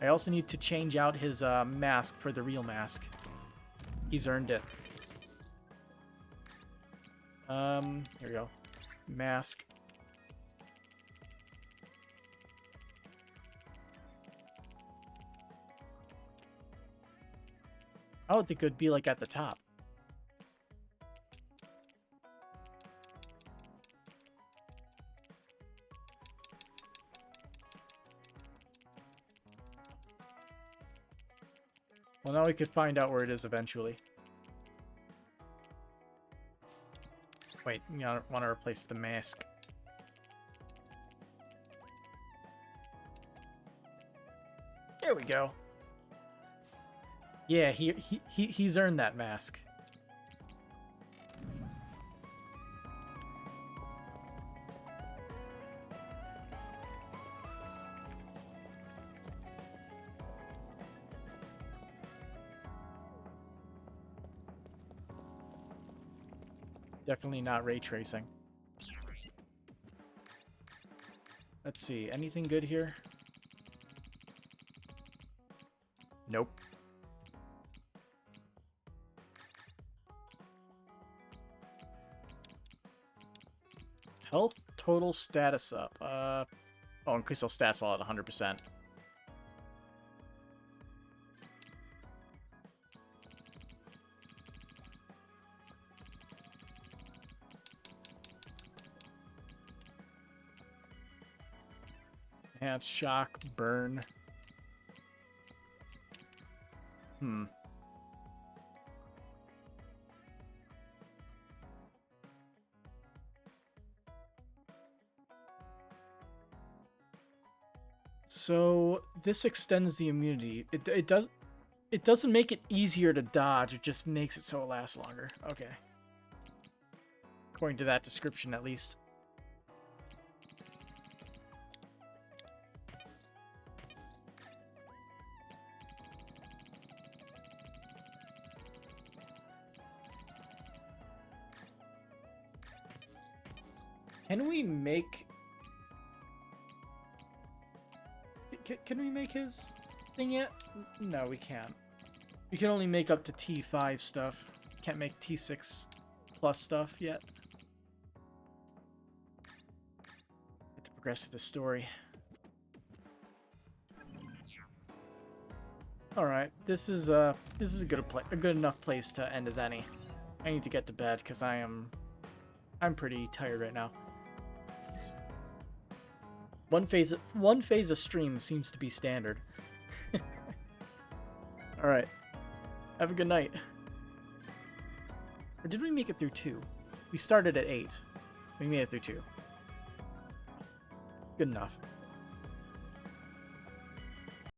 I also need to change out his mask for the real mask. He's earned it. Here we go. Mask. I would think it would be like at the top. Well, now we could find out where it is eventually. Wait, you want to replace the mask. There we go. Yeah, he's earned that mask. Definitely not ray tracing. Let's see, anything good here? Nope. Health total status up. Oh, increase those stats all at 100%. Enhance, shock, burn. So this extends the immunity. It doesn't make it easier to dodge, it just makes it so it lasts longer. Okay. According to that description, at least. Can we make... Can we make his thing yet? No, we can't. We can only make up to T5 stuff. Can't make T6 plus stuff yet. Have to progress to the story. Alright, this is a good enough place to end as any. I need to get to bed because I'm pretty tired right now. One phase of stream seems to be standard. Alright. Have a good night. Or did we make it through 2? We started at 8. We made it through 2. Good enough.